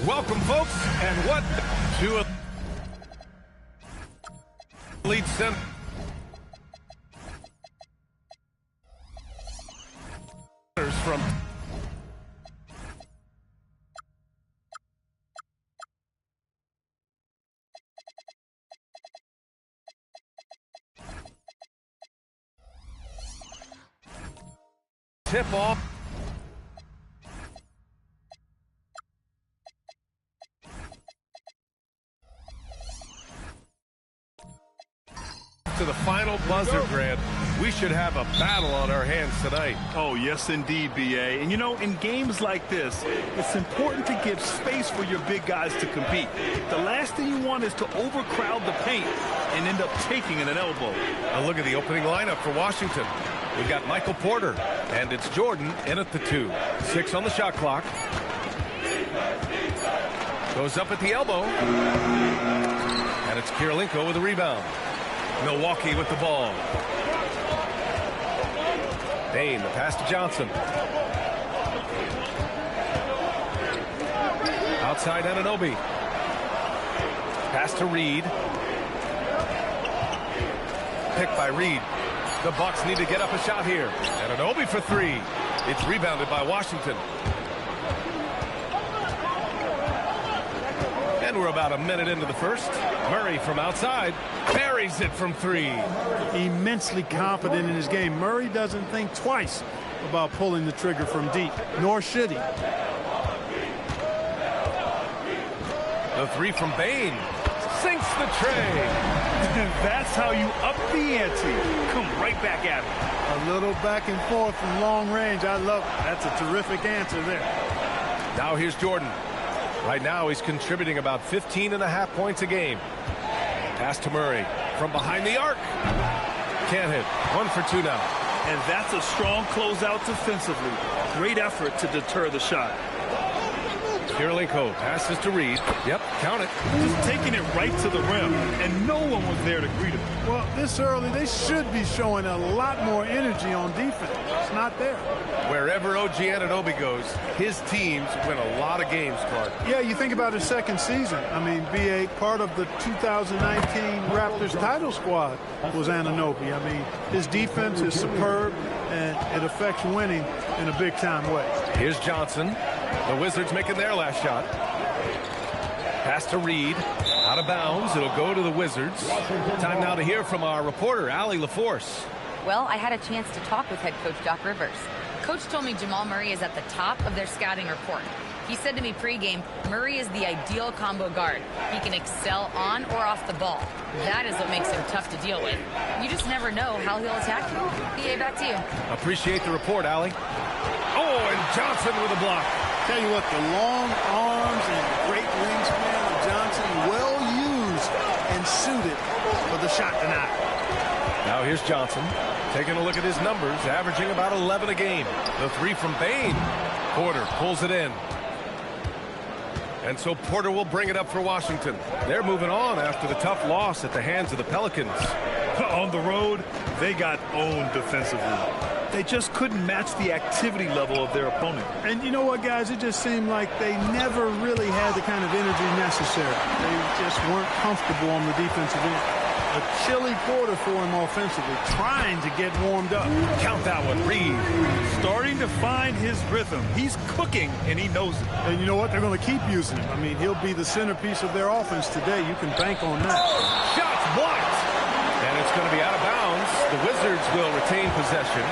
Welcome, folks, and what to a lead center. From tip off. To the final buzzer, Grant. We should have a battle on our hands tonight. Oh, yes, indeed, B.A. And, you know, in games like this, it's important to give space for your big guys to compete. The last thing you want is to overcrowd the paint and end up taking an elbow. A look at the opening lineup for Washington. We've got Michael Porter, and it's Jordan in at the 2. 6 on the shot clock. Goes up at the elbow. And it's Kirilenko with the rebound. Milwaukee with the ball. Dane, the pass to Johnson. Outside Anunoby. Pass to Reed. Picked by Reed. The Bucks need to get up a shot here. Anunoby for 3. It's rebounded by Washington. And we're about a minute into the first. Murray from outside buries it from 3. Immensely confident in his game. Murray doesn't think twice about pulling the trigger from deep, nor should he. The 3 from Bain sinks the tray. That's how you up the ante. Come right back at it. A little back and forth from long range. I love it. That's a terrific answer there. Now here's Jordan. Right now he's contributing about 15.5 points a game. Pass to Murray from behind the arc. Can't hit. 1 for 2 now. And that's a strong closeout defensively. Great effort to deter the shot. Kirilenko passes to Reed. Yep, count it. Just taking it right to the rim, and no one was there to greet him. Well, this early, they should be showing a lot more energy on defense. It's not there. Wherever OG Anunoby goes, his teams win a lot of games, Clark. Yeah, you think about his second season. I mean, BA, part of the 2019 Raptors title squad was Anunoby. I mean, his defense is superb, and it affects winning in a big-time way. Here's Johnson. The Wizards making their last shot. Pass to Reed. Out of bounds. It'll go to the Wizards. Time now to hear from our reporter, Allie LaForce. Well, I had a chance to talk with head coach Doc Rivers. Coach told me Jamal Murray is at the top of their scouting report. He said to me pregame, Murray is the ideal combo guard. He can excel on or off the ball. That is what makes him tough to deal with. You just never know how he'll attack you. BA, back to you. Appreciate the report, Allie. Oh, and Johnson with a block. Tell you what, the long arms and great wingspan of Johnson, well used and suited for the shot tonight. Now here's Johnson, taking a look at his numbers, averaging about 11 a game. The 3 from Bain. Porter pulls it in. And so Porter will bring it up for Washington. They're moving on after the tough loss at the hands of the Pelicans. On the road, they got owned defensively. They just couldn't match the activity level of their opponent. And you know what, guys? It just seemed like they never really had the kind of energy necessary. They just weren't comfortable on the defensive end. A chilly quarter for him offensively, trying to get warmed up. Count that one, Reed. Starting to find his rhythm. He's cooking, and he knows it. And you know what? They're going to keep using him. I mean, he'll be the centerpiece of their offense today. You can bank on that. Shots blocked. And it's going to be out of bounds. The Wizards will retain possession.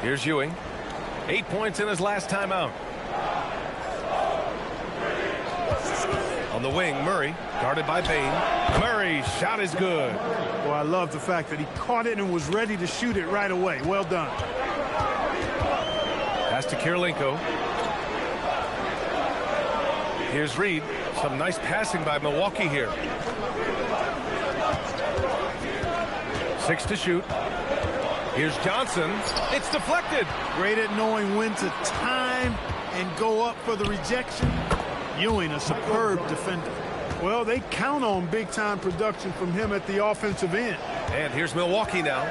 Here's Ewing. 8 points in his last time out. On the wing, Murray, guarded by Bain. Murray's shot is good. Well, I love the fact that he caught it and was ready to shoot it right away. Well done. Pass to Kirilenko. Here's Reed. Some nice passing by Milwaukee here. 6 to shoot. Here's Johnson. It's deflected. Great at knowing when to time and go up for the rejection. Ewing, a superb defender. Well, they count on big-time production from him at the offensive end. And here's Milwaukee now.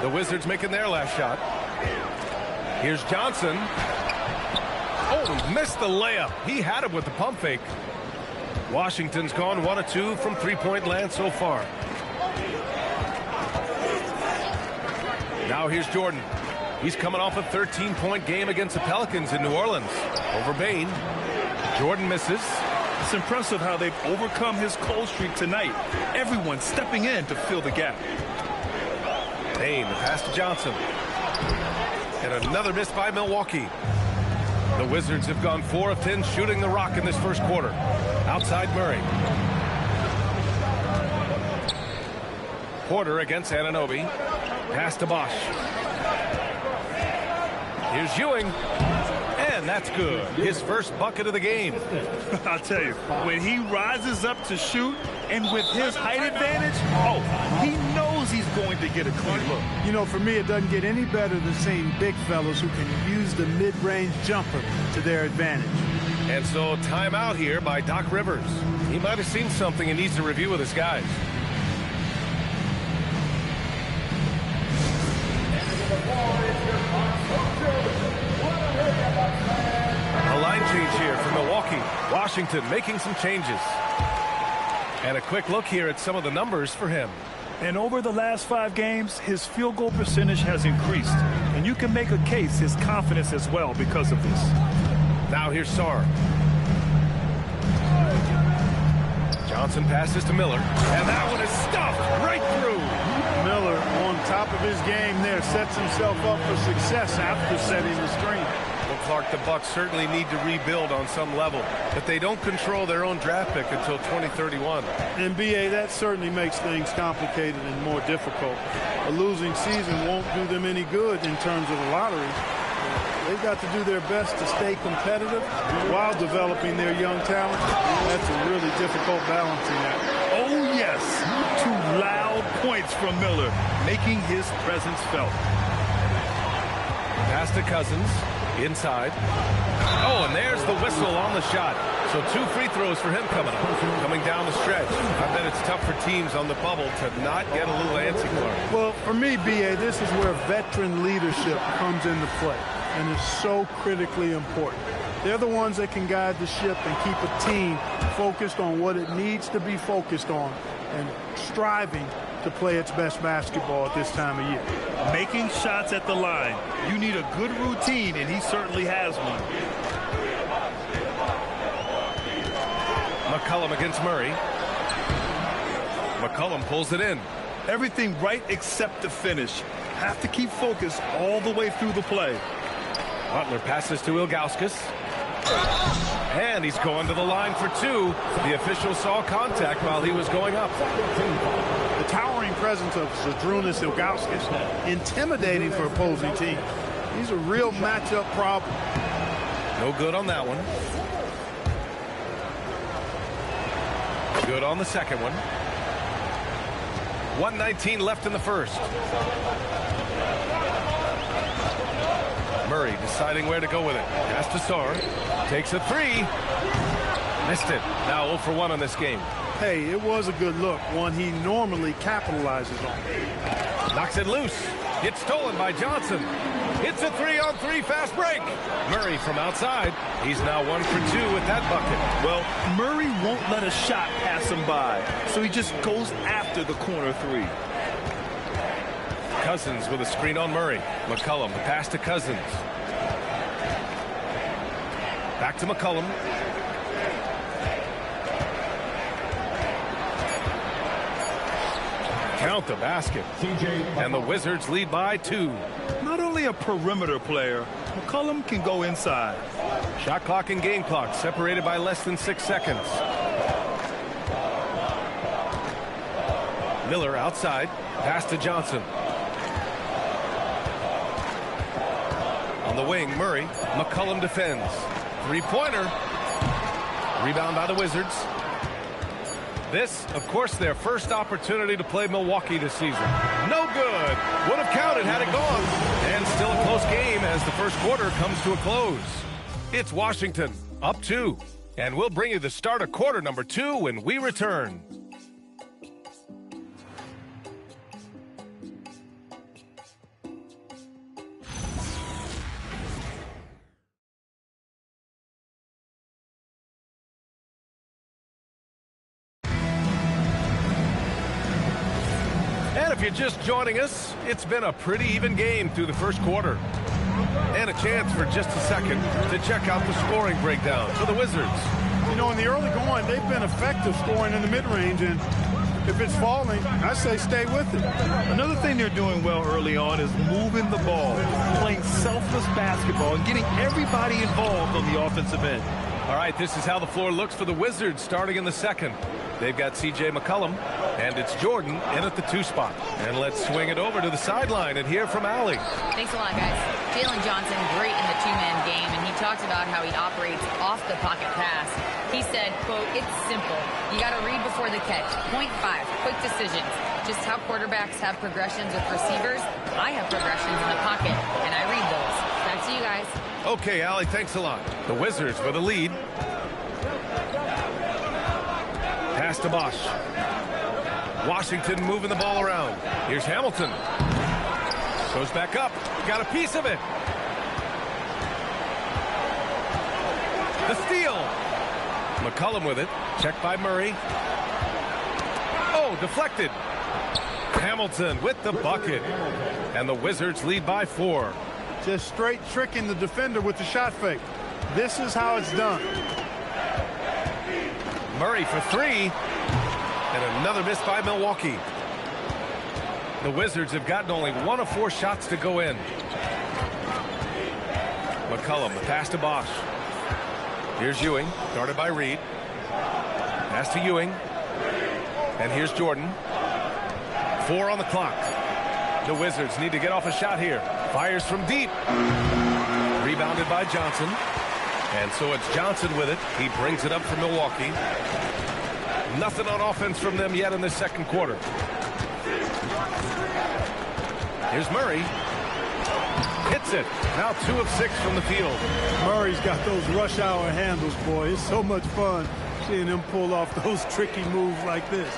The Wizards making their last shot. Here's Johnson. Oh, missed the layup. He had it with the pump fake. Washington's gone 1 of 2 from three-point land so far. Now here's Jordan. He's coming off a 13-point game against the Pelicans in New Orleans. Over Bain. Jordan misses. It's impressive how they've overcome his cold streak tonight. Everyone stepping in to fill the gap. Bain, the pass to Johnson. And another miss by Milwaukee. The Wizards have gone 4 of 10 shooting the rock in this first quarter. Outside Murray. Porter against Anunoby. Pass to Bosch. Here's Ewing. And that's good. His first bucket of the game. I'll tell you, when he rises up to shoot and with his height advantage, oh, he knows he's going to get a clean look. You know, for me, it doesn't get any better than seeing big fellas who can use the mid-range jumper to their advantage. And so timeout here by Doc Rivers. He might have seen something and needs to review with his guys. A line change here for Milwaukee. Washington making some changes. And a quick look here at some of the numbers for him. And over the last 5 games, his field goal percentage has increased. And you can make a case his confidence as well because of this. Now here's Sarr. Johnson passes to Miller. And that one is stuffed right through. Miller, on top of his game there, sets himself up for success after setting the screen. Well, Clark, the Bucks certainly need to rebuild on some level, but they don't control their own draft pick until 2031. And BA, that certainly makes things complicated and more difficult. A losing season won't do them any good in terms of the lottery. They've got to do their best to stay competitive while developing their young talent. That's a really difficult balancing act. Oh, yes. 2 loud points from Miller, making his presence felt. Pass to Cousins. Inside. Oh, and there's the whistle on the shot. So 2 free throws for him coming up. Coming down the stretch. I bet it's tough for teams on the bubble to not get a little antsy, Clark. Well, for me, BA, this is where veteran leadership comes into play and is so critically important. They're the ones that can guide the ship and keep a team focused on what it needs to be focused on and striving to play its best basketball at this time of year. Making shots at the line. You need a good routine, and he certainly has one. McCollum against Murray. McCollum pulls it in. Everything right except the finish. Have to keep focused all the way through the play. Butler passes to Ilgauskas. And he's going to the line for 2. The official saw contact while he was going up. The towering presence of Zydrunas Ilgauskas, intimidating for opposing teams. He's a real matchup problem. No good on that one. Good on the second one. 1:19 left in the first. Murray deciding where to go with it. Pass to Sarr. Takes a 3. Missed it. Now 0 for 1 on this game. Hey, it was a good look, one he normally capitalizes on. Knocks it loose. Gets stolen by Johnson. Hits a 3-on-3 fast break. Murray from outside. He's now 1 for 2 with that bucket. Well, Murray won't let a shot pass him by, so he just goes after the corner 3. Cousins with a screen on Murray. McCollum, the pass to Cousins. Back to McCollum. Count the basket. And the Wizards lead by 2. Not only a perimeter player, McCollum can go inside. Shot clock and game clock separated by less than 6 seconds. Miller outside. Pass to Johnson. On the wing, Murray. McCollum defends. 3-pointer. Rebound by the Wizards. This, of course, their first opportunity to play Milwaukee this season. No good. Would have counted had it gone. And still a close game as the first quarter comes to a close. It's Washington, up 2. And we'll bring you the start of quarter number 2 when we return. If you're just joining us, it's been a pretty even game through the first quarter. And a chance for just a second to check out the scoring breakdown for the Wizards. You know, in the early going, they've been effective scoring in the mid-range, and if it's falling, I say stay with it. Another thing they're doing well early on is moving the ball, playing selfless basketball, and getting everybody involved on the offensive end. All right, this is how the floor looks for the Wizards starting in the second. They've got C.J. McCollum, and it's Jordan in at the 2 spot. And let's swing it over to the sideline and hear from Allie. Thanks a lot, guys. Jalen Johnson, great in the two-man game, and he talked about how he operates off the pocket pass. He said, quote, "It's simple. You got to read before the catch. Point 5, quick decisions. Just how quarterbacks have progressions with receivers, I have progressions in the pocket, and I read those." Back to you guys. Okay, Allie, thanks a lot. The Wizards with a lead. Pass to Bosch. Washington moving the ball around. Here's Hamilton. Goes back up. Got a piece of it. The steal. McCollum with it. Checked by Murray. Oh, deflected. Hamilton with the bucket. And the Wizards lead by 4. Just straight tricking the defender with the shot fake. This is how it's done. Murray for 3. And another miss by Milwaukee. The Wizards have gotten only 1 of 4 shots to go in. McCollum, the pass to Bosch. Here's Ewing, guarded by Reed. Pass to Ewing. And here's Jordan. 4 on the clock. The Wizards need to get off a shot here. Fires from deep. Rebounded by Johnson. And so it's Johnson with it. He brings it up for Milwaukee. Nothing on offense from them yet in the second quarter. Here's Murray. Hits it. Now 2 of 6 from the field. Murray's got those rush hour handles, boy. It's so much fun seeing him pull off those tricky moves like this.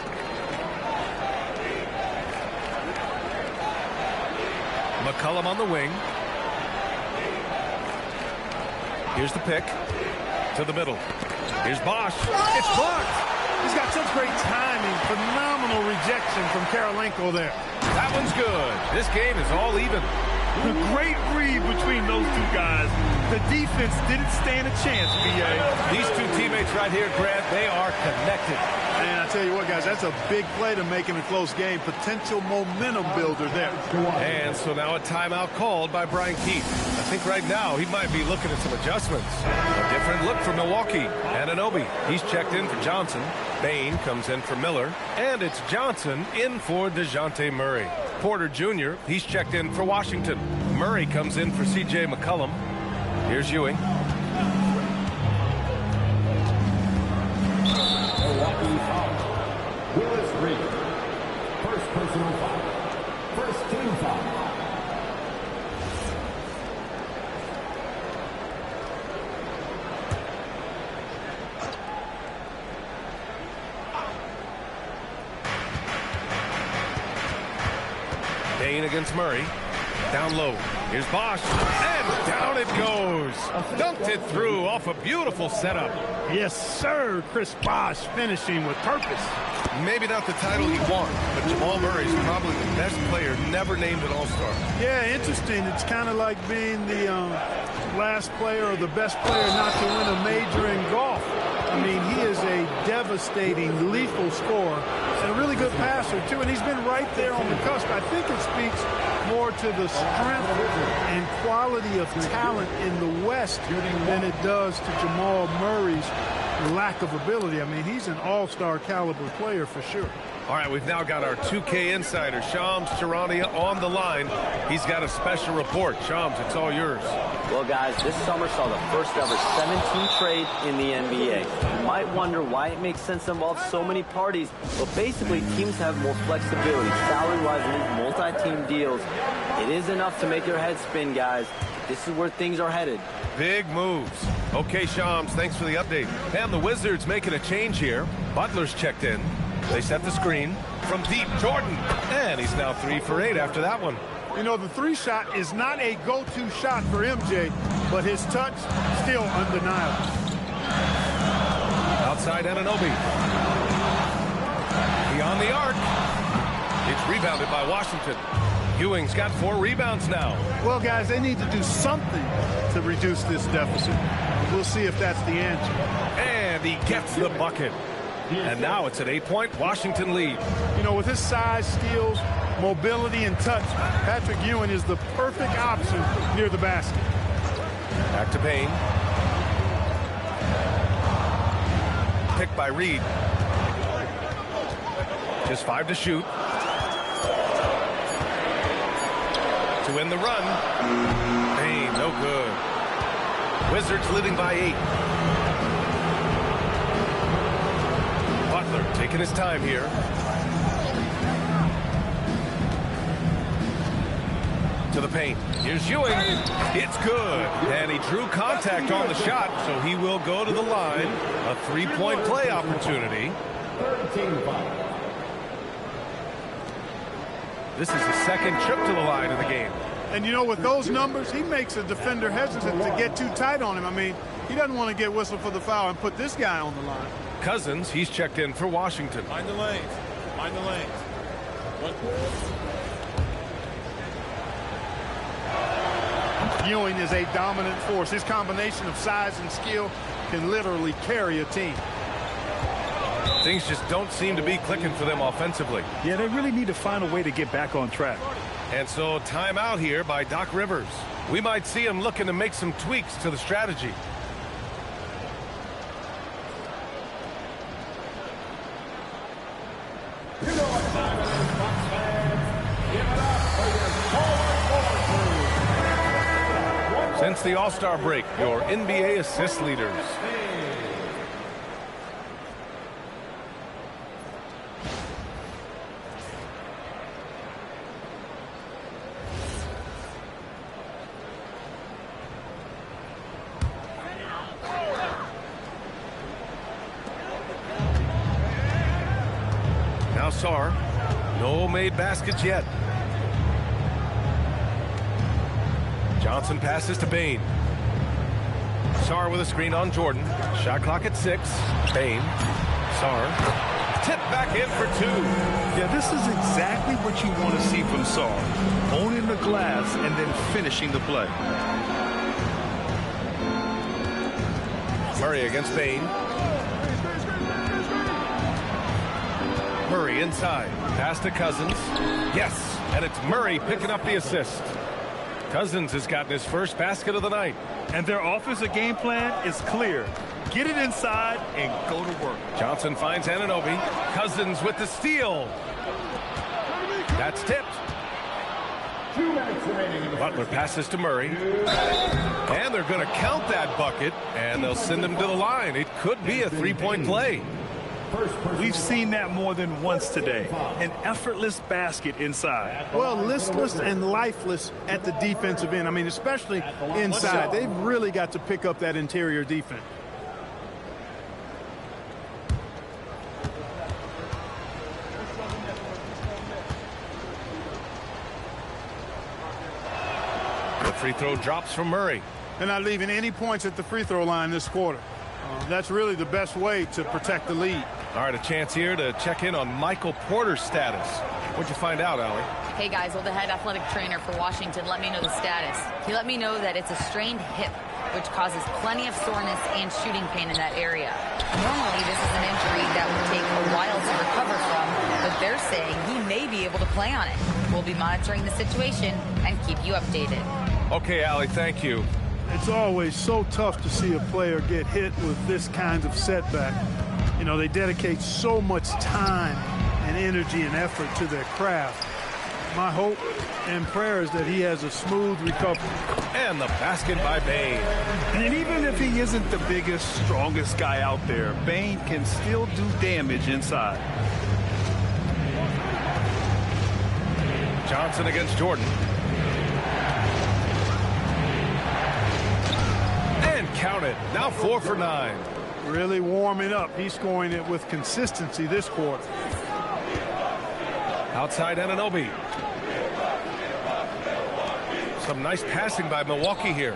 McCollum on the wing. Here's the pick. To the middle. Here's Bosch. It's blocked. He's got such great timing. Phenomenal rejection from Karolinko there. That one's good. This game is all even. A great read between those 2 guys. The defense didn't stand a chance, B.A. These 2 teammates right here, Grant, they are connected. And I tell you what, guys, that's a big play to make in a close game. Potential momentum builder there. And so now a timeout called by Brian Keith. I think right now he might be looking at some adjustments. A different look for Milwaukee. Anunoby, he's checked in for Johnson. Bain comes in for Miller. And it's Johnson in for DeJounte Murray. Porter Jr., he's checked in for Washington. Murray comes in for C.J. McCollum. Here's Ewing. Milwaukee foul. Willis Reed. First personal foul. First team foul. Bain against Murray. Down low. Here's Bosch. And down it goes. Dunked it through off a beautiful setup. Yes, sir. Chris Bosch finishing with purpose. Maybe not the title he won, but Jamal Murray's probably the best player never named an All-Star. Yeah, interesting. It's kind of like being the last player or the best player not to win a major in golf. I mean, he is a devastating, lethal scorer and a really good passer, too. And he's been right there on the cusp. I think it speaks more to the strength and quality of talent in the West than it does to Jamal Murray's lack of ability. I mean, he's an all-star caliber player for sure. All right, we've now got our 2K insider, Shams Charania, on the line. He's got a special report. Shams, it's all yours. Well, guys, this summer saw the first ever 7-team trade in the NBA. You might wonder why it makes sense to involve so many parties, but basically teams have more flexibility salary-wise in these multi-team deals. It is enough to make your head spin, guys. This is where things are headed. Big moves. Okay, Shams, thanks for the update. And the Wizards making a change here. Butler's checked in. They set the screen from deep. Jordan. And he's now 3 for 8 after that one. You know, the 3-shot is not a go-to shot for MJ, but his touch still undeniable. Outside Anunoby. Beyond the arc. It's It's rebounded by Washington. Ewing's got 4 rebounds now. Well, guys, they need to do something to reduce this deficit. We'll see if that's the answer. And he gets the bucket. And now it's an 8-point Washington lead. You know, with his size, skills, mobility, and touch, Patrick Ewing is the perfect option near the basket. Back to Payne. Picked by Reed. Just 5 to shoot. To win the run. Payne, no good. Wizards leading by 8. Butler taking his time here. To the paint. Here's Ewing. It's good. And he drew contact on the shot, so he will go to the line. A 3-point play opportunity. 13-5. This is the second trip to the line of the game. And, you know, with those numbers, he makes a defender hesitant to get too tight on him. I mean, he doesn't want to get whistled for the foul and put this guy on the line. Cousins, he's checked in for Washington. Mind the lanes. Mind the lanes. Ewing is a dominant force. His combination of size and skill can literally carry a team. Things just don't seem to be clicking for them offensively. Yeah, they really need to find a way to get back on track. And so timeout here by Doc Rivers. We might see him looking to make some tweaks to the strategy. You know what time it is, Bucks fans. Give it up for your forward. Since the All-Star break, your NBA assist leaders. Now Sarr. No made baskets yet. Johnson passes to Bane. Sarr with a screen on Jordan. Shot clock at 6. Bane. Sarr. Tip back in for 2. Yeah, this is exactly what you want to see from Sarr. Owning the glass and then finishing the play. Murray against Bane. Murray inside. Pass to Cousins. Yes, and it's Murray picking up the assist. Cousins has gotten his first basket of the night. And their offensive game plan is clear. Get it inside and go to work. Johnson finds Anunoby. Cousins with the steal. That's tipped. 2 minutes remaining in the Butler passes to Murray. And they're going to count that bucket, and they'll send him to the line. It could be a 3-point play. We've seen that more than once today. An effortless basket inside. Well, listless and lifeless at the defensive end. I mean, especially inside. They've really got to pick up that interior defense. The free throw drops from Murray. They're not leaving any points at the free throw line this quarter. That's really the best way to protect the lead. All right, a chance here to check in on Michael Porter's status. What'd you find out, Allie? Hey guys, well, the head athletic trainer for Washington let me know the status. He let me know that it's a strained hip, which causes plenty of soreness and shooting pain in that area. Normally, this is an injury that would take a while to recover from, but they're saying he may be able to play on it. We'll be monitoring the situation and keep you updated. Okay, Allie, thank you. It's always so tough to see a player get hit with this kind of setback. You know, they dedicate so much time and energy and effort to their craft. My hope and prayer is that he has a smooth recovery. And the basket by Bane. And even if he isn't the biggest, strongest guy out there, Bane can still do damage inside. Johnson against Jordan. And count it. Now 4 for 9. Really warming up. He's scoring it with consistency this quarter. Outside Anunoby. Some nice passing by Milwaukee here.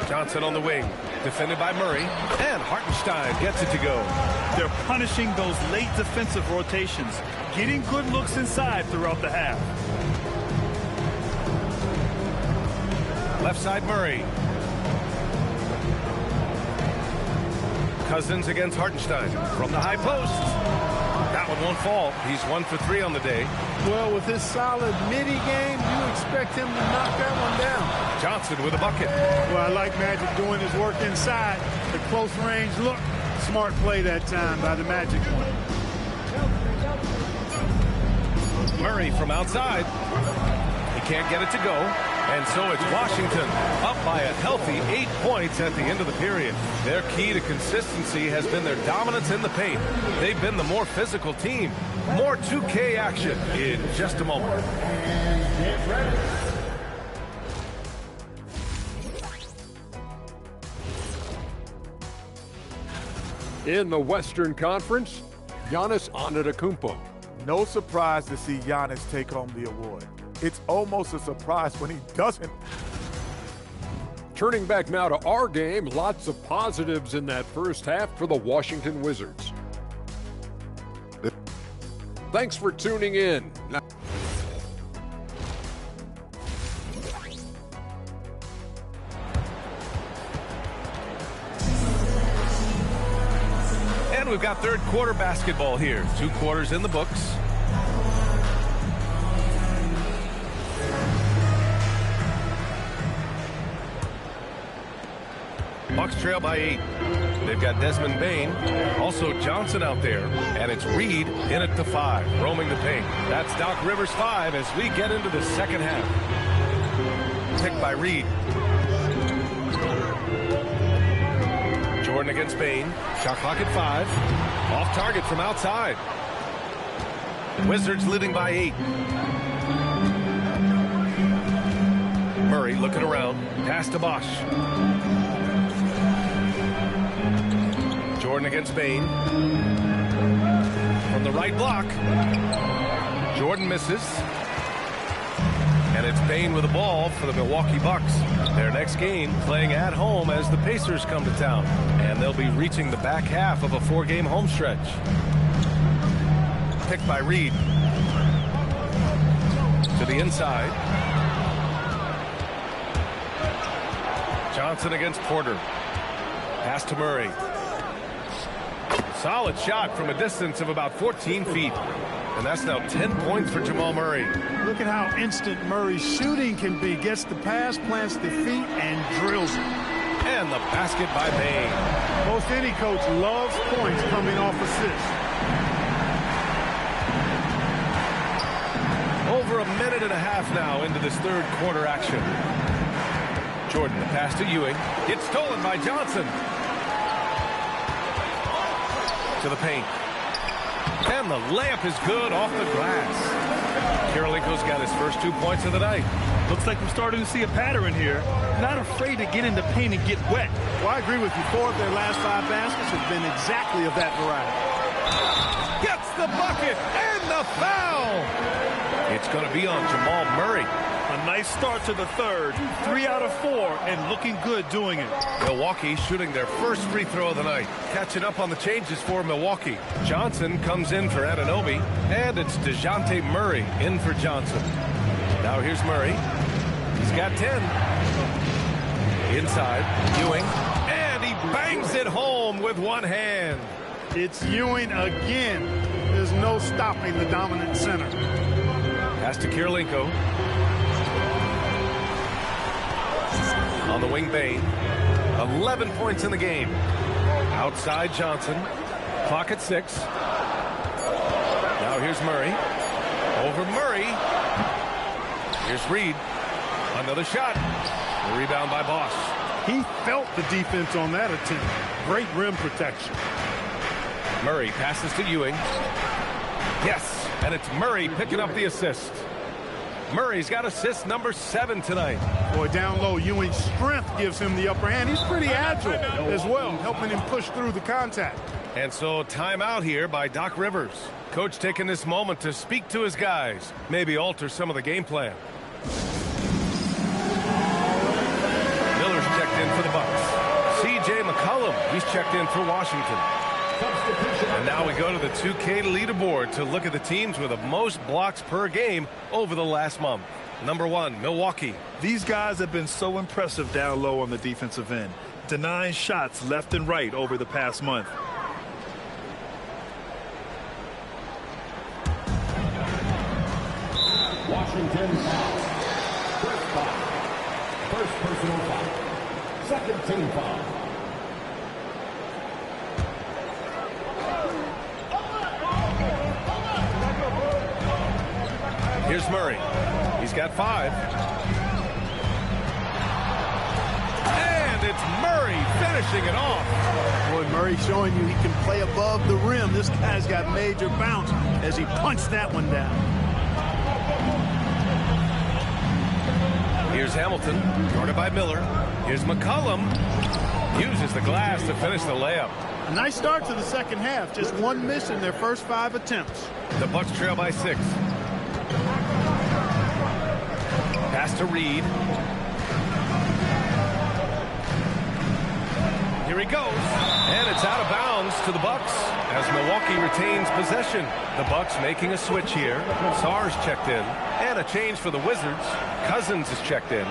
Johnson on the wing. Defended by Murray, and Hartenstein gets it to go. They're punishing those late defensive rotations, getting good looks inside throughout the half. Left side Murray. Cousins against Hartenstein from the high post. That one won't fall. He's 1 for 3 on the day. Well, with his solid midi game, you expect him to knock that one down. Johnson with a bucket. Well, I like Magic doing his work inside. The close range look. Smart play that time by the Magic one. Murray from outside. He can't get it to go. And so it's Washington up by a healthy 8 points at the end of the period. Their key to consistency has been their dominance in the paint. They've been the more physical team. More 2K action in just a moment. In the Western Conference, Giannis Antetokounmpo. No surprise to see Giannis take home the award. It's almost a surprise when he doesn't. Turning back now to our game, lots of positives in that first half for the Washington Wizards. Thanks for tuning in. And we've got third quarter basketball here. 2 quarters in the books. Bucks trail by 8. They've got Desmond Bane, also Johnson out there, and it's Reed in at the 5, roaming the paint. That's Doc Rivers' 5 as we get into the second half. Picked by Reed. Jordan against Bane. Shot clock at 5. Off target from outside. Wizards leading by 8. Murray looking around. Pass to Bosch. Jordan against Bane. From the right block. Jordan misses. And it's Bane with the ball for the Milwaukee Bucks. Their next game playing at home as the Pacers come to town. And they'll be reaching the back half of a 4-game home stretch. Picked by Reed. To the inside. Johnson against Porter. Pass to Murray. Solid shot from a distance of about 14 feet. And that's now 10 points for Jamal Murray. Look at how instant Murray's shooting can be. Gets the pass, plants the feet, and drills it. And the basket by Bane. Most any coach loves points coming off assists. Over a minute and a half now into this third quarter action. Jordan, the pass to Ewing. Gets stolen by Johnson. To the paint. And the layup is good off the glass. Karolinko's got his first 2 points of the night. Looks like we're starting to see a pattern here. Not afraid to get in the paint and get wet. Well, I agree with you. 4 of their last 5 baskets have been exactly of that variety. Gets the bucket and the foul. It's going to be on Jamal Murray. A nice start to the third. 3 out of 4 and looking good doing it. Milwaukee shooting their first free throw of the night. Catching up on the changes for Milwaukee. Johnson comes in for Anunoby, and it's DeJounte Murray in for Johnson. Now here's Murray. He's got 10. Inside, Ewing, and he bangs it home with one hand. It's Ewing again. There's no stopping the dominant center. Pass to Karolinko. On the wing, Bane. 11 points in the game. Outside, Johnson. Clock at 6. Now here's Murray. Over Murray. Here's Reed. Another shot. The rebound by Bosch. He felt the defense on that attempt. Great rim protection. Murray passes to Ewing. Yes, and it's Murray picking up the assist. Murray's got assist number 7 tonight. Boy, down low, Ewing's strength gives him the upper hand. He's pretty agile as well, helping him push through the contact. And so timeout here by Doc Rivers. Coach taking this moment to speak to his guys, maybe alter some of the game plan. Miller's checked in for the Bucks. CJ C.J. McCollum. He's checked in for Washington. And now we go to the 2K leaderboard to look at the teams with the most blocks per game over the last month. Number 1, Milwaukee. These guys have been so impressive down low on the defensive end, denying shots left and right over the past month. Washington foul. First foul. First personal foul. Second team foul. Here's Murray. He's got 5. And it's Murray finishing it off. Boy, Murray showing you he can play above the rim. This guy's got major bounce as he punched that one down. Here's Hamilton, guarded by Miller. Here's McCollum. Uses the glass to finish the layup. A nice start to the second half. Just one miss in their first 5 attempts. The Bucks trail by 6. Pass to Reed. Here he goes. And it's out of bounds to the Bucks as Milwaukee retains possession. The Bucks making a switch here. Sarr's checked in. And a change for the Wizards. Cousins is checked in.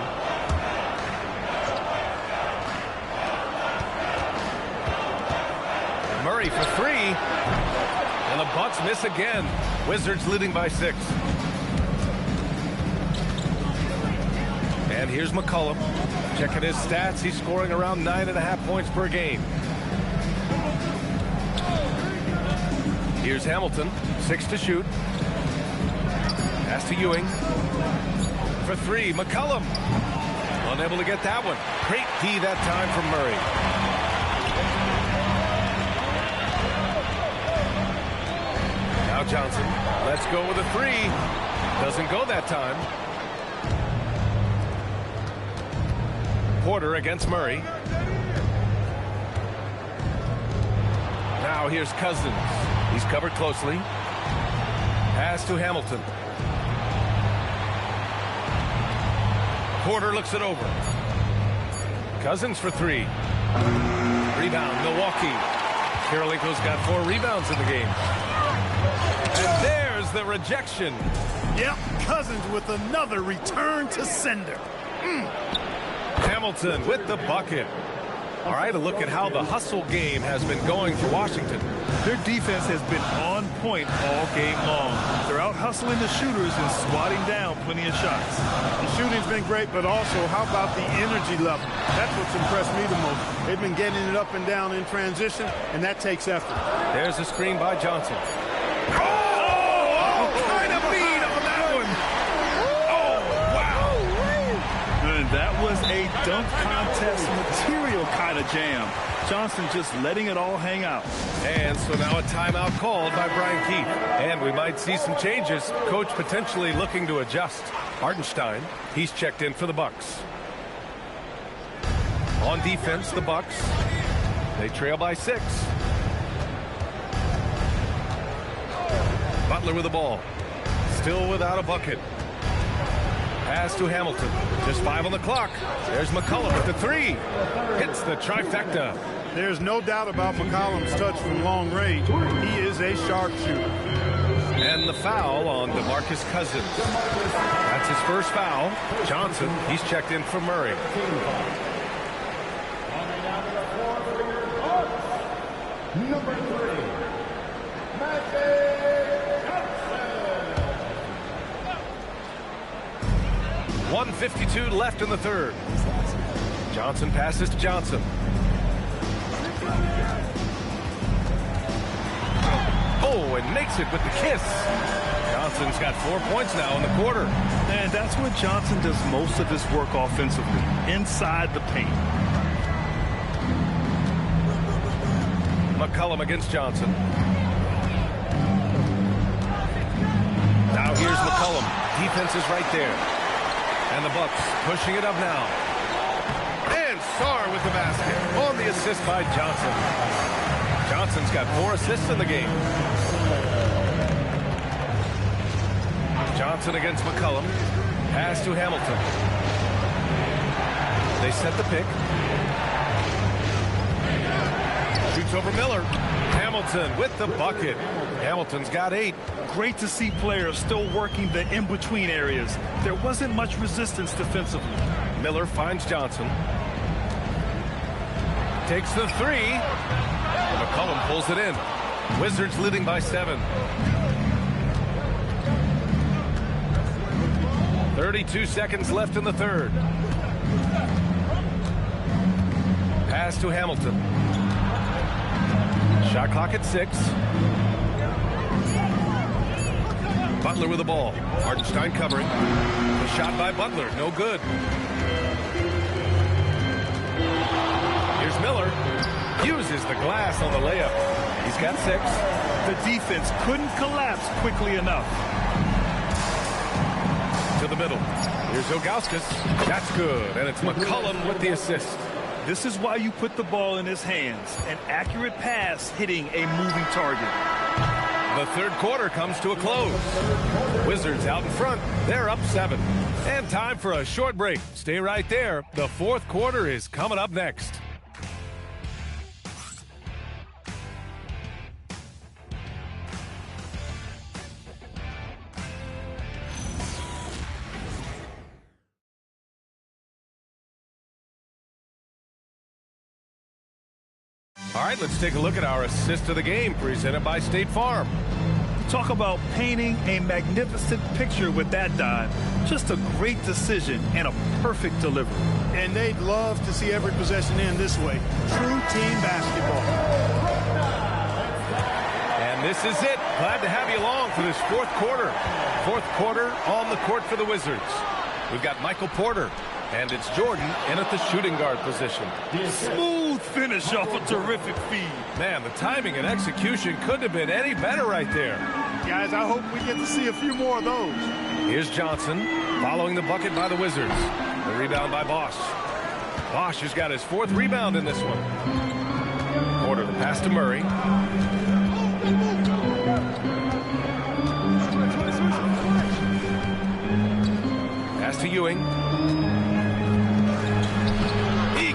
Murray for 3. And the Bucks miss again. Wizards leading by 6. And here's McCollum. Checking his stats. He's scoring around 9.5 points per game. Here's Hamilton. 6 to shoot. Pass to Ewing. For 3, McCollum. Unable to get that one. Great D that time from Murray. Now Johnson. Let's go with a 3. Doesn't go that time. Porter against Murray. Now here's Cousins. He's covered closely. Pass to Hamilton. Porter looks it over. Cousins for 3. Rebound, Milwaukee. Karolinko's got 4 rebounds in the game. And there's the rejection. Yep, Cousins with another return to sender. Hamilton with the bucket. All right, a look at how the hustle game has been going for Washington. Their defense has been on point all game long. They're out hustling the shooters and swatting down plenty of shots. The shooting's been great, but also how about the energy level? That's what's impressed me the most. They've been getting it up and down in transition, and that takes effort. There's a screen by Johnson. Kind of beat on that one. Oh, wow. And that was a dunk contest material kind of jam. Johnson just letting it all hang out. And so now a timeout called by Brian Keefe. And we might see some changes. Coach potentially looking to adjust. Hartenstein, he's checked in for the Bucks. On defense, the Bucks. They trail by 6. Butler with the ball. Still without a bucket. Pass to Hamilton. Just 5 on the clock. There's McCollum with the 3. Hits the trifecta. There's no doubt about McCollum's touch from long range. He is a sharpshooter. And the foul on DeMarcus Cousins. That's his first foul. Johnson, he's checked in for Murray. Number 3, Magic. 1:52 left in the third. Johnson passes to Johnson. Oh, and makes it with the kiss. Johnson's got 4 points now in the quarter. And that's where Johnson does most of his work offensively, inside the paint. McCollum against Johnson. Now here's McCollum. Defense is right there. And the Bucks pushing it up now. And Sarr with the basket on the assist by Johnson. Johnson's got 4 assists in the game. Johnson against McCollum. Pass to Hamilton. They set the pick. Shoots over Miller. Hamilton with the bucket. Hamilton's got 8. Great to see players still working the in-between areas. There wasn't much resistance defensively. Miller finds Johnson. Takes the 3. McCollum pulls it in. Wizards leading by 7. 32 seconds left in the third. Pass to Hamilton. Shot clock at 6. Butler with the ball. Hartenstein covering. The shot by Butler, no good. Here's Miller. Uses the glass on the layup. He's got 6. The defense couldn't collapse quickly enough. To the middle. Here's Ilgauskas. That's good. And it's McCollum with the assist. This is why you put the ball in his hands. An accurate pass hitting a moving target. The third quarter comes to a close. Wizards out in front. They're up 7. And time for a short break. Stay right there. The fourth quarter is coming up next. All right, let's take a look at our assist of the game presented by State Farm. Talk about painting a magnificent picture with that dive. Just a great decision and a perfect delivery. And they'd love to see every possession end this way. True team basketball. And this is it. Glad to have you along for this fourth quarter. Fourth quarter on the court for the Wizards. We've got Michael Porter. And it's Jordan in at the shooting guard position. Smooth finish off a terrific feed. Man, the timing and execution couldn't have been any better right there. Guys, I hope we get to see a few more of those. Here's Johnson following the bucket by the Wizards. The rebound by Bosch. Bosch has got his 4th rebound in this one. Porter the pass to Murray. Pass to Ewing.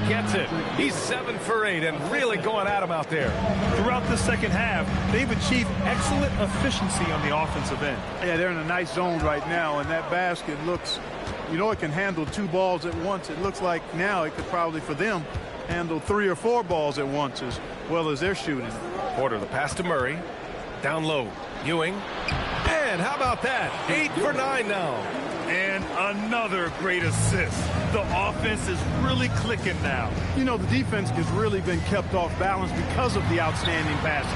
Gets it. He's 7 for 8 and really going at him out there. Throughout the second half, they've achieved excellent efficiency on the offensive end. Yeah, they're in a nice zone right now, and that basket looks, you know, it can handle 2 balls at once. It looks like now it could probably, for them, handle 3 or 4 balls at once as well as they're shooting. Porter, the pass to Murray. Down low. Ewing. And how about that? 8 for 9 now. And another great assist. The offense is really clicking now. You know, the defense has really been kept off balance because of the outstanding passes.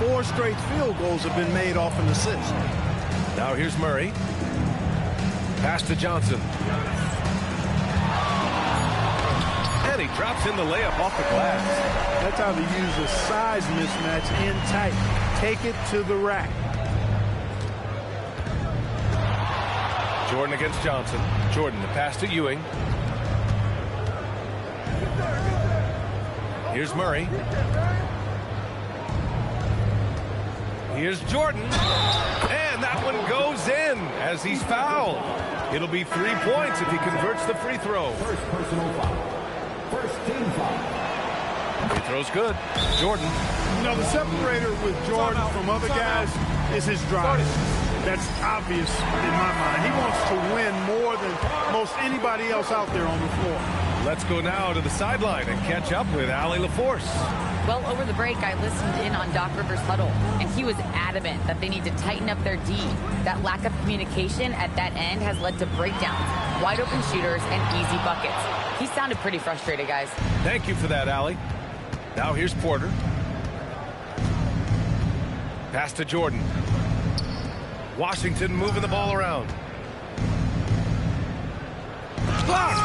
4 straight field goals have been made off an assist. Now here's Murray. Pass to Johnson. And he drops in the layup off the glass. That's how they use a size mismatch in tight. Take it to the rack. Jordan against Johnson. Jordan, the pass to Ewing. Here's Murray. Here's Jordan. And that one goes in as he's fouled. It'll be 3 points if he converts the free throw. First personal foul. First team foul. Free throw's good. Jordan. You know, the separator with Jordan from other guys is his drive. That's obvious in my mind. He wants to win more than most anybody else out there on the floor. Let's go now to the sideline and catch up with Allie LaForce. Well, over the break, I listened in on Doc Rivers' huddle, and he was adamant that they need to tighten up their D. That lack of communication at that end has led to breakdowns, wide open shooters, and easy buckets. He sounded pretty frustrated, guys. Thank you for that, Allie. Now here's Porter. Pass to Jordan. Washington moving the ball around. Blocked!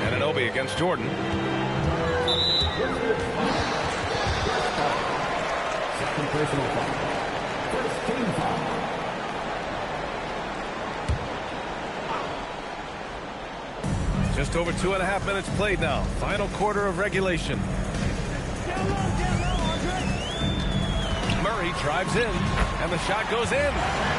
And Anunoby against Jordan. Second personal foul. First team foul. Just over 2.5 minutes played now. Final quarter of regulation. Murray drives in, and the shot goes in.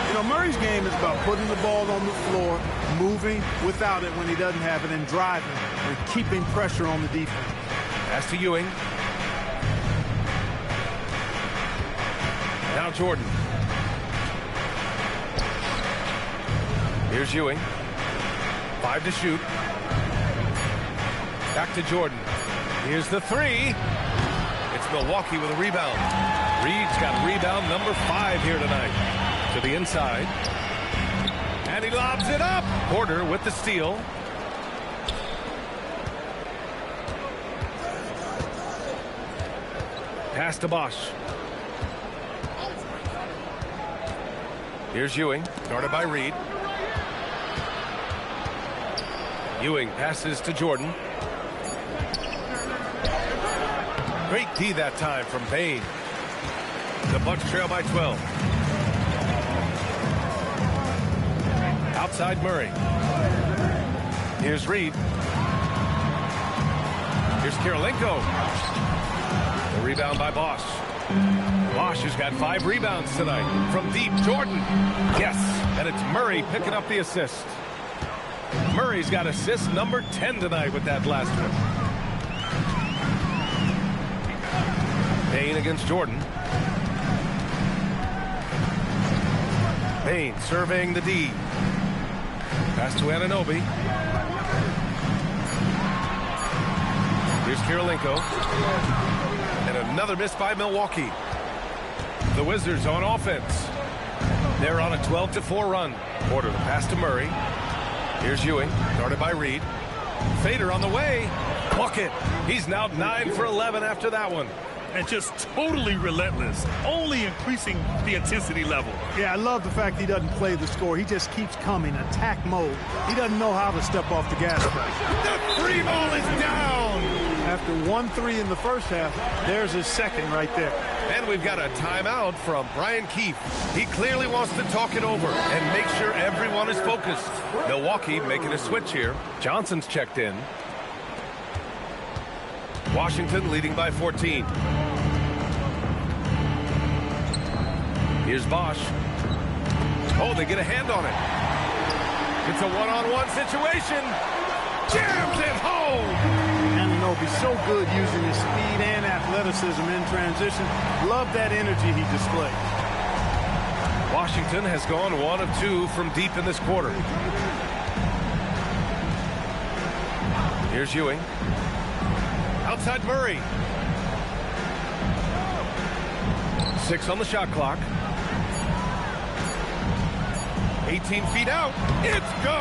You know, Murray's game is about putting the ball on the floor, moving without it when he doesn't have it, and driving and keeping pressure on the defense. Pass to Ewing. Now Jordan. Here's Ewing. 5 to shoot. Back to Jordan. Here's the 3. It's Milwaukee with a rebound. Reed's got rebound number 5 here tonight. To the inside. And he lobs it up. Porter with the steal. Pass to Bosch. Here's Ewing, guarded by Reed. Ewing passes to Jordan. Great D that time from Payne. The Bucks trail by 12. Outside Murray. Here's Reed. Here's Kirilenko. The rebound by Bosch. Bosch has got 5 rebounds tonight. From deep, Jordan. Yes, and it's Murray picking up the assist. Murray's got assist number 10 tonight with that last one. Payne against Jordan. Payne surveying the D. Pass to Anunoby. Here's Kirilenko. And another miss by Milwaukee. The Wizards on offense. They're on a 12-4 run. Porter the pass to Murray. Here's Ewing, guarded by Reed. Fader on the way. Bucket. He's now 9 for 11 after that one. And just totally relentless, only increasing the intensity level. Yeah, I love the fact he doesn't play the score. He just keeps coming, attack mode. He doesn't know how to step off the gas pedal. The 3 ball is down. After 1-3 in the first half, there's his second right there. And we've got a timeout from Brian Keefe. He clearly wants to talk it over and make sure everyone is focused. Milwaukee making a switch here. Johnson's checked in. Washington leading by 14. Here's Bosch. Oh, they get a hand on it. It's a one-on-one situation. Jams it home. Anunoby so good using his speed and athleticism in transition. Love that energy he displayed. Washington has gone 1 of 2 from deep in this quarter. Here's Ewing. Outside Murray. 6 on the shot clock. 18 feet out. It's good.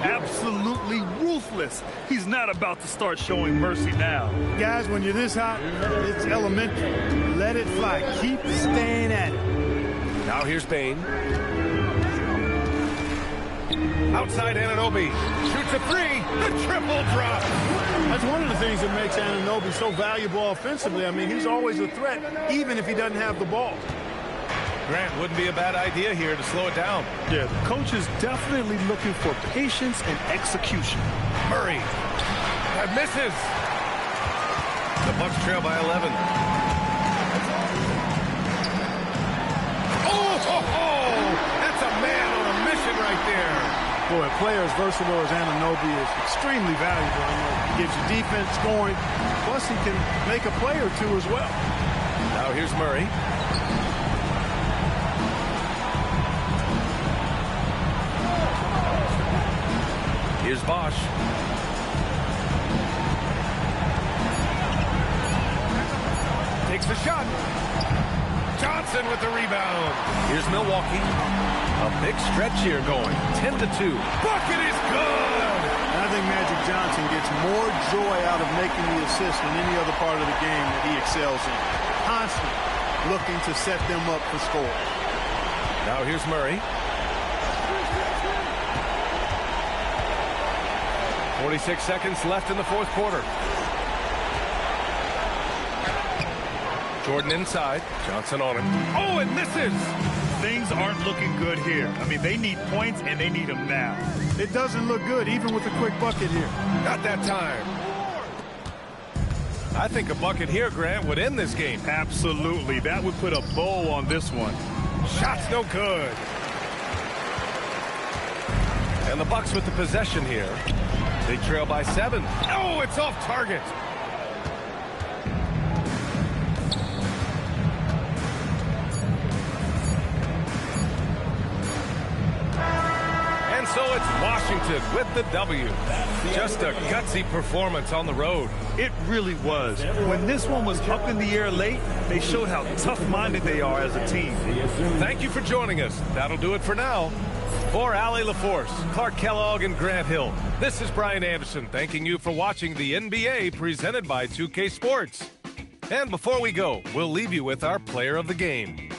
Absolutely ruthless. He's not about to start showing mercy now. Guys, when you're this hot, it's elementary. Let it fly. Keep staying at it. Now here's Payne. Outside Anunoby. Shoots a 3. The triple drop. That's one of the things that makes Anunoby so valuable offensively. I mean, he's always a threat, even if he doesn't have the ball. Grant, wouldn't be a bad idea here to slow it down. Yeah, the coach is definitely looking for patience and execution. Murray. That misses. The Bucks trail by 11. Oh! That's a man on a mission right there. Boy, a player as versatile as Anunoby is extremely valuable. I mean, he gives you defense, scoring, plus he can make a play or two as well. Now here's Murray. Here's Bosch. Takes the shot. Johnson with the rebound. Here's Milwaukee. A big stretch here going. 10-2. Bucket is good. I think Magic Johnson gets more joy out of making the assist than any other part of the game that he excels in. Constantly looking to set them up for score. Now here's Murray. 46 seconds left in the fourth quarter. Jordan inside. Johnson on him. Oh, it misses. Things aren't looking good here. I mean, they need points, and they need them now. It doesn't look good, even with a quick bucket here. Not that time. I think a bucket here, Grant, would end this game. Absolutely. That would put a bow on this one. Shot's no good. And the Bucks with the possession here. They trail by 7. Oh, it's off target. And so it's Washington with the W. Just a gutsy performance on the road. It really was. When this one was up in the air late, they showed how tough-minded they are as a team. Thank you for joining us. That'll do it for now. For Allie LaForce, Clark Kellogg, and Grant Hill, this is Brian Anderson thanking you for watching the NBA presented by 2K Sports. And before we go, we'll leave you with our player of the game.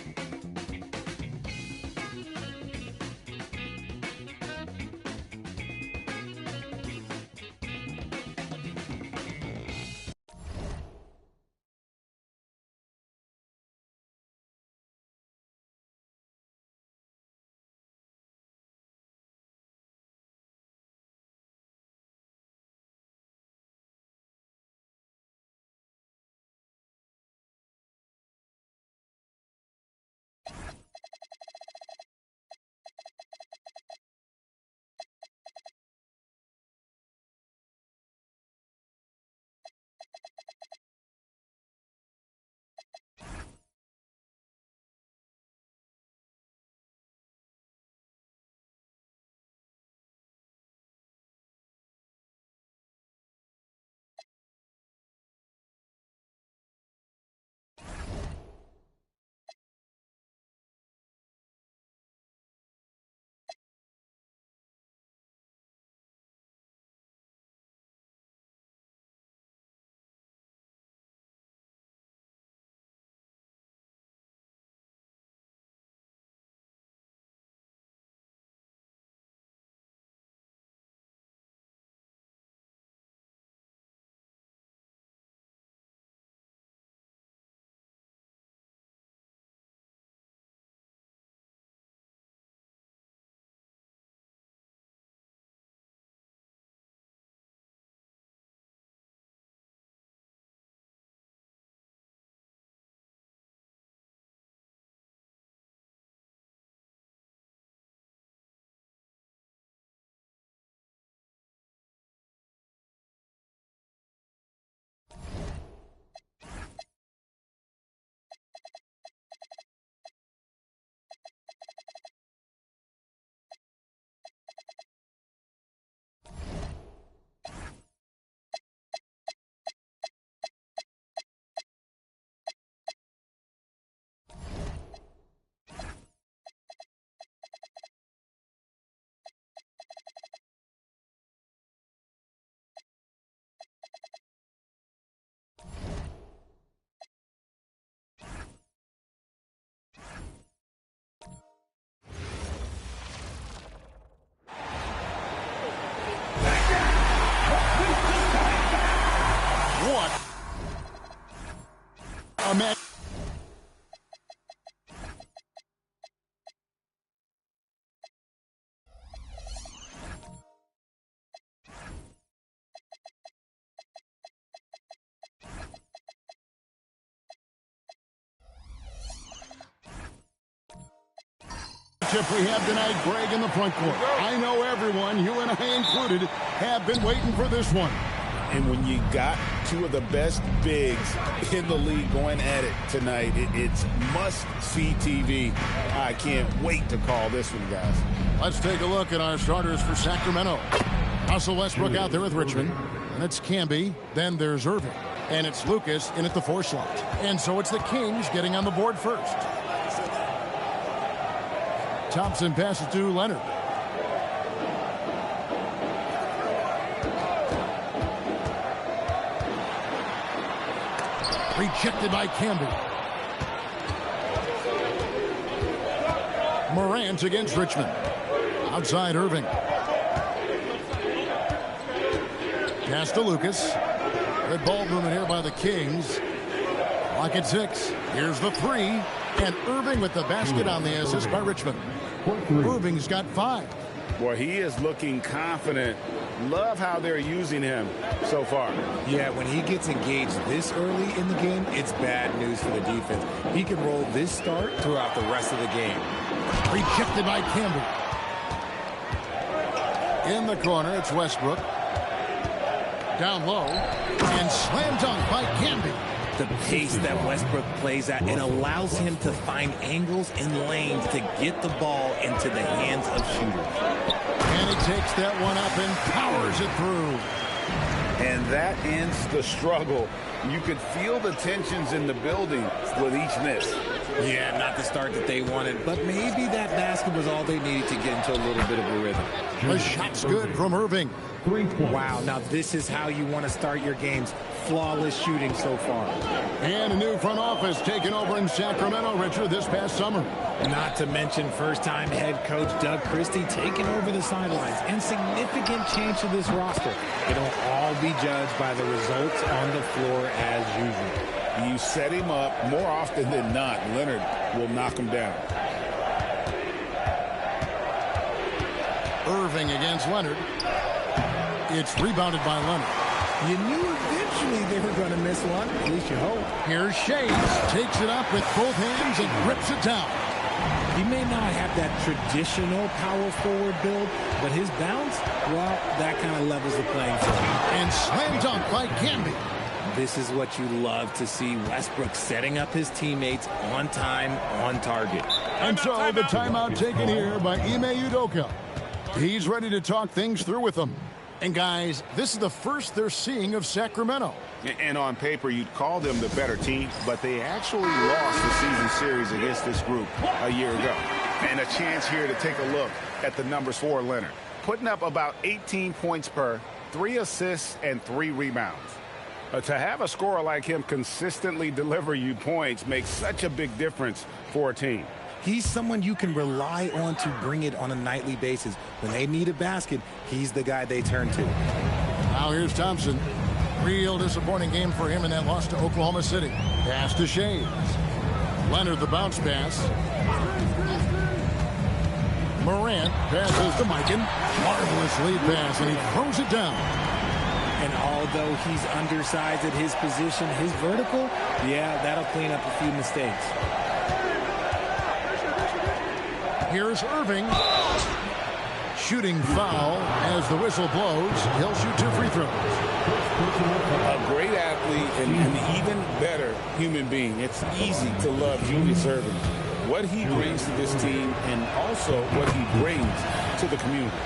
Man. We have tonight, Greg, in the front court. I know everyone, you and I included, have been waiting for this one. And when you got two of the best bigs in the league going at it tonight, it's must-see TV. I can't wait to call this one, guys. Let's take a look at our starters for Sacramento. Russell Westbrook out there with Richmond. And it's Camby. Then there's Irving. And it's Lucas in at the 4 slot. And so it's the Kings getting on the board first. Thompson passes to Leonard. Rejected by Camby. Morant against Richmond. Outside Irving. Pass to Lucas. Good ball movement here by the Kings. Clock at 6. Here's the 3. And Irving with the basket on the assist by Richmond. Irving's got 5. Boy, he is looking confident. Love how they're using him so far. Yeah, when he gets engaged this early in the game, it's bad news for the defense. He can roll this start throughout the rest of the game. Rejected by Campbell. In the corner, it's Westbrook. Down low. And slam dunk by Canby. The pace that Westbrook plays at, it allows him to find angles and lanes to get the ball into the hands of shooters. And he takes that one up and powers it through. And that ends the struggle. You could feel the tensions in the building with each miss. Yeah, not the start that they wanted, but maybe that basket was all they needed to get into a little bit of a rhythm. The shot's good from Irving. Wow, now this is how you want to start your games. Flawless shooting so far. And a new front office taken over in Sacramento, Richard, this past summer. Not to mention first-time head coach Doug Christie taking over the sidelines, and significant change to this roster. It'll all be judged by the results on the floor as usual. You set him up, more often than not, Leonard will knock him down. Irving against Leonard. It's rebounded by Leonard. You knew eventually they were going to miss one, at least you hope. Here's Shades, takes it up with both hands and rips it down. He may not have that traditional power forward build, but his bounce, well, that kind of levels the playing field. And slam dunk by Canby. This is what you love to see, Westbrook setting up his teammates on time, on target. And so the timeout taken here by Ime Udoka. He's ready to talk things through with them. And guys, this is the first they're seeing of Sacramento. And on paper, you'd call them the better team, but they actually lost the season series against this group a year ago. And a chance here to take a look at the numbers for Leonard. Putting up about 18 points per, 3 assists, and 3 rebounds. To have a scorer like him consistently deliver you points makes such a big difference for a team. He's someone you can rely on to bring it on a nightly basis. When they need a basket, he's the guy they turn to. Now here's Thompson. Real disappointing game for him in that loss to Oklahoma City. Pass to Shades. Leonard the bounce pass. Morant passes to Mikan. Marvelous lead pass, and he throws it down. And although he's undersized at his position, his vertical, yeah, that'll clean up a few mistakes. Here's Irving. Shooting foul as the whistle blows. He'll shoot 2 free throws. A great athlete and an even better human being. It's easy to love Julius Irving. What he brings to this team and also what he brings to the community.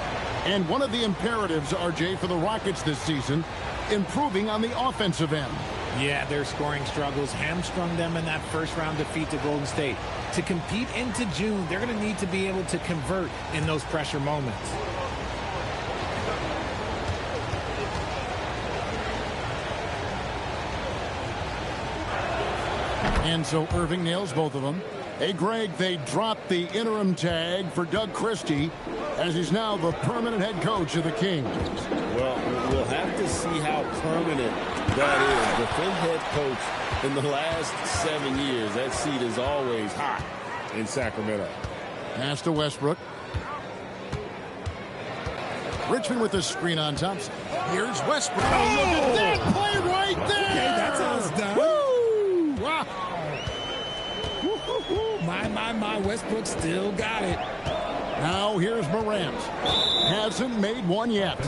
And one of the imperatives, RJ, for the Rockets this season, improving on the offensive end. Yeah, their scoring struggles hamstrung them in that first-round defeat to Golden State. To compete into June, they're going to need to be able to convert in those pressure moments. And so Irving nails both of them. Hey, Greg, they dropped the interim tag for Doug Christie as he's now the permanent head coach of the Kings. Well, we'll have to see how permanent that is. The fifth head coach in the last 7 years, that seat is always hot in Sacramento. Pass to Westbrook. Richmond with the screen on Thompson. Here's Westbrook. Oh, look at that play right there. Okay, that's how it's done. Woo! Wow. My, Westbrook still got it. Now here's Morant. Hasn't made one yet.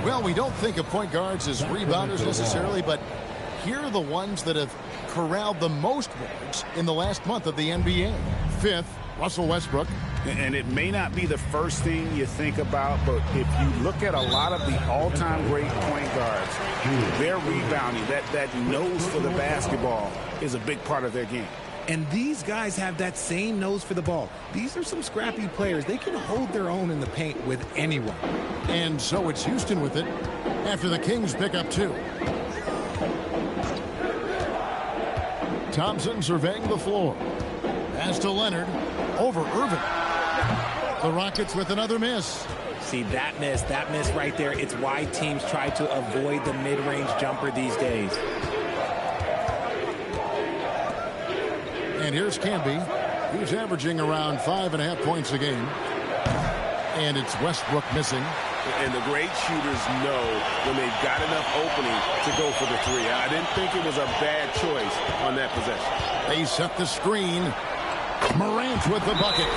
Well, we don't think of point guards as rebounders necessarily, but here are the ones that have corralled the most boards in the last month of the NBA. Fifth, Russell Westbrook. And it may not be the first thing you think about, but if you look at a lot of the all-time great point guards, their rebounding, that nose for the basketball is a big part of their game. And these guys have that same nose for the ball. These are some scrappy players. They can hold their own in the paint with anyone. And so it's Houston with it after the Kings pick up 2. Thompson surveying the floor. Pass to Leonard. Over Irving. The Rockets with another miss. See, that miss right there, it's why teams try to avoid the mid-range jumper these days. And here's Canby, who's averaging around 5.5 points a game. And it's Westbrook missing. And the great shooters know when they've got enough opening to go for the 3. I didn't think it was a bad choice on that possession. They set the screen. Morant with the bucket.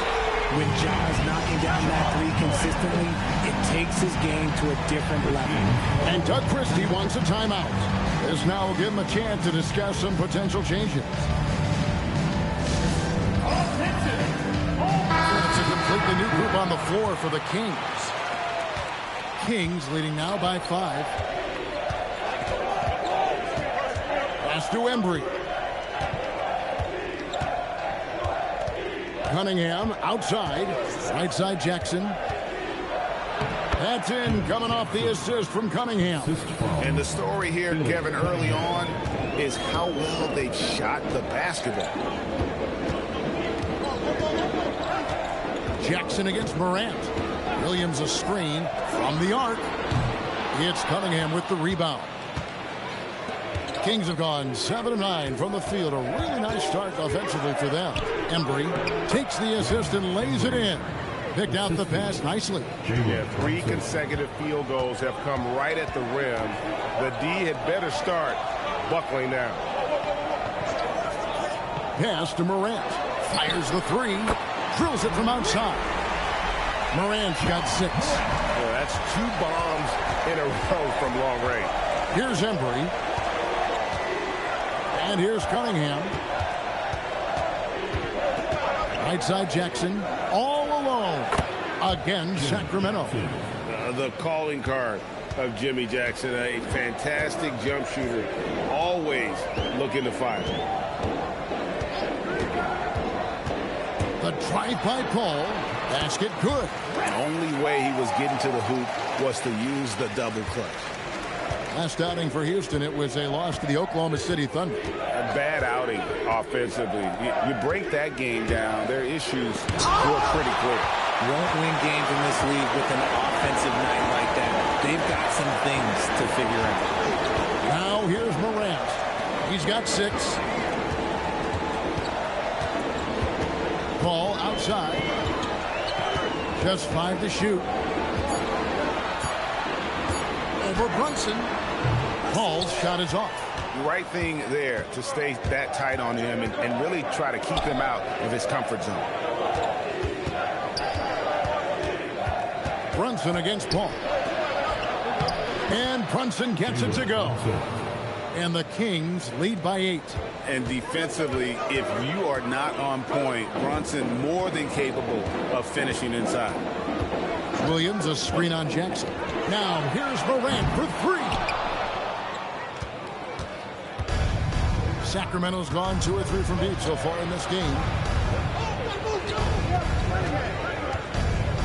When Ja's knocking down that three consistently, it takes his game to a different level. And Doug Christie wants a timeout. This now will give him a chance to discuss some potential changes. It's a completely new group on the floor for the Kings. Kings leading now by 5. Pass to Embry. Cunningham outside. Right side Jackson. That's in, coming off the assist from Cunningham. And the story here, Kevin, early on is how well they've shot the basketball. Jackson against Morant. Williams a screen from the arc. It's Cunningham with the rebound. Kings have gone 7 of 9 from the field. A really nice start offensively for them. Embry takes the assist and lays it in. Picked out the pass nicely. Yeah, 3 consecutive field goals have come right at the rim. The D had better start buckling down. Pass to Morant. Fires the 3. Drills it from outside. Morant's got 6. Well, that's 2 bombs in a row from long range. Here's Embry. And here's Cunningham. Right side Jackson. All alone. Again, Sacramento. The calling card of Jimmy Jackson. A fantastic jump shooter. Always looking to fire. The drive by Paul. Basket good. The only way he was getting to the hoop was to use the double clutch. Last outing for Houston, it was a loss to the Oklahoma City Thunder. A bad outing offensively. You break that game down, their issues were pretty clear. Won't win games in this league with an offensive night like that. They've got some things to figure out. Now here's Morant. He's got 6. Ball outside. Just 5 to shoot. Over Brunson. Paul's shot is off. Right thing there to stay that tight on him and really try to keep him out of his comfort zone. Brunson against Paul. And Brunson gets it to go. And the Kings lead by 8. And defensively, if you are not on point, Brunson more than capable of finishing inside. Williams a screen on Jackson. Now here's Morant for 3. Sacramento's gone 2 or 3 from deep so far in this game.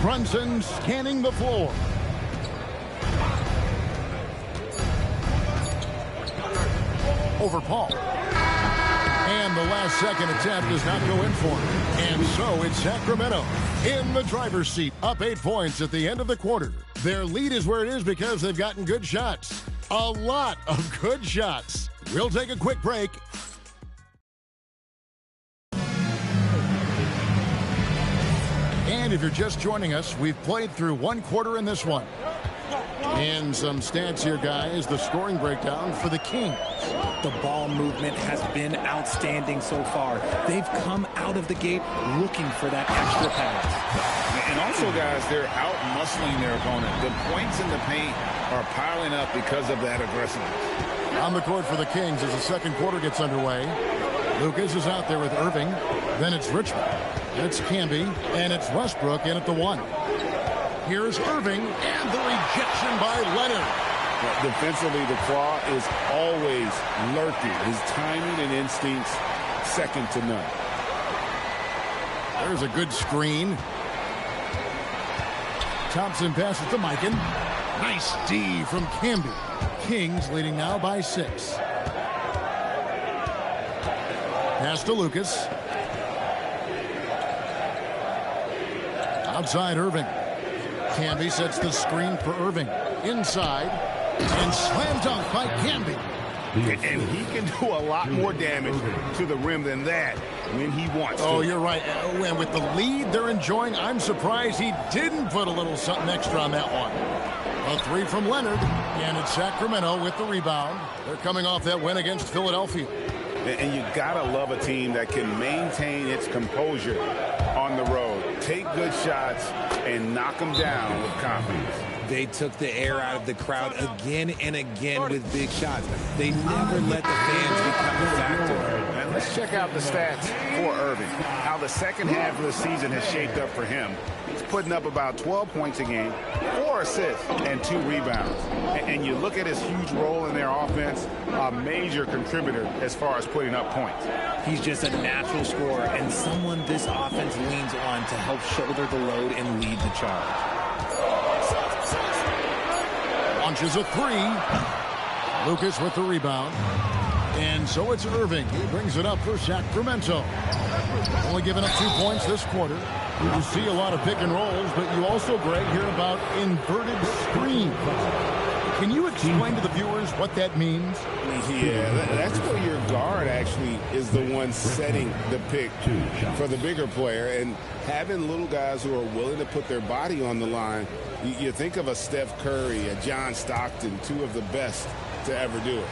Brunson scanning the floor. Over Paul. And the last second attempt does not go in for him. And so it's Sacramento in the driver's seat, up 8 points at the end of the quarter. Their lead is where it is because they've gotten good shots. A lot of good shots. We'll take a quick break. And if you're just joining us, we've played through 1 quarter in this one. And some stats here, guys. The scoring breakdown for the Kings. The ball movement has been outstanding so far. They've come out of the gate looking for that extra pass. And also, guys, they're out-muscling their opponent. The points in the paint are piling up because of that aggressiveness. On the court for the Kings as the second quarter gets underway. Lucas is out there with Irving. Then it's Richmond. It's Camby. And it's Westbrook in at the 1. Here's Irving. And the rejection by Leonard. Defensively, the claw is always lurking. His timing and instincts, second to none. There's a good screen. Thompson passes to Mikan. Nice D from Camby. Kings leading now by 6. Pass to Lucas. Outside Irving. Camby sets the screen for Irving. Inside. And slam dunk by Camby. And he can do a lot more damage to the rim than that when he wants to. Oh, you're right. And with the lead they're enjoying, I'm surprised he didn't put a little something extra on that one. A 3 from Leonard. And it's Sacramento with the rebound. They're coming off that win against Philadelphia. And you gotta love a team that can maintain its composure on the road. take good shots and knock them down with confidence. They took the air out of the crowd again and again with big shots. They never let the fans become a factor. And let's check out the stats for Irving. How the second half of the season has shaped up for him. He's putting up about 12 points a game, 4 assists, and 2 rebounds. And you look at his huge role in their offense, a major contributor as far as putting up points. He's just a natural scorer and someone this offense leans on to help shoulder the load and lead the charge. Launches a 3. Lucas with the rebound. And so it's Irving. He brings it up for Sacramento. Only giving up 2 points this quarter. You see a lot of pick and rolls, but you also, Greg, hear about inverted screen. Can you explain to the viewers what that means? Yeah, that's where your guard actually is the one setting the pick for the bigger player. And having little guys who are willing to put their body on the line, you think of a Steph Curry, a John Stockton, 2 of the best to ever do it.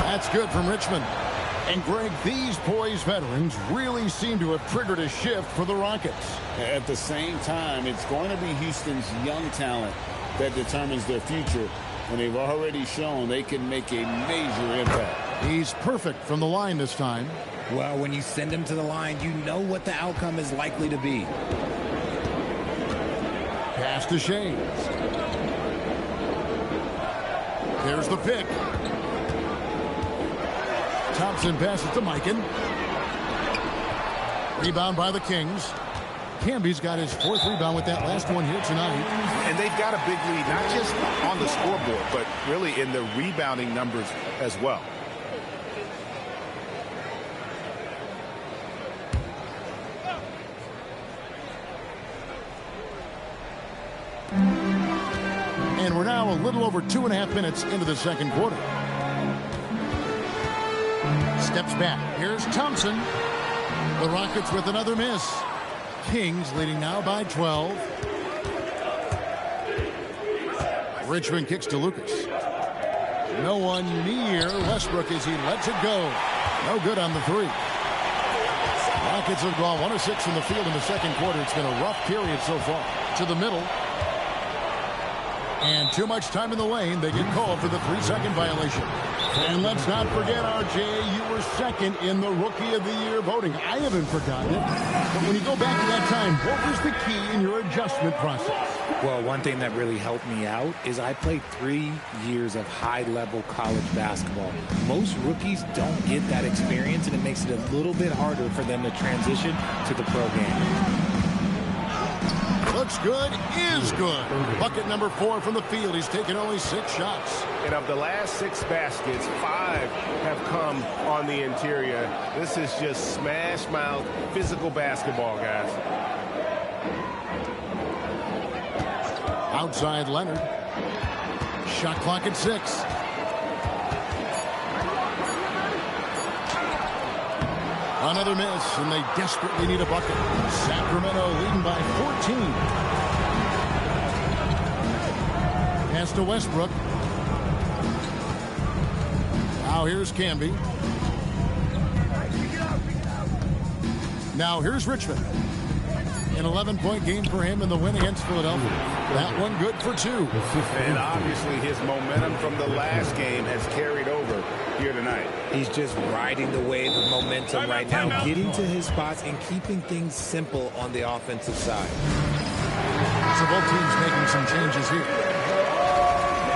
That's good from Richmond. And, Greg, these poised veterans really seem to have triggered a shift for the Rockets. At the same time, it's going to be Houston's young talent that determines their future, and they've already shown they can make a major impact. He's perfect from the line this time. Well, when you send him to the line, you know what the outcome is likely to be. Pass to Shades. There's the pick. Thompson passes to Mikan. Rebound by the Kings. Camby's got his 4th rebound with that last one here tonight. And they've got a big lead, not just on the scoreboard, but really in the rebounding numbers as well. And we're now a little over 2.5 minutes into the second quarter. Steps back. Here's Thompson. The Rockets with another miss. Kings leading now by 12. Richmond kicks to Lucas. No one near Westbrook as he lets it go. No good on the 3. Rockets have gone 1 of 6 from the field in the second quarter. It's been a rough period so far. To the middle. And too much time in the lane. They get called for the 3-second violation. And let's not forget, RJ, you were second in the Rookie of the Year voting. I haven't forgotten it. But when you go back to that time, what was the key in your adjustment process? Well, one thing that really helped me out is I played 3 years of high-level college basketball. Most rookies don't get that experience, and it makes it a little bit harder for them to transition to the pro game. Looks good, is good. Bucket number 4 from the field. He's taken only 6 shots. And of the last 6 baskets, 5 have come on the interior. This is just smash mouth physical basketball, guys. Outside Leonard. Shot clock at 6. Another miss, and they desperately need a bucket. Sacramento leading by 14. Pass to Westbrook. Now here's Camby. Now here's Richmond. An 11-point game for him in the win against Philadelphia. That one good for 2. And obviously his momentum from the last game has carried over here tonight. He's just riding the wave of momentum right now, getting to his spots and keeping things simple on the offensive side. So both teams making some changes here.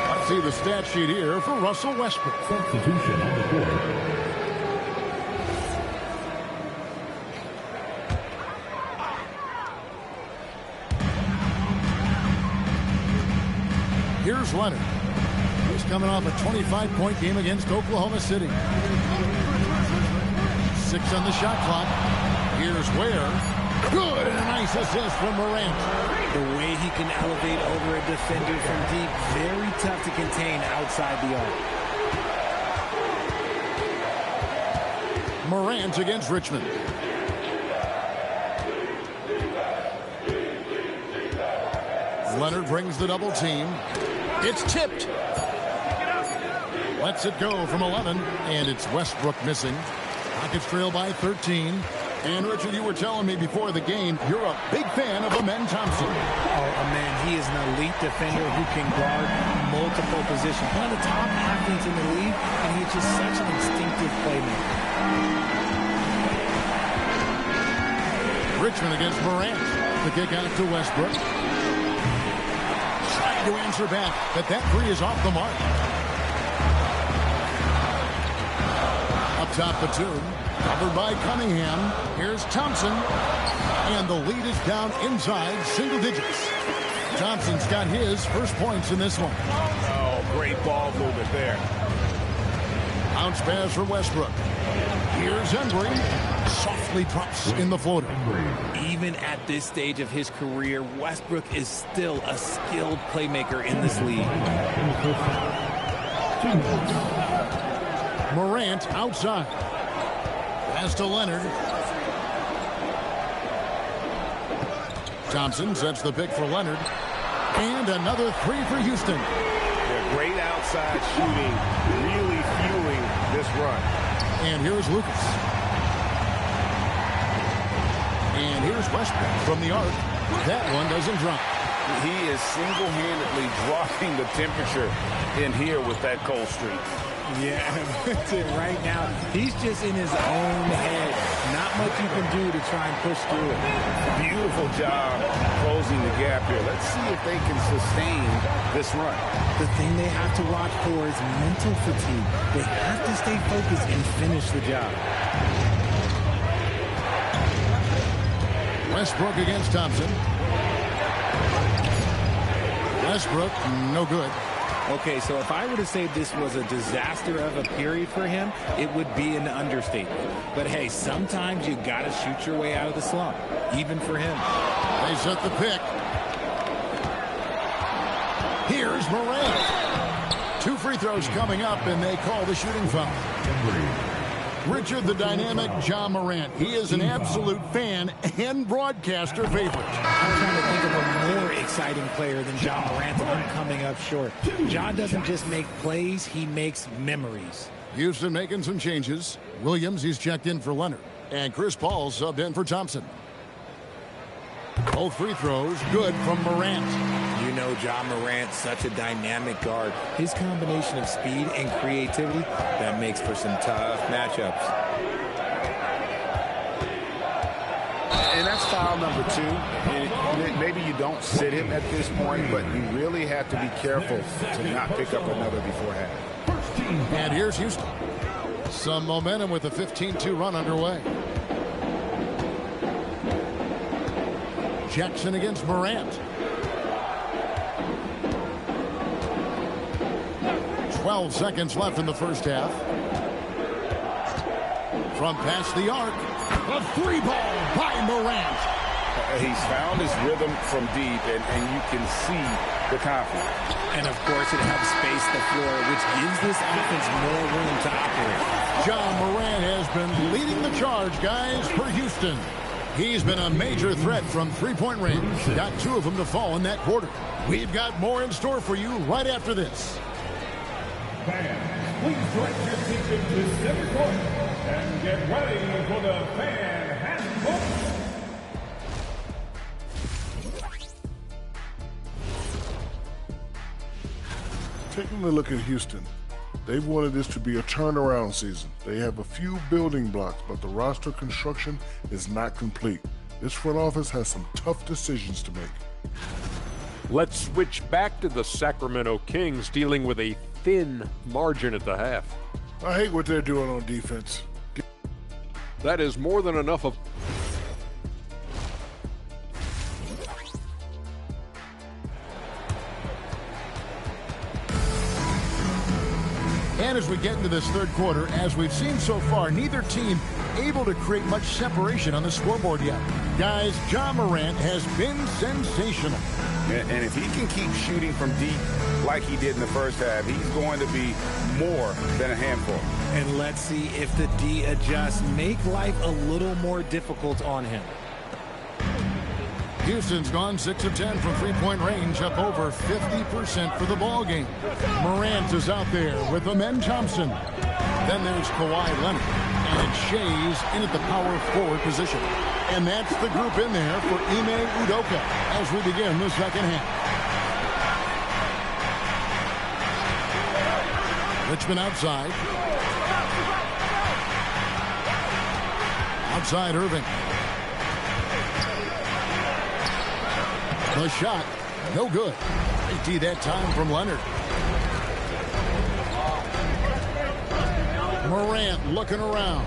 Let's see the stat sheet here for Russell Westbrook. Substitution on the court. Here's Leonard. He's coming off a 25-point game against Oklahoma City. 6 on the shot clock. Here's Ware. Good, and a nice assist from Morant. The way he can elevate over a defender from deep, very tough to contain outside the arc. Morant against Richmond. Leonard brings the double team. It's tipped. Lets it go from 11, and it's Westbrook missing. Rockets trail by 13. And, Richard, you were telling me before the game you're a big fan of Amen Thompson. Oh, man, he is an elite defender who can guard multiple positions. One of the top athletes in the league, and he's just such an instinctive playmaker. Richmond against Morant. The kick out to Westbrook. Trying to answer back, but that three is off the mark. Up top, Batum. Covered by Cunningham. Here's Thompson. And the lead is down inside single digits. Thompson's got his first points in this one. Oh, great ball movement there. Bounce pass for Westbrook. Here's Embry. Softly drops in the floater. Even at this stage of his career, Westbrook is still a skilled playmaker in this league. Morant outside. Pass to Leonard. Thompson sets the pick for Leonard. And another three for Houston. Yeah, great outside shooting, really fueling this run. And here's Lucas. And here's Westbrook from the arc. That one doesn't drop. He is single-handedly dropping the temperature in here with that cold streak. Yeah, right now, he's just in his own head. Not much you can do to try and push through it. Beautiful job closing the gap here. Let's see if they can sustain this run. The thing they have to watch for is mental fatigue. They have to stay focused and finish the job. Westbrook against Thompson. Westbrook, no good. Okay, so if I were to say this was a disaster of a period for him, it would be an understatement. But hey, sometimes you got to shoot your way out of the slump, even for him. They set the pick. Here's Morant. 2 free throws coming up, and they call the shooting foul. Richard, the dynamic Ja Morant. He is an absolute fan and broadcaster favorite. I'm trying to think of a more exciting player than Ja Morant. I'm coming up short. Ja doesn't just make plays, he makes memories. Houston making some changes. Williams, he's checked in for Leonard. And Chris Paul subbed in for Thompson. Both free throws good from Morant. You know Ja Morant's such a dynamic guard. His combination of speed and creativity, that makes for some tough matchups. And that's foul number 2. And maybe you don't sit him at this point, but you really have to be careful to not pick up another before half. And here's Houston. Some momentum with a 15-2 run underway. Jackson against Morant. 12 seconds left in the first half. From past the arc, a 3-ball by Morant. He's found his rhythm from deep, and you can see the confidence. And, of course, it helps space the floor, which gives this offense more room to operate. Ja Morant has been leading the charge, guys, for Houston. He's been a major threat from three-point range. Got 2 of them to fall in that quarter. We've got more in store for you right after this. Fans, please direct your attention to center court and get ready for the fan handbook. Taking a look at Houston, they've wanted this to be a turnaround season. They have a few building blocks, but the roster construction is not complete. This front office has some tough decisions to make. Let's switch back to the Sacramento Kings dealing with a thin margin at the half. I hate what they're doing on defense. That is more than enough of... And as we get into this third quarter, as we've seen so far, neither team able to create much separation on the scoreboard yet. Guys, Ja Morant has been sensational. And if he can keep shooting from deep like he did in the first half, he's going to be more than a handful. And let's see if the D adjusts, make life a little more difficult on him. Houston's gone 6 of 10 from three-point range, up over 50% for the ball game. Morant is out there with Amen Thompson. Then there's Kawhi Leonard. And Shea's in at the power forward position. And that's the group in there for Ime Udoka as we begin the second half. Richmond outside. Outside Irving. The shot, no good. Great that time from Leonard. Morant looking around.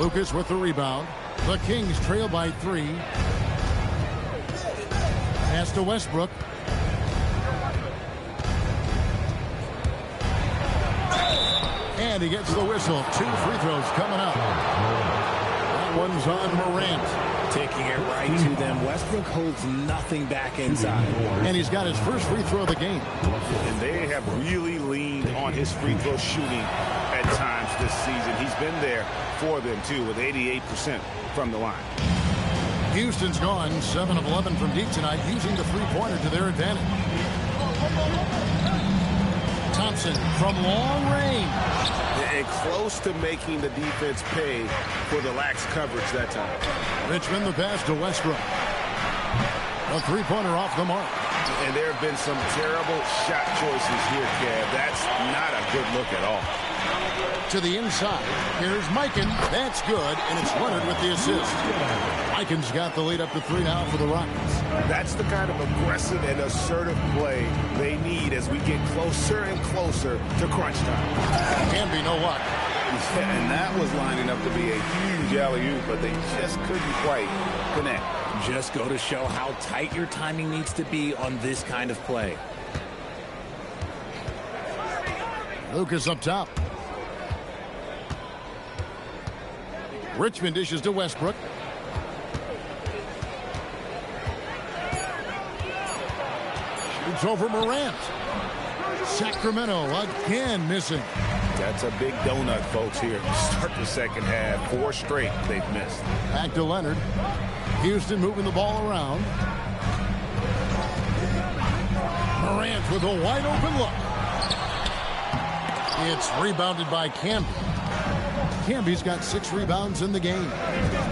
Lucas with the rebound. The Kings trail by 3. Pass to Westbrook. And he gets the whistle. 2 free throws coming up. That one's on Morant. Taking it right to them. Westbrook holds nothing back inside. And he's got his first free throw of the game. And they have really leaned on his free throw shooting at times this season. He's been there for them, too, with 88% from the line. Houston's gone 7 of 11 from deep tonight, using the three-pointer to their advantage. Thompson from long range. And close to making the defense pay for the lax coverage that time. Richmond the pass to Westbrook. A three-pointer off the mark. And there have been some terrible shot choices here, Kev. That's not a good look at all. To the inside. Here's Mikan. That's good, and it's Leonard with the assist. Mikan's got the lead up to 3 now for the Rockets. That's the kind of aggressive and assertive play they need as we get closer and closer to crunch time. Can be no luck. And that was lining up to be a huge alley-oop, but they just couldn't quite connect. Just go to show how tight your timing needs to be on this kind of play. Lucas up top. Richmond dishes to Westbrook. Shoots over Morant. Sacramento again missing. That's a big donut, folks, here. Start the second half. 4 straight they've missed. Back to Leonard. Houston moving the ball around. Morant with a wide open look. It's rebounded by Camby. Camby's got 6 rebounds in the game.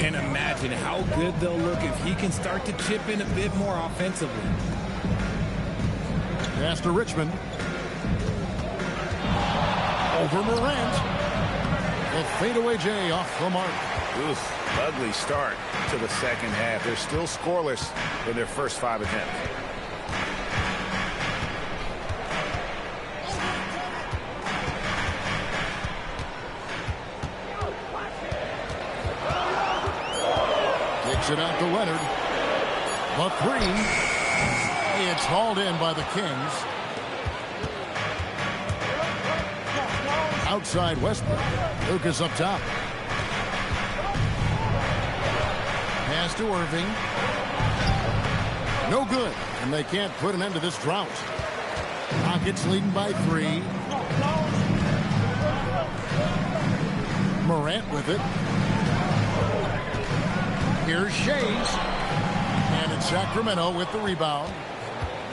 And imagine how good they'll look if he can start to chip in a bit more offensively. Pass to Richmond. Over Morant. The fadeaway J off the mark. Oof, ugly start to the second half. They're still scoreless in their first 5 attempts. Kicks it out to Leonard. The 3. It's hauled in by the Kings. Outside Westbrook. Lucas up top. Pass to Irving. No good. And they can't put an end to this drought. Rockets leading by 3. Morant with it. Here's Shea's. And it's Sacramento with the rebound.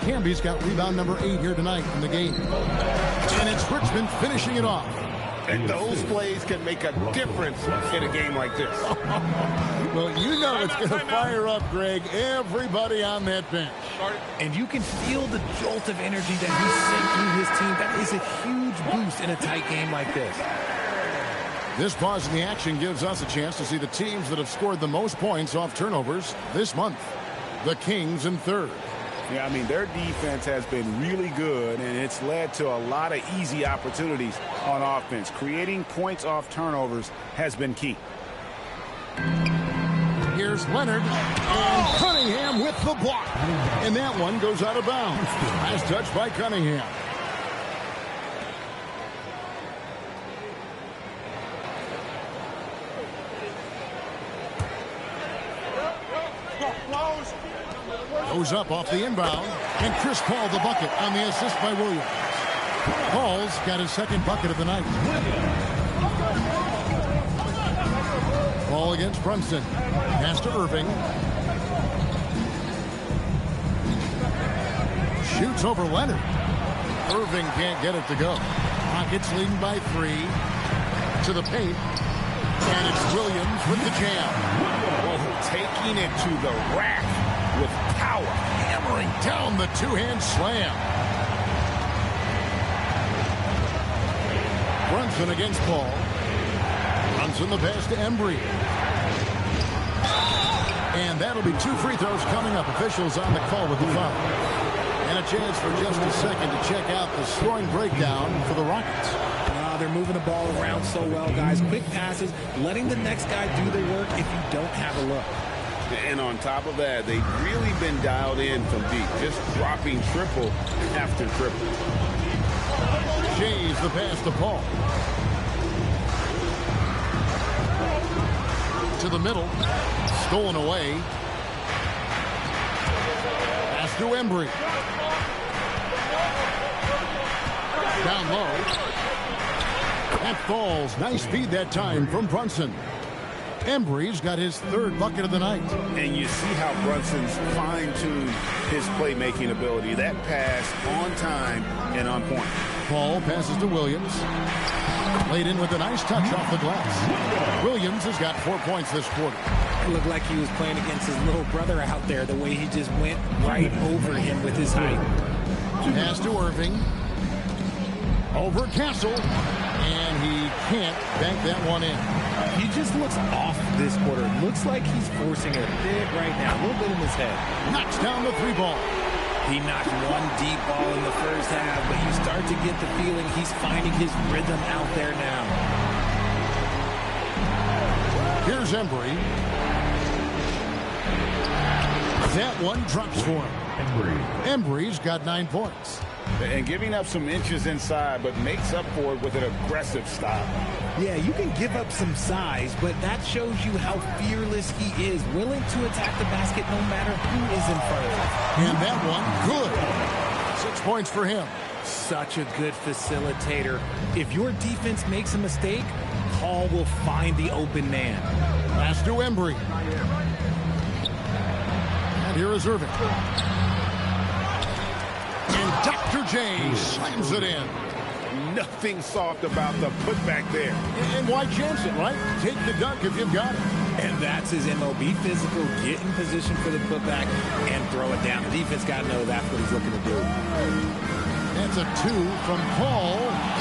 Camby's got rebound number 8 here tonight in the game. And it's Richmond finishing it off. And those plays can make a difference in a game like this. Well, you know it's going to fire up, Greg, everybody on that bench. And you can feel the jolt of energy that he's sent through his team. That is a huge boost in a tight game like this. This pause in the action gives us a chance to see the teams that have scored the most points off turnovers this month. The Kings in 3rd. Yeah, I mean, their defense has been really good, and it's led to a lot of easy opportunities on offense. Creating points off turnovers has been key. Here's Leonard, and Cunningham with the block. And that one goes out of bounds. Last touch by Cunningham. Goes up off the inbound. And Chris Paul the bucket on the assist by Williams. Paul's got his second bucket of the night. Ball against Brunson. Pass to Irving. Shoots over Leonard. Irving can't get it to go. Rockets leading by 3. To the paint. And it's Williams with the jam. Oh, taking it to the rack with power. Hammering down the two-hand slam. Brunson against Paul. Brunson the pass to Embry. And that'll be 2 free throws coming up. Officials on the call with the foul. And a chance for just a second to check out the scoring breakdown for the Rockets. They're moving the ball around so well, guys. Quick passes, letting the next guy do the work if you don't have a look. And on top of that, they've really been dialed in from deep, just dropping triple after triple. Jays the pass to Paul. To the middle. Stolen away. Pass to Embry. Down low. That falls. Nice feed that time from Brunson. Embry's got his third bucket of the night. And you see how Brunson's fine-tuned his playmaking ability. That pass on time and on point. Paul passes to Williams. Laid in with a nice touch off the glass. Williams has got 4 points this quarter. It looked like he was playing against his little brother out there, the way he just went right over him with his height. Pass to Irving. Over Castle. And he can't bank that one in. He just looks off this quarter. Looks like he's forcing it a bit right now. A little bit in his head. Knocks down the 3 ball. He knocked one deep ball in the first half, but you start to get the feeling he's finding his rhythm out there now. Here's Embry. That one drops for him. Embry's got 9 points. And giving up some inches inside, but makes up for it with an aggressive stop. Yeah, you can give up some size, but that shows you how fearless he is, willing to attack the basket no matter who is in front of him. And that one, good. 6 points for him. Such a good facilitator. If your defense makes a mistake, Hall will find the open man. Pass to Embry. And here is Irving. And Dr. J slams it in. Nothing soft about the putback there. And why chance it, right? Take the dunk if you've got it. And that's his MO. Be physical, get in position for the putback, and throw it down. The defense got to know that's what he's looking to do. That's a 2 from Paul.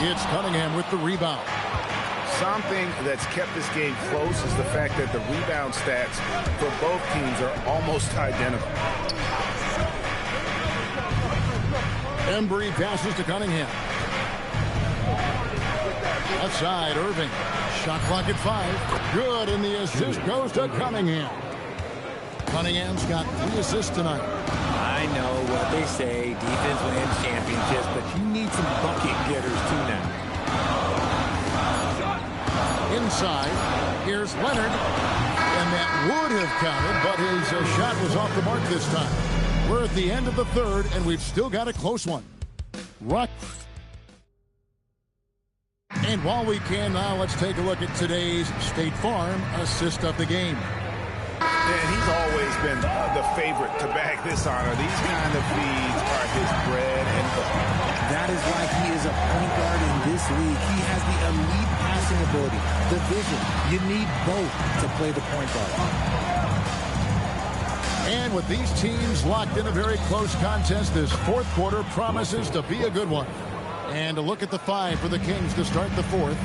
It's Cunningham with the rebound. Something that's kept this game close is the fact that the rebound stats for both teams are almost identical. Embry passes to Cunningham. Left side, Irving. Shot clock at 5. Good, and the assist goes to Cunningham. Cunningham's got 3 assists tonight. I know what they say, defense wins championships, but you need some bucket getters too now. Inside, here's Leonard. And that would have counted, but his shot was off the mark this time. We're at the end of the third, and we've still got a close one. Rock. And while we can now, let's take a look at today's State Farm assist of the game. And he's always been the favorite to bag this honor. These kind of feeds are his bread and butter. That is why he is a point guard in this league. He has the elite passing ability, the vision. You need both to play the point guard. And with these teams locked in a very close contest, this fourth quarter promises to be a good one. And a look at the 5 for the Kings to start the fourth.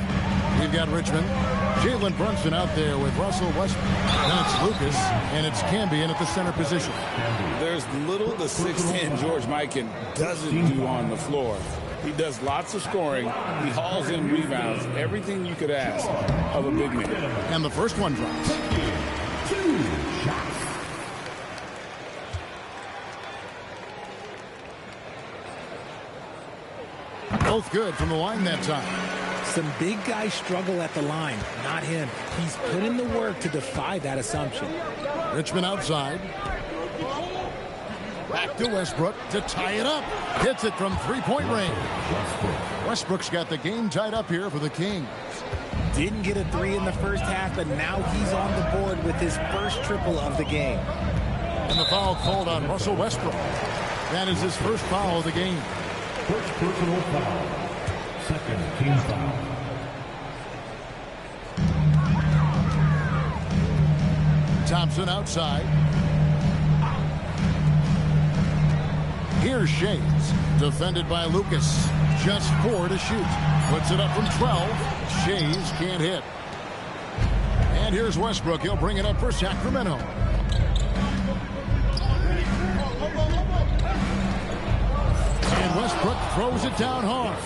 We've got Richmond, Jalen Brunson out there with Russell Westbrook. Now it's Lucas, and it's Cambion at the center position. There's little the 6'10" George Mikan doesn't do on the floor. He does lots of scoring. He hauls in rebounds. Everything you could ask of a big man. And the first one drops. 2 shots. Both good from the line that time. Some big guys struggle at the line, not him. He's put in the work to defy that assumption. Richmond outside. Back to Westbrook to tie it up. Hits it from three-point range. Westbrook's got the game tied up here for the Kings. Didn't get a three in the first half, but now he's on the board with his first triple of the game. And the foul called on Russell Westbrook. That is his first foul of the game. First personal foul. Second team foul. Thompson outside. Here's Shays. Defended by Lucas. Just 4 to shoot. Puts it up from 12. Shays can't hit. And here's Westbrook. He'll bring it up for Sacramento. And Westbrook throws it down hard.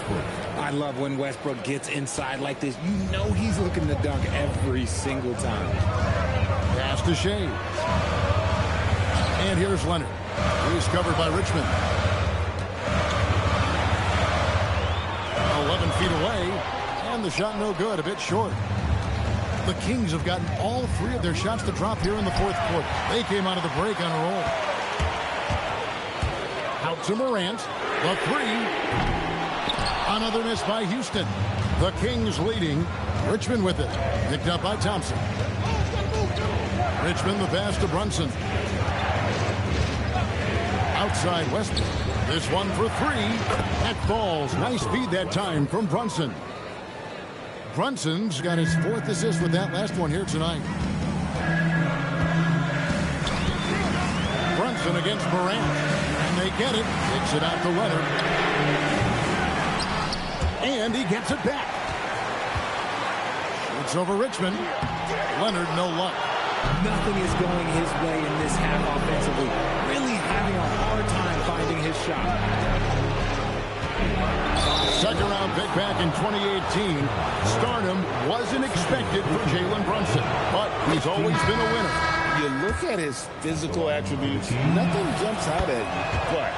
I love when Westbrook gets inside like this. You know he's looking to dunk every single time. Pass to Shays. And here's Leonard. He's covered by Richmond. 11 feet away. And the shot no good. A bit short. The Kings have gotten all 3 of their shots to drop here in the fourth quarter. They came out of the break on a roll. Out to Morant. The 3. Another miss by Houston. The Kings leading. Richmond with it. Picked up by Thompson. Richmond the pass to Brunson. Outside Westbrook. This one for 3. That falls. Nice feed that time from Brunson. Brunson's got his 4th assist with that last one here tonight. Brunson against Morant. And they get it. Kicks it out to Leonard. And he gets it back. It's over Richmond. Leonard, no luck. Nothing is going his way in this half offensively. Really having a hard time finding his shot. Second round pick back in 2018. Stardom wasn't expected for Jalen Brunson, but he's always been a winner. You look at his physical attributes, nothing jumps out at you, but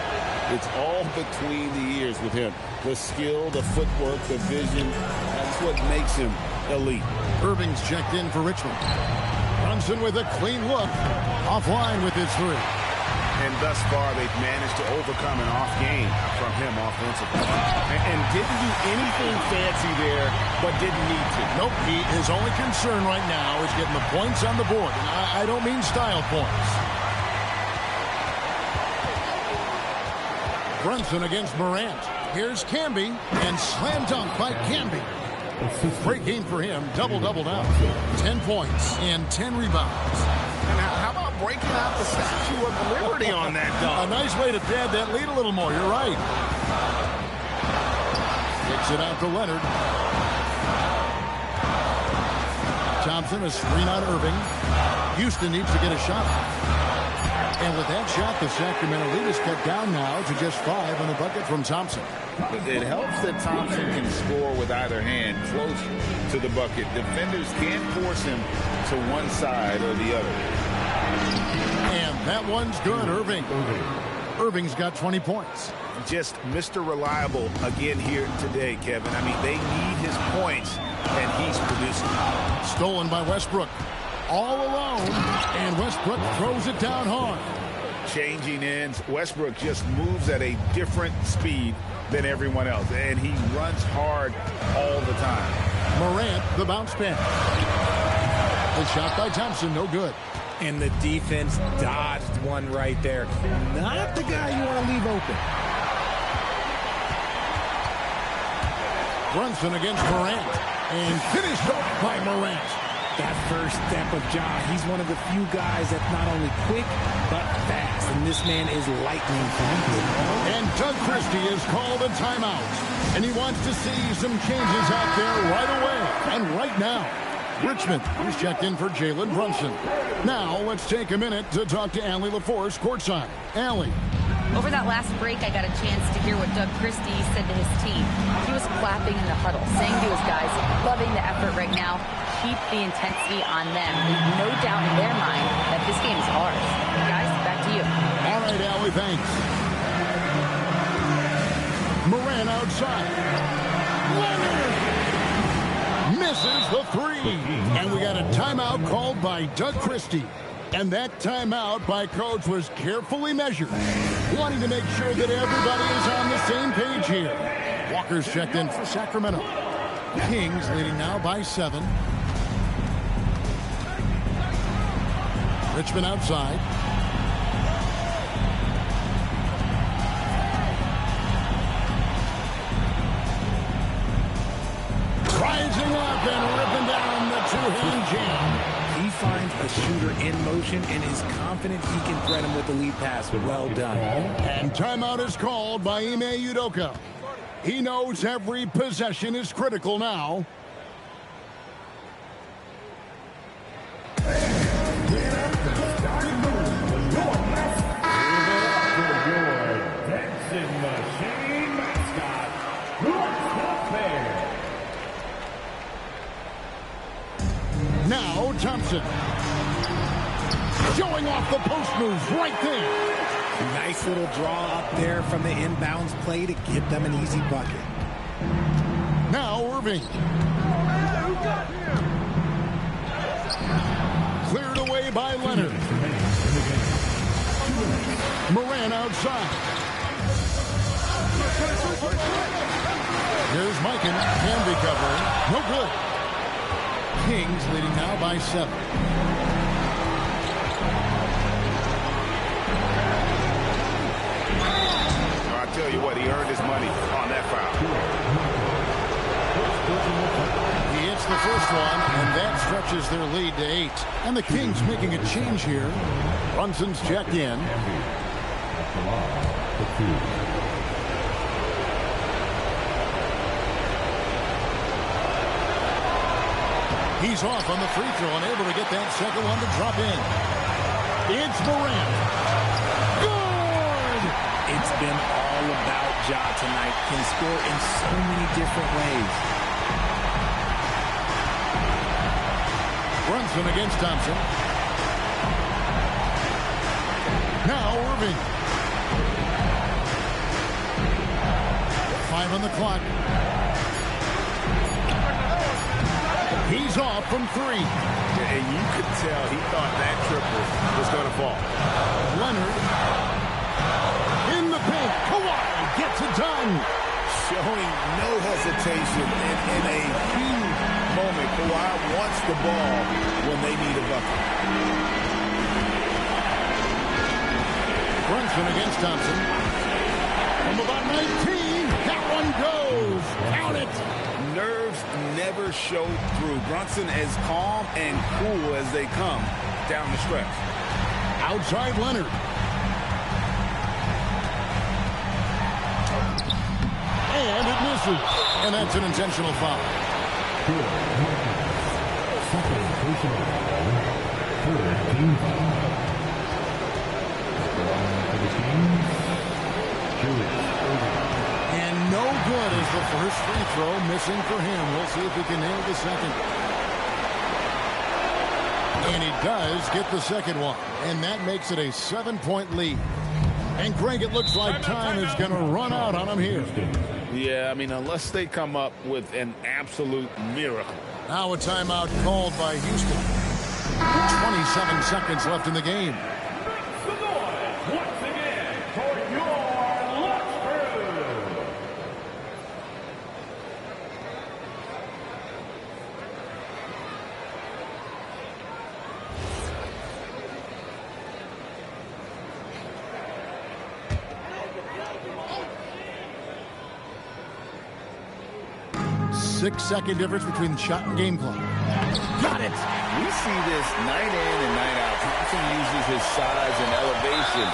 it's all between the ears with him. The skill, the footwork, the vision, that's what makes him elite. Irving's checked in for Richmond. Brunson with a clean look. Offline with his 3. And thus far, they've managed to overcome an off game from him offensively. And didn't do anything fancy there, but didn't need to. Nope, his only concern right now is getting the points on the board. And I don't mean style points. Brunson against Morant. Here's Camby, and slam dunk by Camby. Great game for him. Double-double now. 10 points and 10 rebounds. And how about breaking out the Statue of Liberty on that dunk? A nice way to pad that lead a little more. You're right. Kicks it out to Leonard. Thompson is screen on Irving. Houston needs to get a shot. And with that shot, the Sacramento lead is cut down now to just 5 on the bucket from Thompson. It helps that Thompson can score with either hand close to the bucket. Defenders can't force him to one side or the other. And that one's good, Irving. Irving's got 20 points. Just Mr. Reliable again here today, Kevin. I mean, they need his points, and he's producing. Stolen by Westbrook. All alone, and Westbrook throws it down hard. Changing ends. Westbrook just moves at a different speed than everyone else, and he runs hard all the time. Morant, the bounce pass. The shot by Thompson, no good. And the defense dodged one right there. Not the guy you want to leave open. Brunson against Morant, and finished off by Morant. That first step of Ja, he's one of the few guys that's not only quick, but fast. And this man is lightning fast. And Doug Christie has called a timeout. And he wants to see some changes out there right away. And right now, Richmond is checked in for Jalen Brunson. Now, let's take a minute to talk to Allie LaForce courtside. Allie. Over that last break, I got a chance to hear what Doug Christie said to his team. He was clapping in the huddle, saying to his guys, loving the effort right now. Keep the intensity on them. No doubt in their mind that this game is ours. Guys, back to you. All right, Allie, thanks. Moran outside. Leonard misses the 3. And we got a timeout called by Doug Christie. And that timeout by Coach was carefully measured, wanting to make sure that everybody is on the same page here. Walker's checked in for Sacramento. Kings leading now by 7. Richmond outside. Rising up and ripping down the two-hand jam. He finds a shooter in motion and is confident he can thread him with the lead pass. Well done. And timeout is called by Ime Udoka. He knows every possession is critical now. Now Thompson. Showing off the post moves right there. Nice little draw up there from the inbounds play to give them an easy bucket. Now Irving. Cleared away by Leonard. Moran outside. Here's Mikan. Hand recovery. No good. Kings leading now by 7. I tell you what, he earned his money on that foul. He hits the first one, and that stretches their lead to 8. And the Kings making a change here. Brunson's checked in. He's off on the free throw and able to get that second one to drop in. It's Morant. Good! It's been all about Ja tonight. Can score in so many different ways. Brunson against Thompson. Now Irving. 5 on the clock. He's off from 3. And you could tell he thought that triple was going to fall. Leonard. In the paint. Kawhi gets it done. Showing no hesitation in a huge moment. Kawhi wants the ball when they need a bucket. Brunson against Thompson. From about 19. That one goes. Count it. Nerves never show through. Brunson as calm and cool as they come down the stretch. Outside Leonard. And it misses. And that's an intentional foul. And no good is the first free throw, missing for him. We'll see if he can nail the second. And he does get the second one. And that makes it a 7-point lead. And Greg, it looks like time is going to run out on him here. Yeah, I mean, unless they come up with an absolute miracle. Now a timeout called by Houston. 27 seconds left in the game. Once again, for your Luxford. Six-second difference between shot and game clock. Got it! We see this night in and night out. Thompson uses his size and elevation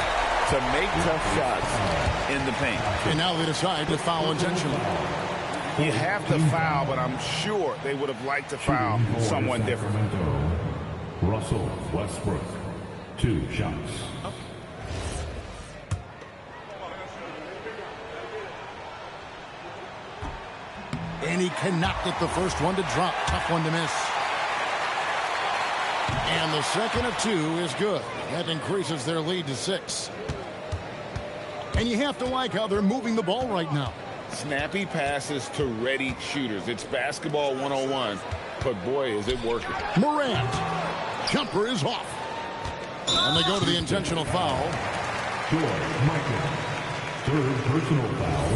to make tough shots in the paint. And now they decide to foul intentionally. You have to foul, but I'm sure they would have liked to foul someone different. Russell Westbrook, 2 shots. And he cannot get the first one to drop. Tough one to miss. And the second of 2 is good. That increases their lead to 6. And you have to like how they're moving the ball right now. Snappy passes to ready shooters. It's basketball 101, but boy, is it working. Morant. Jumper is off. And they go to the intentional foul. George Michael. Third personal foul.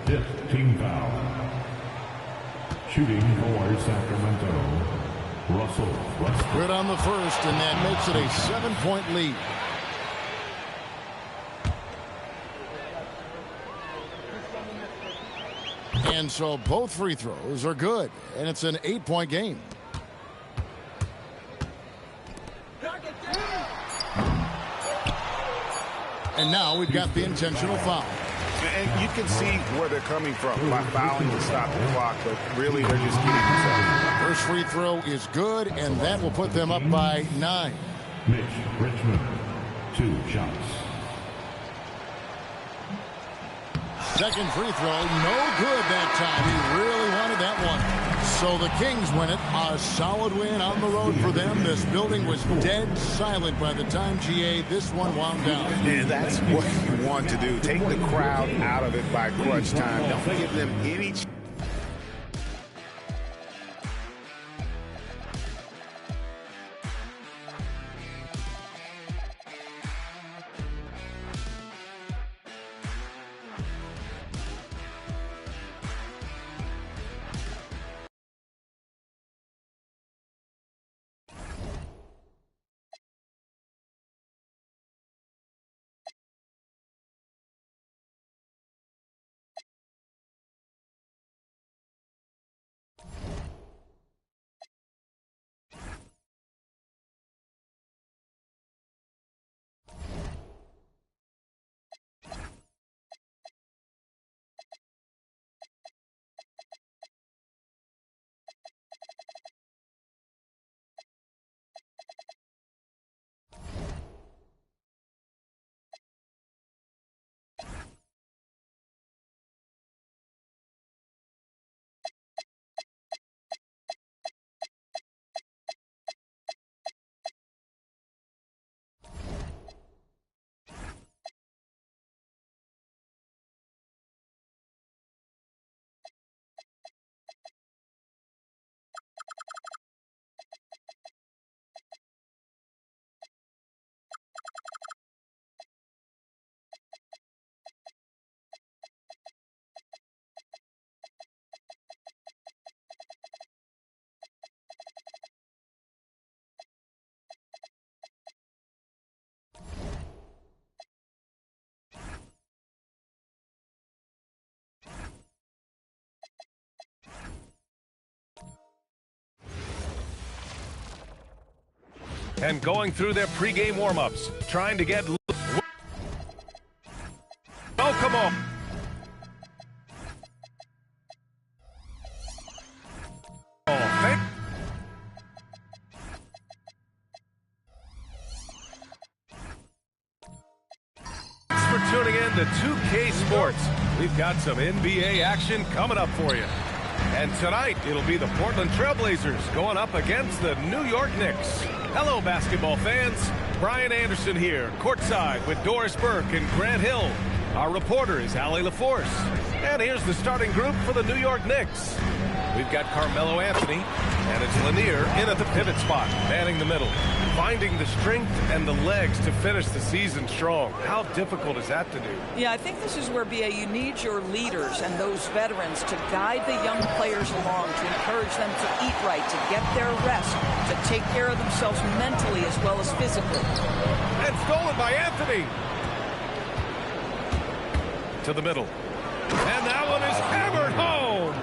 Fifth team foul. Shooting for Sacramento. Russell Westbrook. Good on the first, and that makes it a 7-point lead. And so both free throws are good, and it's an 8-point game. And now we've got the intentional foul. And you can see where they're coming from by fouling to stop the clock, but really they're just getting themselves. First free throw is good, and that will put them up by 9. Mitch Richmond, 2 shots. Second free throw, no good that time. He really wanted that one. So the Kings win it. A solid win on the road for them. This building was dead silent by the time, GA, this one wound down. And that's what you want to do. Take the crowd out of it by crunch time. Don't give them any chance. And going through their pregame warm-ups, trying to get... Oh, come on. Thanks for tuning in to 2K Sports. We've got some NBA action coming up for you. And tonight, it'll be the Portland Trailblazers going up against the New York Knicks. Hello, basketball fans. Brian Anderson here, courtside with Doris Burke and Grant Hill. Our reporter is Allie LaForce. And here's the starting group for the New York Knicks. We've got Carmelo Anthony, and it's Lanier in at the pivot spot, manning the middle, finding the strength and the legs to finish the season strong. How difficult is that to do? Yeah, I think this is where, BA, you need your leaders and those veterans to guide the young players along, to encourage them to eat right, to get their rest, to take care of themselves mentally as well as physically. And stolen by Anthony. To the middle. And that one is hammered home.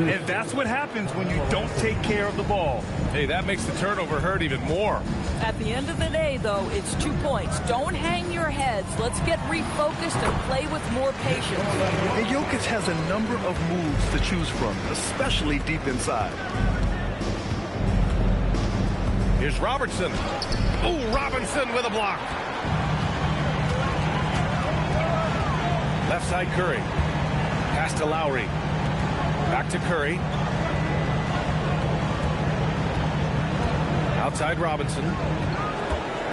And that's what happens when you don't take care of the ball. Hey, that makes the turnover hurt even more. At the end of the day, though, it's 2 points. Don't hang your heads. Let's get refocused and play with more patience. And Jokic has a number of moves to choose from, especially deep inside. Here's Robertson. Oh, Robinson with a block. Left side Curry. Pass to Lowry. Back to Curry. Outside Robinson.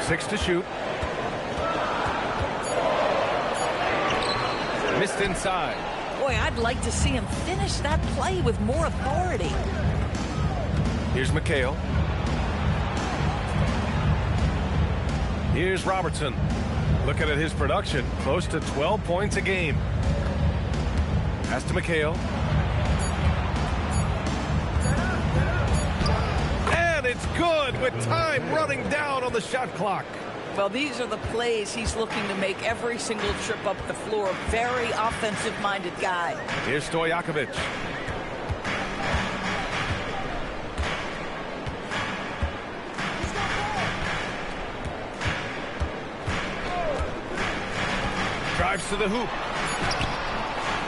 6 to shoot. Missed inside. Boy, I'd like to see him finish that play with more authority. Here's McHale. Here's Robertson. Looking at his production, close to 12 points a game. Pass to McHale. And it's good with time running down on the shot clock. Well, these are the plays he's looking to make every single trip up the floor. Very offensive-minded guy. Here's Stojakovic. Drives to the hoop.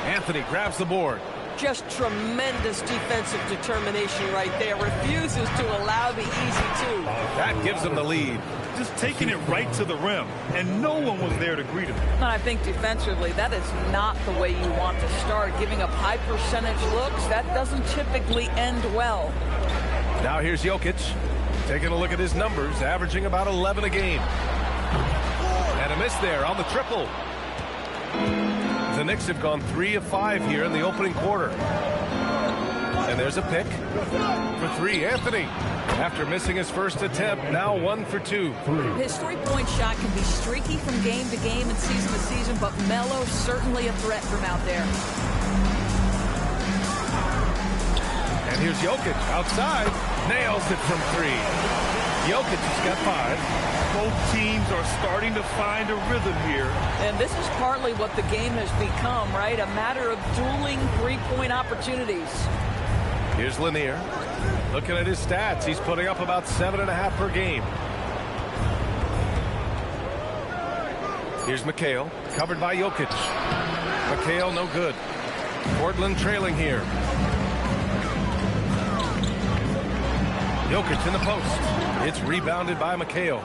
Anthony grabs the board. Just tremendous defensive determination right there. Refuses to allow the easy two. That gives him the lead. Just taking it right to the rim, and no one was there to greet him. And I think defensively, that is not the way you want to start. Giving up high percentage looks, that doesn't typically end well. Now here's Jokic. Taking a look at his numbers, averaging about 11 a game. And a miss there on the triple. The Knicks have gone 3 of 5 here in the opening quarter. And there's a pick for 3. Anthony, after missing his first attempt, now 1 for 2. His three-point shot can be streaky from game to game and season to season, but Melo certainly a threat from out there. And here's Jokic outside, nails it from 3. Jokic has got 5. Both teams are starting to find a rhythm here. And this is partly what the game has become, right? A matter of dueling three-point opportunities. Here's Lanier. Looking at his stats, he's putting up about 7.5 per game. Here's McHale, covered by Jokic. McHale no good. Portland trailing here. Jokic in the post. It's rebounded by McHale.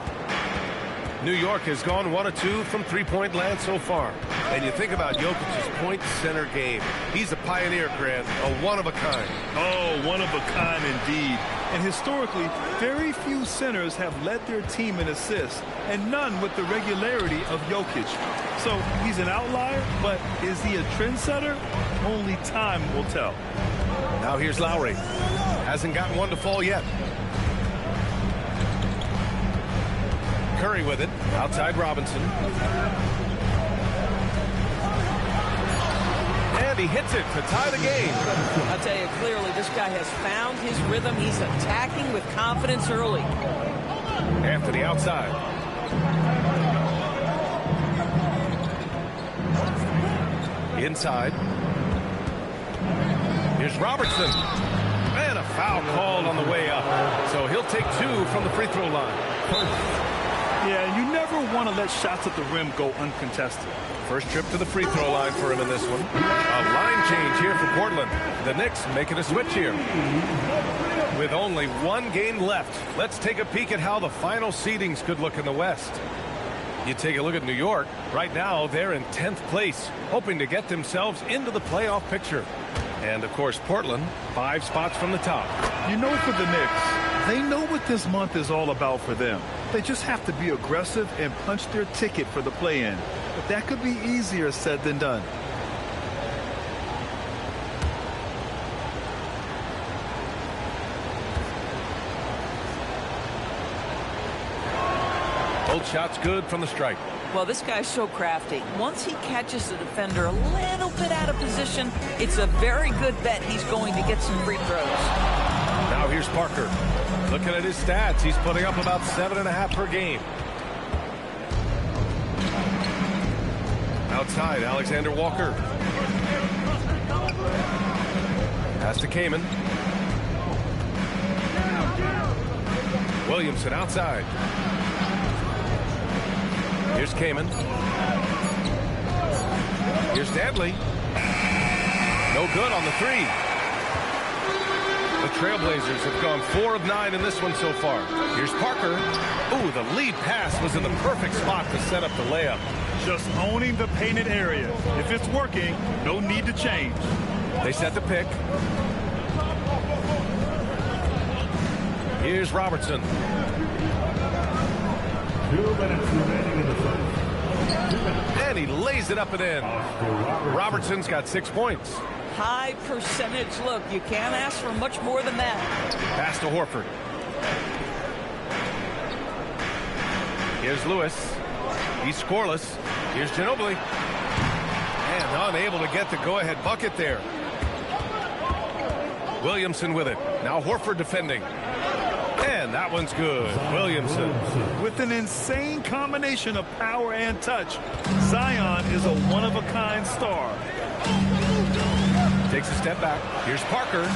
New York has gone 1 of 2 from three-point land so far. And you think about Jokic's point center game. He's a pioneer, Grant, a one-of-a-kind. Oh, one-of-a-kind indeed. And historically, very few centers have led their team in assists, and none with the regularity of Jokic. So he's an outlier, but is he a trendsetter? Only time will tell. Now here's Lowry. Hasn't gotten one to fall yet. Curry with it, outside Robinson. And he hits it to tie the game. I'll tell you clearly, this guy has found his rhythm. He's attacking with confidence early. Anthony outside. Inside. Here's Robertson. And a foul called on the way up. So he'll take 2 from the free throw line. Yeah, you never want to let shots at the rim go uncontested. First trip to the free throw line for him in this one. A line change here for Portland. The Knicks making a switch here. With only 1 game left, let's take a peek at how the final seedings could look in the West. You take a look at New York. Right now, they're in 10th place, hoping to get themselves into the playoff picture. And, of course, Portland, 5 spots from the top. You know, for the Knicks, they know what this month is all about for them. They just have to be aggressive and punch their ticket for the play-in. But that could be easier said than done. Both shots good from the stripe. Well, this guy's so crafty. Once he catches the defender a little bit out of position, it's a very good bet he's going to get some free throws. Now here's Parker. Looking at his stats, he's putting up about 7.5 per game. Outside, Alexander Walker. Pass to Kaman. Williamson outside. Here's Kaman. Here's Dantley. No good on the 3. The Trailblazers have gone 4 of 9 in this one so far. Here's Parker. Ooh, the lead pass was in the perfect spot to set up the layup. Just owning the painted area. If it's working, no need to change. They set the pick. Here's Robertson. 2 minutes remaining in the first. And he lays it up and in. Robertson's got 6 points. High percentage look. You can't ask for much more than that. Pass to Horford. Here's Lewis. He's scoreless. Here's Ginobili. And unable to get the go-ahead bucket there. Williamson with it. Now Horford defending. And that one's good. Williamson. With an insane combination of power and touch, Zion is a one-of-a-kind star. Takes a step back. Here's Parker.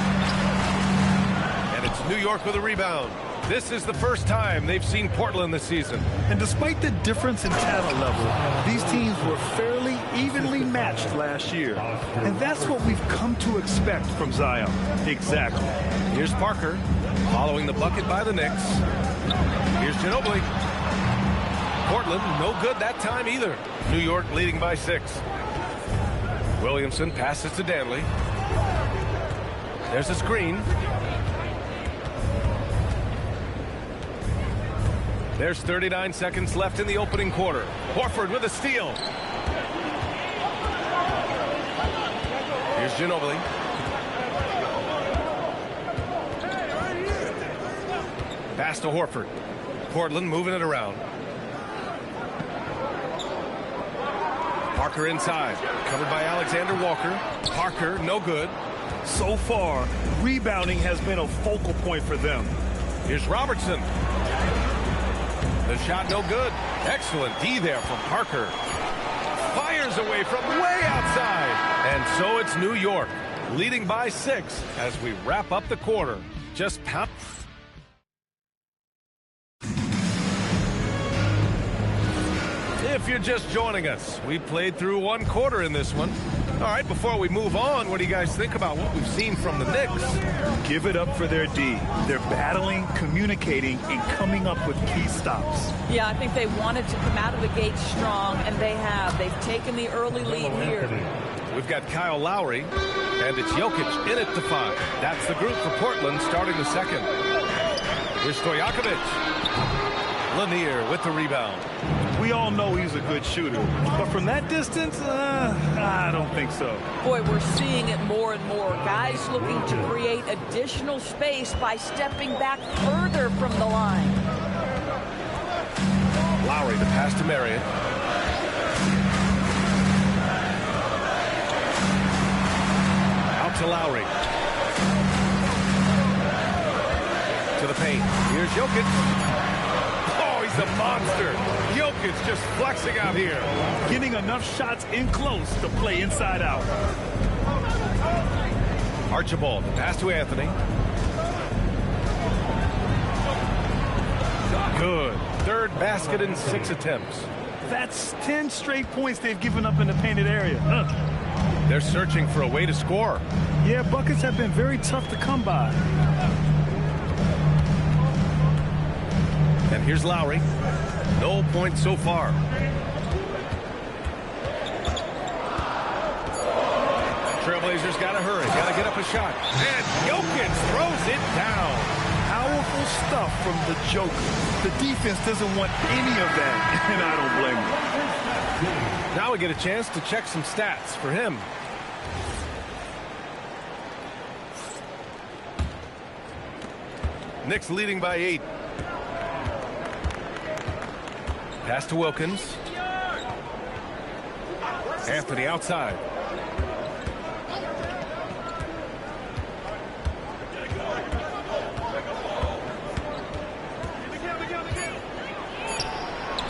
And it's New York with a rebound. This is the first time they've seen Portland this season. And despite the difference in talent level, these teams were fairly evenly matched last year. And that's what we've come to expect from Zion. Exactly. Here's Parker, following the bucket by the Knicks. Here's Ginobili. Portland, no good that time either. New York leading by 6. Williamson passes to Danley. There's a screen. There's 39 seconds left in the opening quarter. Horford with a steal. Here's Ginobili. Pass to Horford. Portland moving it around. Parker inside. Covered by Alexander Walker. Parker, no good. So far, rebounding has been a focal point for them. Here's Robertson. The shot no good. Excellent D there from Parker. Fires away from way outside. And so it's New York, leading by 6 as we wrap up the quarter. Just pound. If you're just joining us, we played through one quarter in this one. All right, before we move on, what do you guys think about what we've seen from the Knicks? Give it up for their D. They're battling, communicating, and coming up with key stops. Yeah, I think they wanted to come out of the gate strong, and they have. They've taken the early lead here. We've got Kyle Lowry, and it's Jokic in it to 5. That's the group for Portland starting the second. Here's Stojakovic. Lanier with the rebound. We all know he's a good shooter, but from that distance, I don't think so. Boy, we're seeing it more and more. Guys looking to create additional space by stepping back further from the line. Lowry, the pass to Marriott. Out to Lowry. To the paint. Here's Jokic. A monster. Jokic just flexing out here. Getting enough shots in close to play inside out. Archibald, the pass to Anthony. Good. Third basket in 6 attempts. That's 10 straight points they've given up in the painted area. They're searching for a way to score. Yeah, buckets have been very tough to come by. And here's Lowry. No points so far. Trailblazers got to hurry. Got to get up a shot. And Jokic throws it down. Powerful stuff from the Joker. The defense doesn't want any of that, and I don't blame them. Now we get a chance to check some stats for him. Knicks leading by 8. Pass to Wilkins. Anthony outside.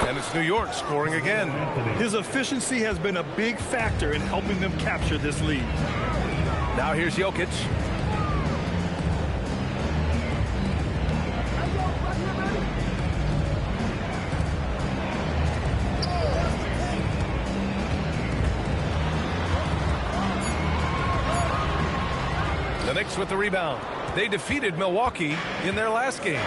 And it's New York scoring again. His efficiency has been a big factor in helping them capture this lead. Now here's Jokic. The Knicks with the rebound. They defeated Milwaukee in their last game.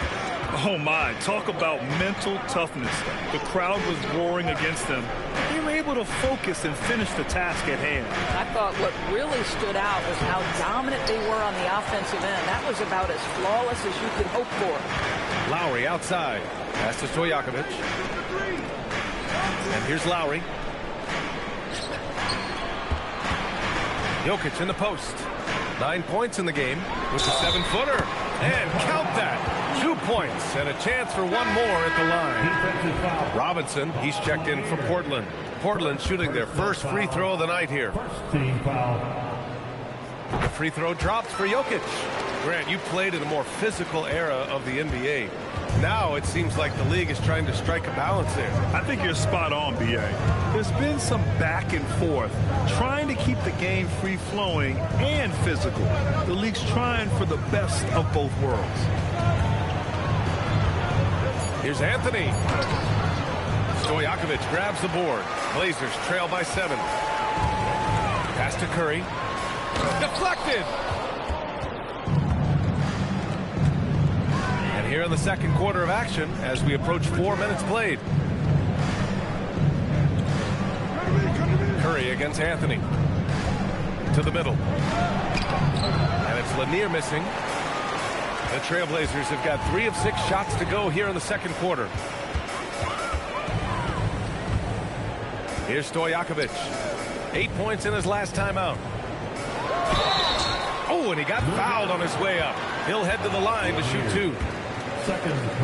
Oh my, talk about mental toughness. The crowd was roaring against them. They were able to focus and finish the task at hand. I thought what really stood out was how dominant they were on the offensive end. That was about as flawless as you could hope for. Lowry outside. Pass to Stojakovic. And here's Lowry. Jokic in the post. 9 points in the game with the 7-footer. And count that. 2 points and a chance for one more at the line. Robinson, he's checked in for Portland. Portland shooting their first free throw of the night here. The free throw drops for Jokic. Grant, you played in a more physical era of the NBA. Now it seems like the league is trying to strike a balance there. I think you're spot on, B.A. There's been some back and forth, trying to keep the game free-flowing and physical. The league's trying for the best of both worlds. Here's Anthony. Stojakovic grabs the board. Blazers trail by 7. Pass to Curry. Deflected. And here in the second quarter of action as we approach 4 minutes played. Curry against Anthony. To the middle. And it's Lanier missing. The Trailblazers have got 3 of 6 shots to go here in the second quarter. Here's Stojakovic. 8 points in his last time out. Oh, and he got fouled on his way up. He'll head to the line to shoot 2.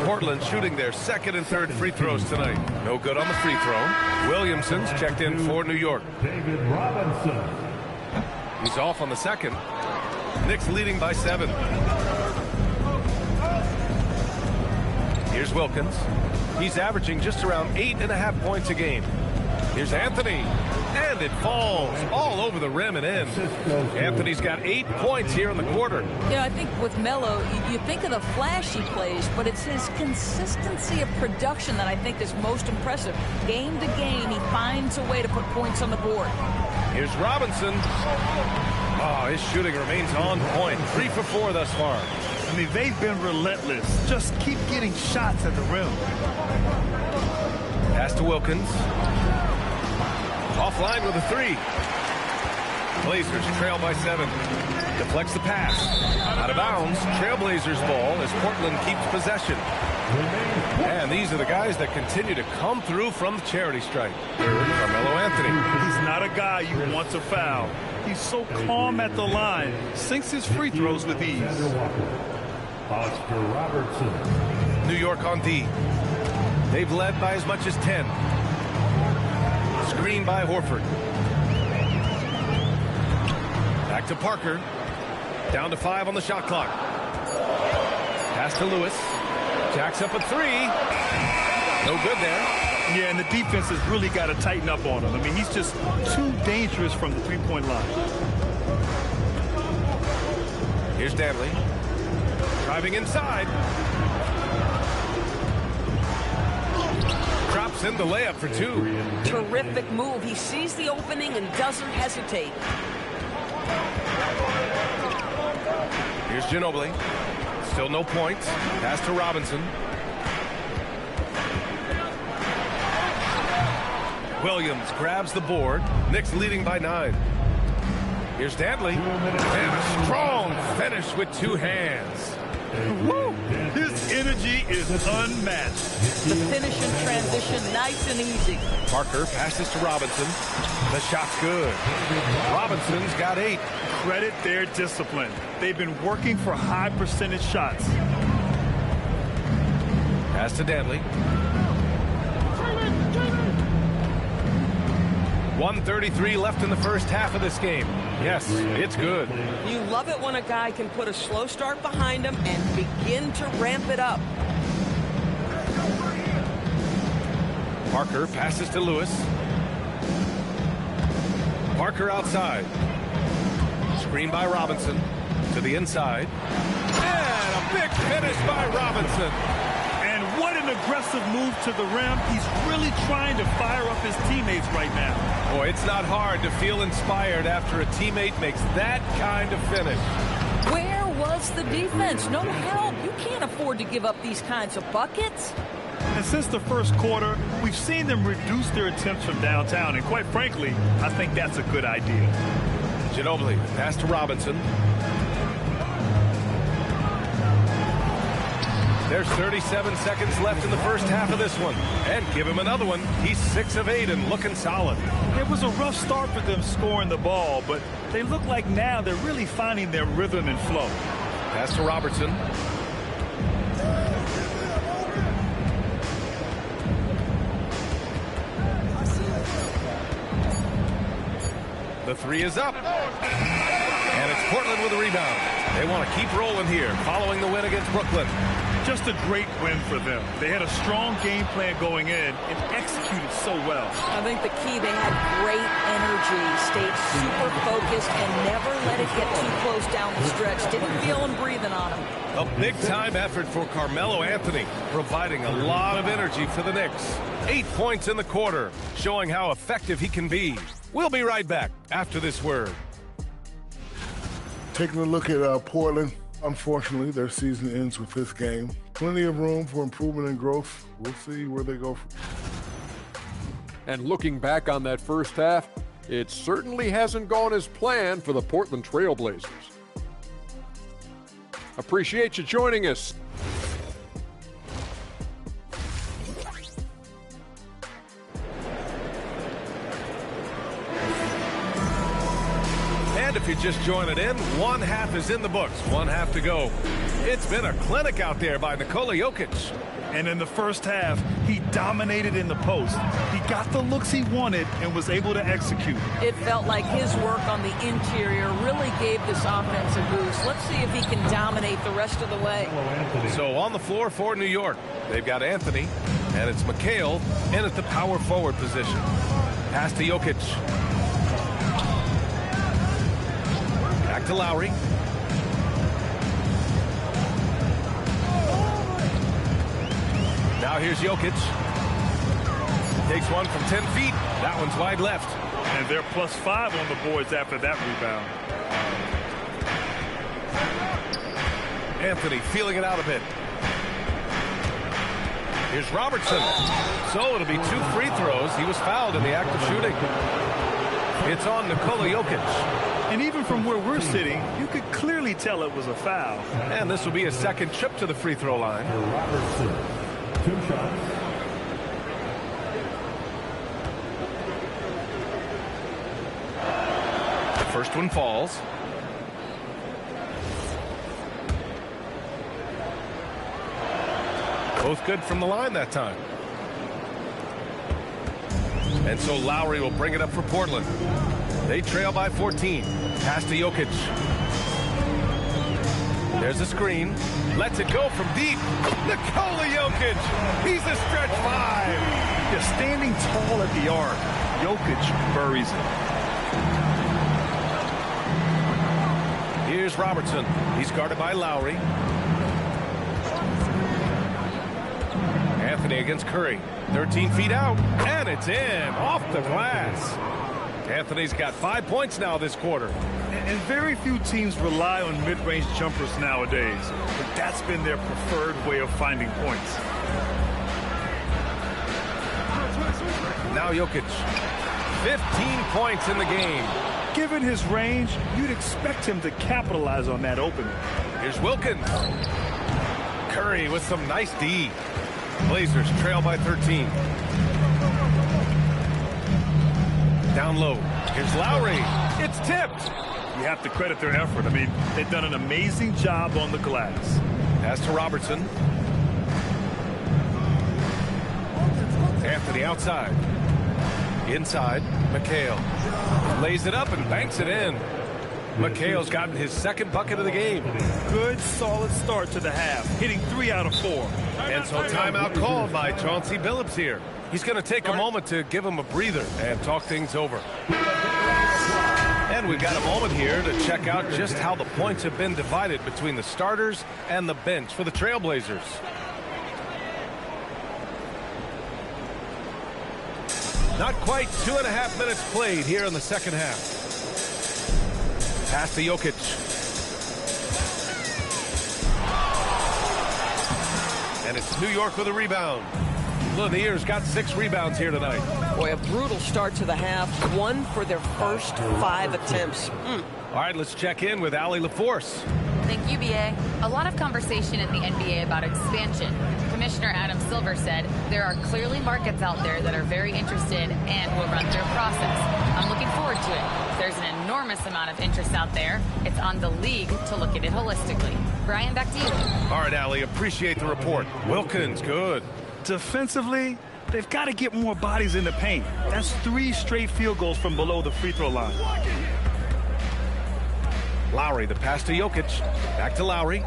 Portland shooting their second and third free throws tonight. No good on the free throw. Williamson's checked in for New York. David Robinson. He's off on the second. Knicks leading by 7. Here's Wilkins. He's averaging just around 8.5 points a game. Here's Anthony. And it falls all over the rim and in. Anthony's got 8 points here in the quarter. Yeah, I think with Melo, you think of the flashy plays, but it's his consistency of production that I think is most impressive. Game to game, he finds a way to put points on the board. Here's Robinson. Oh, his shooting remains on point. 3 for 4 thus far. I mean, they've been relentless. Just keep getting shots at the rim. Pass to Wilkins. Offline with a 3. Blazers trail by 7. Deflects the pass. Out of bounds. Trailblazers ball as Portland keeps possession. And these are the guys that continue to come through from the charity stripe. Carmelo Anthony. He's not a guy you want to foul. He's so calm at the line. Sinks his free throws with ease. Oscar Robertson. New York on D. They've led by as much as 10. Screen by Horford. Back to Parker. Down to 5 on the shot clock. Pass to Lewis. Jacks up a 3. No good there. Yeah, and the defense has really got to tighten up on him. I mean, he's just too dangerous from the three-point line. Here's Danley. Driving inside. Drops in the layup for 2. Terrific move. He sees the opening and doesn't hesitate. Here's Ginobili. Still no points. Pass to Robinson. Williams grabs the board. Knicks leading by 9. Here's Danley. And a strong finish with 2 hands. Woo! His energy is unmatched. The finish in transition, nice and easy. Parker passes to Robinson. The shot's good. Robinson's got 8. Credit their discipline. They've been working for high percentage shots. Pass to Danley. 1:33 left in the first half of this game. Yes, it's good. You love it when a guy can put a slow start behind him and begin to ramp it up. Parker passes to Lewis. Parker outside. Screen by Robinson. To the inside. And a big finish by Robinson. And what an aggressive move to the rim. He's really trying to fire up his teammates right now. Boy, it's not hard to feel inspired after a teammate makes that kind of finish. Where was the defense? No help. You can't afford to give up these kinds of buckets. And since the first quarter, we've seen them reduce their attempts from downtown. And quite frankly, I think that's a good idea. Ginobili, pass to Robinson. There's 37 seconds left in the first half of this one. And give him another one. He's 6 of 8 and looking solid. It was a rough start for them scoring the ball, but they look like now they're really finding their rhythm and flow. Pass to Robertson. The three is up. And it's Portland with a rebound. They want to keep rolling here following the win against Brooklyn. Just a great win for them. They had a strong game plan going in and executed so well. I think the key, they had great energy, stayed super focused, and never let it get too close down the stretch. Didn't feel them breathing on them. A big-time effort for Carmelo Anthony, providing a lot of energy for the Knicks. 8 points in the quarter, showing how effective he can be. We'll be right back after this word. Taking a look at Portland, unfortunately, their season ends with this game. Plenty of room for improvement and growth. We'll see where they go from. And looking back on that first half, it certainly hasn't gone as planned for the Portland Trail Blazers. Appreciate you joining us. And if you're just joining in, one half is in the books, one half to go. It's been a clinic out there by Nikola Jokic. And in the first half, he dominated in the post. He got the looks he wanted and was able to execute. It felt like his work on the interior really gave this offense a boost. Let's see if he can dominate the rest of the way. So on the floor for New York, they've got Anthony, and it's McHale in at the power forward position. Pass to Jokic. Back to Lowry. Now here's Jokic. Takes one from 10 feet. That one's wide left. And they're +5 on the boards after that rebound. Anthony feeling it out a bit. Here's Robertson. So it'll be 2 free throws. He was fouled in the act of shooting. It's on Nikola Jokic. And even from where we're sitting, you could clearly tell it was a foul. And this will be a second trip to the free throw line. Robertson, 2 shots. The first one falls. Both good from the line that time. And so Lowry will bring it up for Portland. They trail by 14. Pass to Jokic. There's a screen. Lets it go from deep. Nikola Jokic. He's a stretch 5. Just standing tall at the arc. Jokic buries it. Here's Robertson. He's guarded by Lowry. Anthony against Curry. 13 feet out. And it's in. Off the glass. Anthony's got 5 points now this quarter. And very few teams rely on mid-range jumpers nowadays. But that's been their preferred way of finding points. Now Jokic. 15 points in the game. Given his range, you'd expect him to capitalize on that opening. Here's Wilkins. Curry with some nice D. Blazers trail by 13. Down low. Here's Lowry. It's tipped. You have to credit their effort. I mean, they've done an amazing job on the glass. Pass to Robertson. Anthony outside. Inside. McHale. Lays it up and banks it in. McHale's gotten his second bucket of the game. Good, solid start to the half, hitting 3 out of 4. And so timeout called by Chauncey Billups here. He's going to take a moment to give him a breather and talk things over. And we've got a moment here to check out just how the points have been divided between the starters and the bench for the Trailblazers. Not quite 2.5 minutes played here in the second half. Pass to Jokic. And it's New York with a rebound. Laniers got 6 rebounds here tonight. Boy, a brutal start to the half. 1 for their first 5 attempts. All right, let's check in with Allie LaForce. Thank you, BA. A lot of conversation in the NBA about expansion. Commissioner Adam Silver said there are clearly markets out there that are very interested and will run through a process. I'm looking forward to it. There's an enormous amount of interest out there. It's on the league to look at it holistically. Brian, back to you. All right, Allie, appreciate the report. Wilkins, good. Defensively, they've got to get more bodies in the paint. That's 3 straight field goals from below the free throw line. Lowry, the pass to Jokic. Back to Lowry.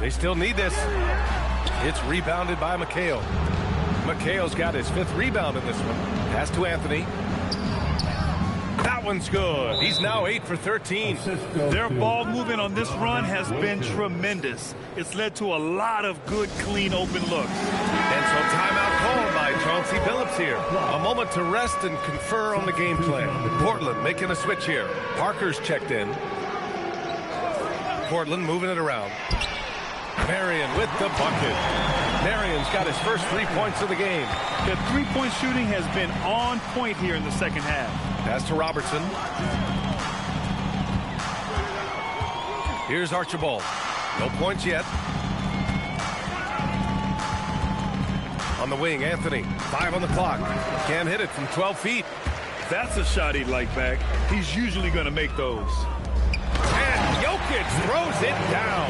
They still need this. It's rebounded by McHale. McHale's got his 5th rebound in this one. Pass to Anthony. That one's good. He's now 8 for 13. Their ball movement on this run has been tremendous. It's led to a lot of good, clean, open looks. And so timeout called by Chauncey Billups here. A moment to rest and confer on the game plan. Portland making a switch here. Parker's checked in. Portland moving it around. Marion with the bucket. Marion's got his first 3 points of the game. The three-point shooting has been on point here in the second half. Pass to Robertson. Here's Archibald. No points yet. On the wing, Anthony. 5 on the clock. Can't hit it from 12 feet. That's a shot he'd like back. He's usually going to make those. And Jokic throws it down.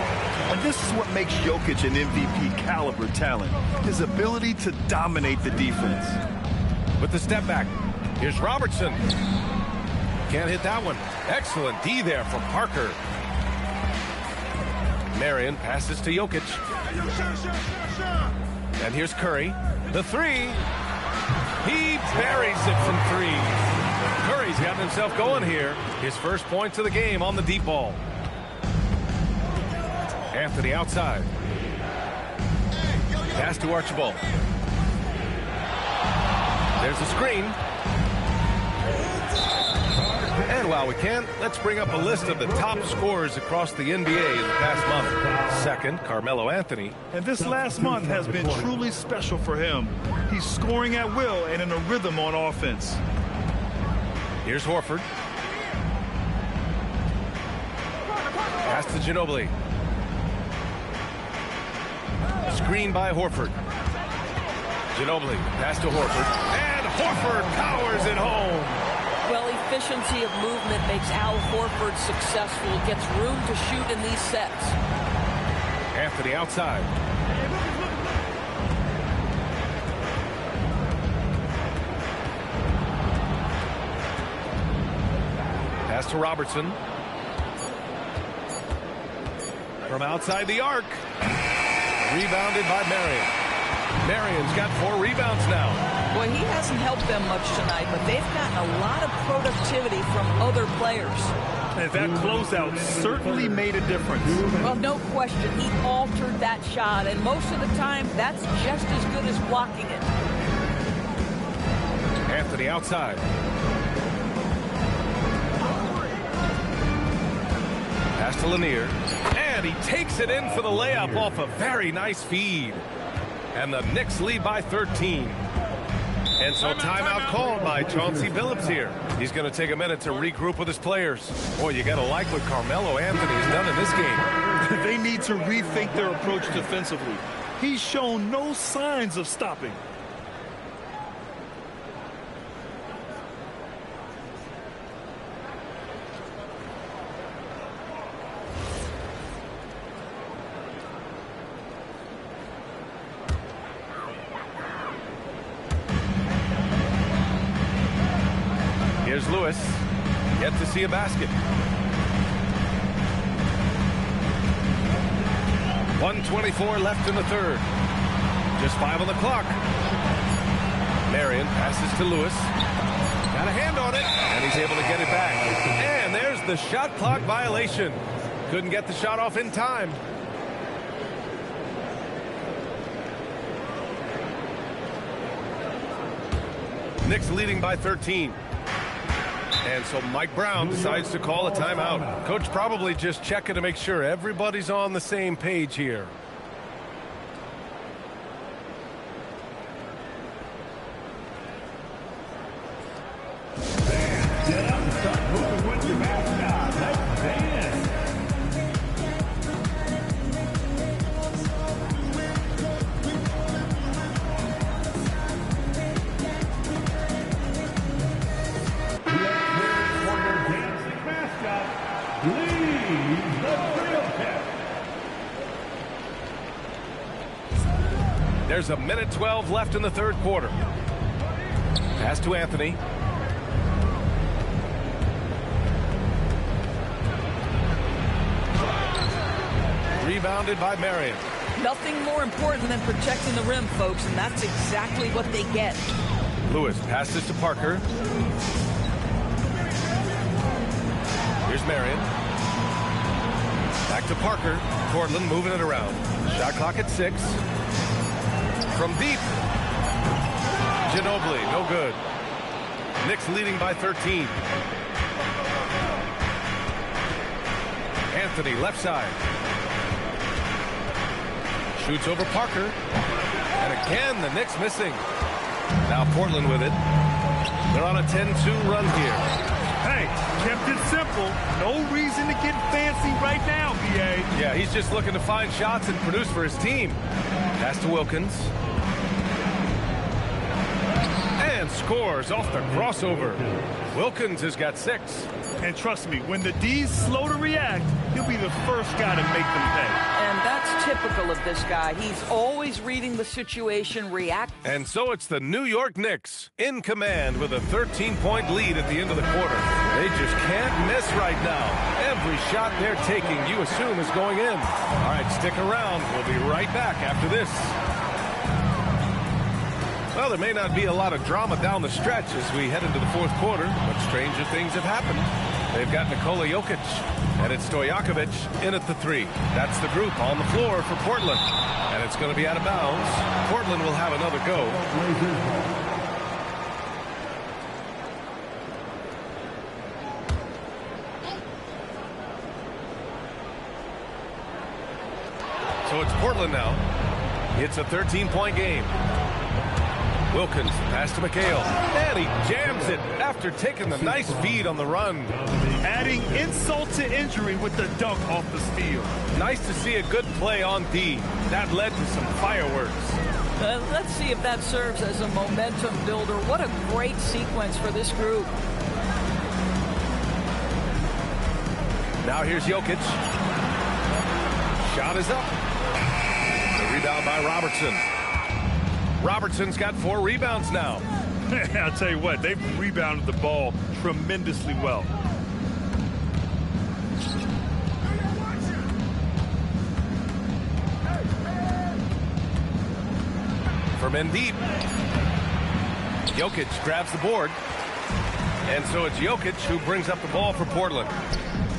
And this is what makes Jokic an MVP caliber talent. His ability to dominate the defense. With the step back. Here's Robertson. Can't hit that one. Excellent D there from Parker. Marion passes to Jokic. And here's Curry. The 3. He buries it from 3. Curry's got himself going here. His first points of the game on the deep ball. Anthony outside. Pass to Archibald. There's the screen. And while we can, let's bring up a list of the top scorers across the NBA in the past month. Second, Carmelo Anthony. And this last month has been truly special for him. He's scoring at will and in a rhythm on offense. Here's Horford. Pass to Ginobili. Screen by Horford. Ginobili, pass to Horford. And Horford powers it home. Well, efficiency of movement makes Al Horford successful. Gets room to shoot in these sets. Anthony outside. Pass to Robertson. From outside the arc. Rebounded by Marion. Marion's got 4 rebounds now. Well, he hasn't helped them much tonight, but they've gotten a lot of productivity from other players. And that closeout certainly made a difference. Well, no question. He altered that shot, and most of the time, that's just as good as blocking it. Anthony outside. Pass to Lanier. And he takes it in for the layup off a very nice feed. And the Knicks lead by 13. And so timeout called by Chauncey Billups here. He's going to take a minute to regroup with his players. Boy, you got to like what Carmelo Anthony has done in this game. They need to rethink their approach defensively. He's shown no signs of stopping. Here's Lewis. Yet to see a basket. 1:24 left in the third. Just 5 on the clock. Marion passes to Lewis. Got a hand on it, and he's able to get it back. And there's the shot clock violation. Couldn't get the shot off in time. Knicks leading by 13. And so Mike Brown decides to call a timeout. Coach probably just checking to make sure everybody's on the same page here. There's a minute 12 left in the third quarter. Pass to Anthony. Rebounded by Marion. Nothing more important than protecting the rim, folks, and that's exactly what they get. Lewis passes to Parker. Here's Marion. Back to Parker. Portland moving it around. Shot clock at 6. From deep. Ginobili, no good. Knicks leading by 13. Anthony, left side. Shoots over Parker. And again, the Knicks missing. Now Portland with it. They're on a 10-2 run here. Hey, kept it simple. No reason to get fancy right now, B.A. Yeah, he's just looking to find shots and produce for his team. Pass to Wilkins. And scores off the crossover. Wilkins has got 6. And trust me, when the D's slow to react, he'll be the first guy to make them pay. And that's typical of this guy. He's always reading the situation, react. And so it's the New York Knicks in command with a 13-point lead at the end of the quarter. They just can't miss right now. Every shot they're taking, you assume, is going in. All right, stick around. We'll be right back after this. Well, there may not be a lot of drama down the stretch as we head into the fourth quarter, but stranger things have happened. They've got Nikola Jokic, and it's Stojakovic in at the 3. That's the group on the floor for Portland, and it's going to be out of bounds. Portland will have another go. So it's Portland now. It's a 13-point game. Wilkins, pass to McHale, and he jams it after taking the nice feed on the run. Adding insult to injury with the dunk off the steal. Nice to see a good play on D. That led to some fireworks. Let's see if that serves as a momentum builder. What a great sequence for this group. Now here's Jokic. Shot is up. The rebound by Robertson. Robertson's got 4 rebounds now. I'll tell you what, they've rebounded the ball tremendously well. From in deep. Jokic grabs the board. And so it's Jokic who brings up the ball for Portland.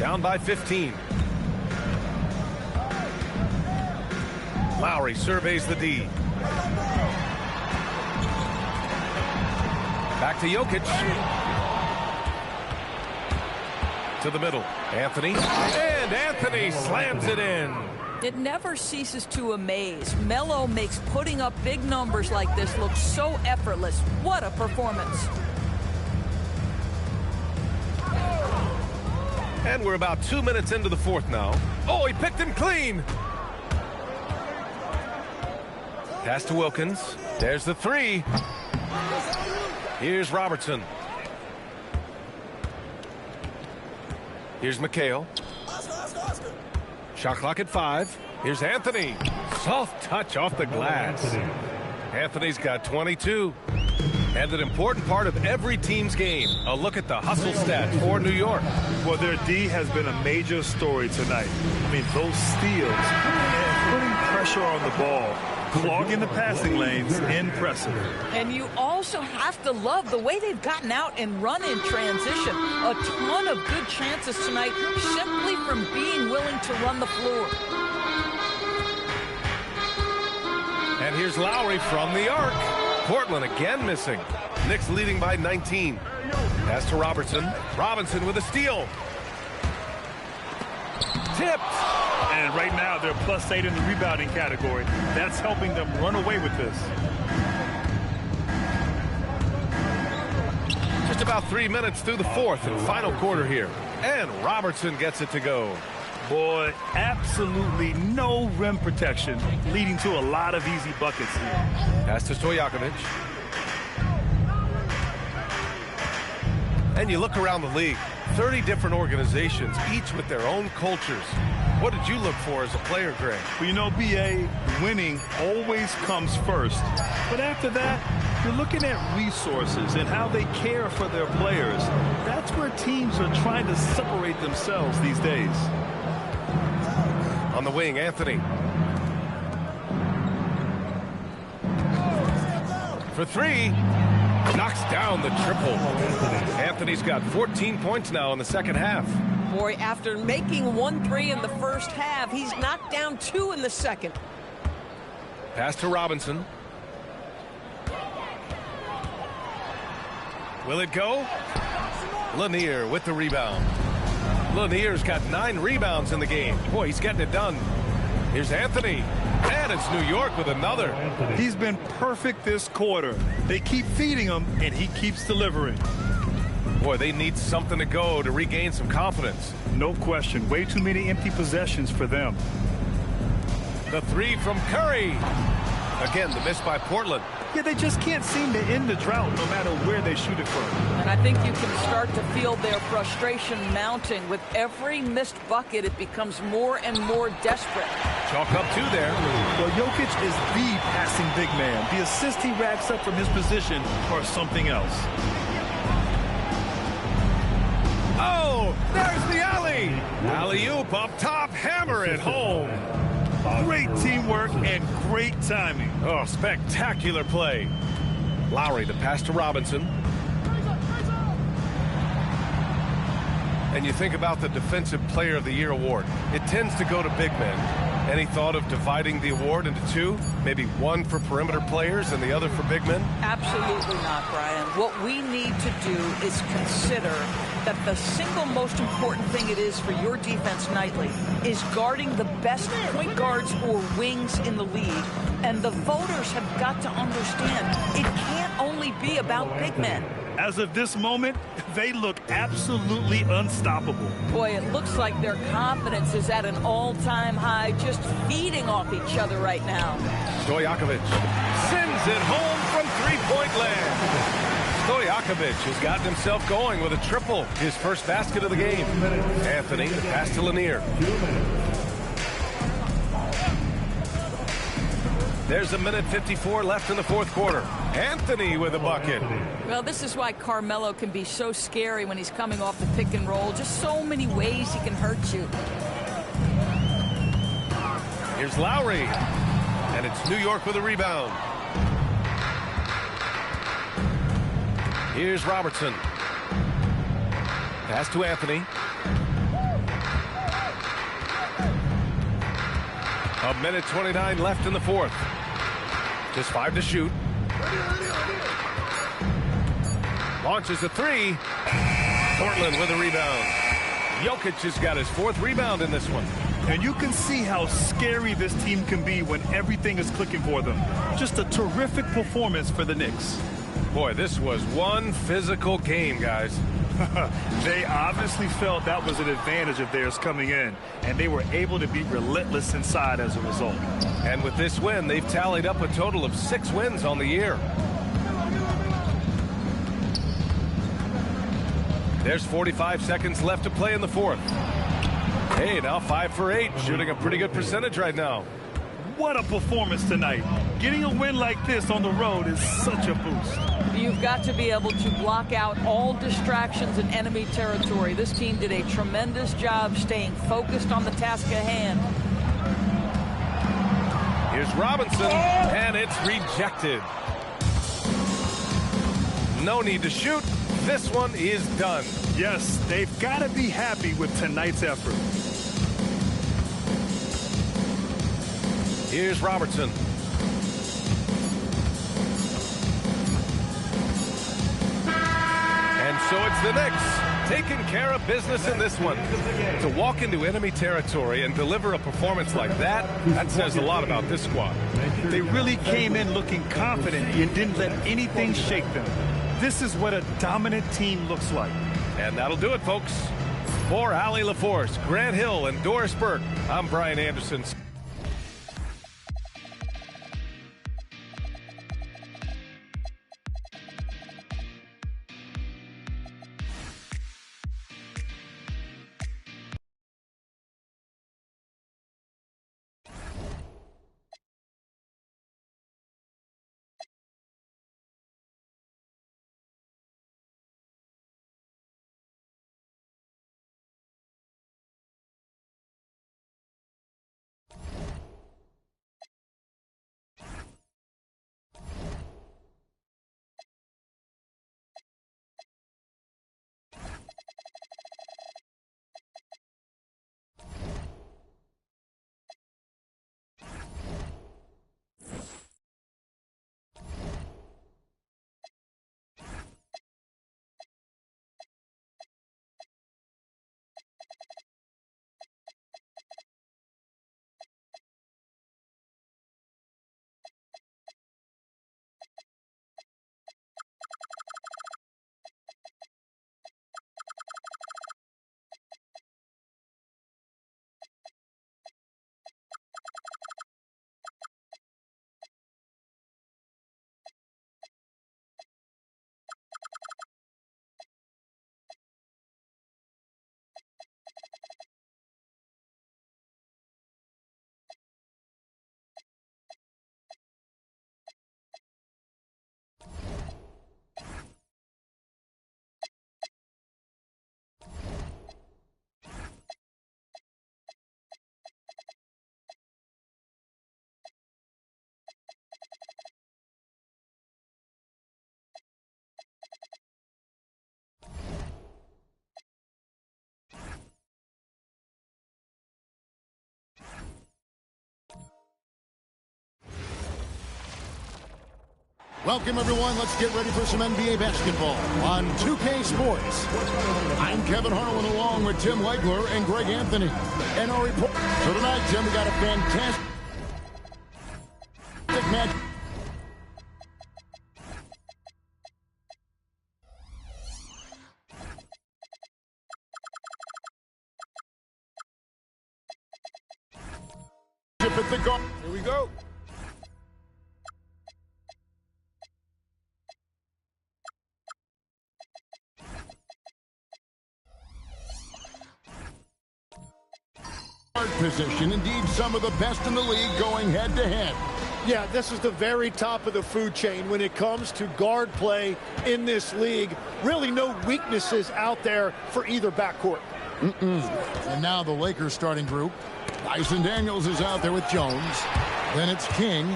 Down by 15. Lowry surveys the D. Back to Jokic. To the middle. Anthony. And Anthony slams it in. It never ceases to amaze. Melo makes putting up big numbers like this look so effortless. What a performance. And we're about 2 minutes into the fourth now. Oh, he picked him clean. Pass to Wilkins. There's the 3. Here's Robertson. Here's McHale. Shot clock at 5. Here's Anthony. Soft touch off the glass. Anthony's got 22. And an important part of every team's game. A look at the hustle stats for New York. Well, their D has been a major story tonight. I mean, those steals and putting pressure on the ball, clogging the passing lanes, impressive. And you also have to love the way they've gotten out and run in transition. A ton of good chances tonight simply from being willing to run the floor. And here's Lowry from the arc. Portland again missing. Knicks leading by 19. Pass to Robertson. Robinson with a steal. Tipped. And right now they're +8 in the rebounding category. That's helping them run away with this. Just about 3 minutes through the fourth and final quarter here. And Robertson gets it to go. Boy, absolutely no rim protection, leading to a lot of easy buckets here. Pass to Stojakovic. And you look around the league. 30 different organizations, each with their own cultures. What did you look for as a player, Greg? Well, you know, B.A., winning always comes first. But after that, you're looking at resources and how they care for their players. That's where teams are trying to separate themselves these days. On the wing, Anthony. For three. Knocks down the triple. Anthony's got 14 points now in the second half. Boy, after making 1-3 in the first half, he's knocked down 2 in the second. Pass to Robinson. Will it go? Lanier with the rebound. Lanier's got 9 rebounds in the game. Boy, he's getting it done. Here's Anthony. And it's New York with another. He's been perfect this quarter. They keep feeding him, and he keeps delivering. Boy, they need something to go to regain some confidence. No question. Way too many empty possessions for them. The three from Curry. Again, the miss by Portland. Yeah, they just can't seem to end the drought no matter where they shoot it from. And I think you can start to feel their frustration mounting. With every missed bucket, it becomes more and more desperate. Chalk up 2 there. Well, Jokic is the passing big man. The assist he racks up from his position or something else. Oh, there's the alley. Alley-oop up top, hammer it home. Great teamwork and great timing. Oh, spectacular play. Lowry, the pass to Robinson. And you think about the Defensive Player of the Year award. It tends to go to big men. Any thought of dividing the award into 2? Maybe one for perimeter players and the other for big men? Absolutely not, Brian. What we need to do is consider that the single most important thing it is for your defense nightly is guarding the best point guards or wings in the league. And the voters have got to understand it can't only be about big men. As of this moment, they look absolutely unstoppable. Boy, it looks like their confidence is at an all-time high, just feeding off each other right now. Stojakovic sends it home from three-point land. Stojakovic has gotten himself going with a triple, his first basket of the game. Anthony, the pass to Lanier. There's a minute 54 left in the fourth quarter. Anthony with a bucket. Well, this is why Carmelo can be so scary when he's coming off the pick and roll. Just so many ways he can hurt you. Here's Lowry. And it's New York with a rebound. Here's Robertson. Pass to Anthony. A minute 29 left in the fourth. Just 5 to shoot. Launches a 3. Portland with a rebound. Jokic has got his 4th rebound in this one. And you can see how scary this team can be when everything is clicking for them. Just a terrific performance for the Knicks. Boy, this was one physical game, guys. They obviously felt that was an advantage of theirs coming in, and they were able to be relentless inside as a result. And with this win, they've tallied up a total of 6 wins on the year. There's 45 seconds left to play in the fourth. Hey, now 5 for 8, shooting a pretty good percentage right now. What a performance tonight. Getting a win like this on the road is such a boost. You've got to be able to block out all distractions in enemy territory. This team did a tremendous job staying focused on the task at hand. Here's Robinson, and it's rejected. No need to shoot. This one is done. Yes, they've got to be happy with tonight's effort. Here's Robertson. And so it's the Knicks taking care of business in this one. To walk into enemy territory and deliver a performance like that says a lot about this squad. They really came in looking confident and didn't let anything shake them. This is what a dominant team looks like. And that'll do it, folks. For Allie LaForce, Grant Hill, and Doris Burke, I'm Brian Anderson. Welcome, everyone. Let's get ready for some NBA basketball on 2K Sports. I'm Kevin Harlan along with Tim Legler and Greg Anthony. And our report. So tonight, Tim, we got a fantastic match. Here we go. Position. Indeed, some of the best in the league going head-to-head. Yeah, this is the very top of the food chain when it comes to guard play in this league. Really no weaknesses out there for either backcourt. And now the Lakers starting group. Dyson Daniels is out there with Jones. Then it's King.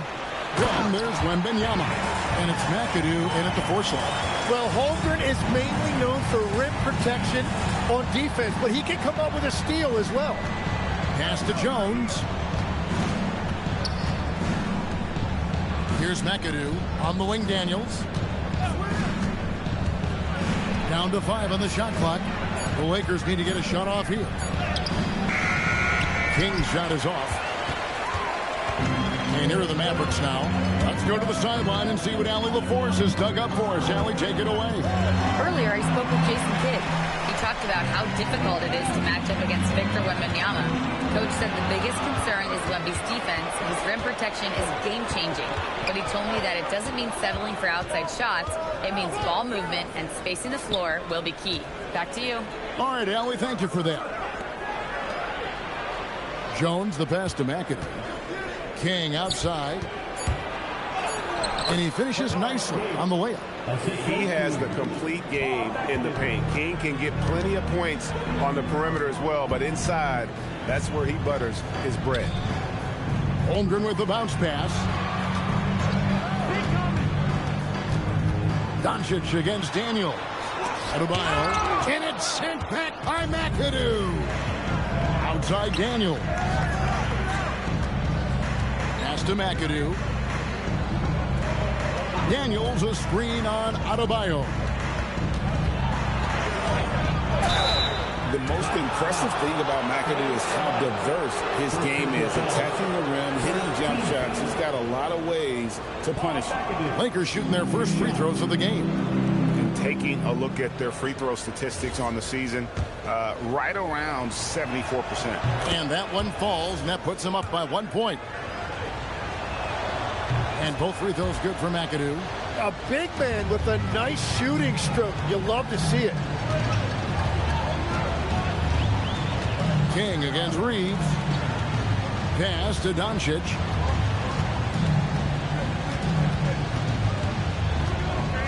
Then there's Wembanyama. And it's McAdoo in at the 4 slot. Well, Holmgren is mainly known for rim protection on defense, but he can come up with a steal as well. Pass to Jones. Here's McAdoo on the wing. Daniels. Down to 5 on the shot clock. The Lakers need to get a shot off here. King's shot is off. And here are the Mavericks now. Let's go to the sideline and see what Allie LaForce has dug up for us. Allie, take it away. Earlier, I spoke with Jason Kidd. He talked about how difficult it is to match up against Victor Wembanyama. Coach said the biggest concern is Wemby's defense. His rim protection is game-changing. But he told me that it doesn't mean settling for outside shots. It means ball movement and spacing the floor will be key. Back to you. All right, Allie, thank you for that. Jones, the pass to McAdoo. King outside. And he finishes nicely on the layup. He has the complete game in the paint. King can get plenty of points on the perimeter as well, but inside, that's where he butters his bread. Holmgren with the bounce pass. Doncic against Daniels. Adebayo. And it's sent back by McAdoo. Outside Daniels. Pass to McAdoo. Daniels, a screen on Adebayo. The most impressive thing about McAdoo is how diverse his game is. Attacking the rim, hitting jump shots. He's got a lot of ways to punish him. Lakers shooting their first free throws of the game. And taking a look at their free throw statistics on the season, right around 74%. And that one falls, and that puts him up by 1 point. And both free throws good for McAdoo. A big man with a nice shooting stroke. You love to see it. King against Reeves. Pass to Doncic.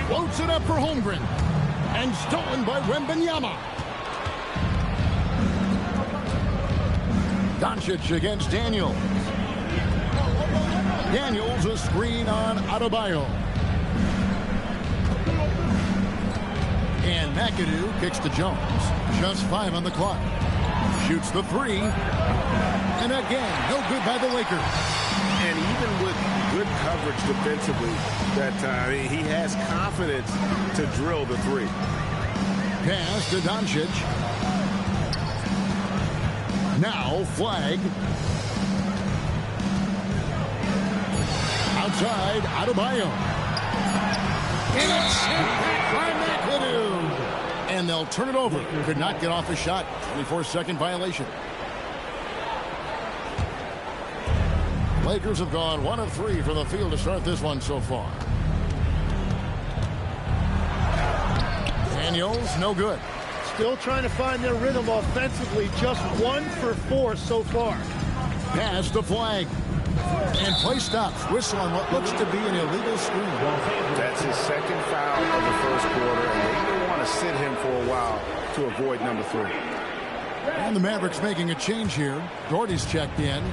Floats it up for Holmgren. And stolen by Wembanyama. Doncic against Daniels. Daniels, a screen on Adebayo. And McAdoo kicks to Jones. Just 5 on the clock. Shoots the 3. And again, no good by the Lakers. And even with good coverage defensively that time, he has confidence to drill the 3. Pass to Doncic. Now flag. Outside, Adebayo. And it's hit back by McAdoo. And they'll turn it over. Could not get off the shot. 24-second violation. Lakers have gone 1 of 3 from the field to start this one so far. Daniels, no good. Still trying to find their rhythm offensively. Just 1 for 4 so far. Pass to flag. And play stops. Whistle on what looks to be an illegal screen. That's his second foul of the first quarter, and they don't want to sit him for a while to avoid number 3. And the Mavericks making a change here. Doherty's checked in.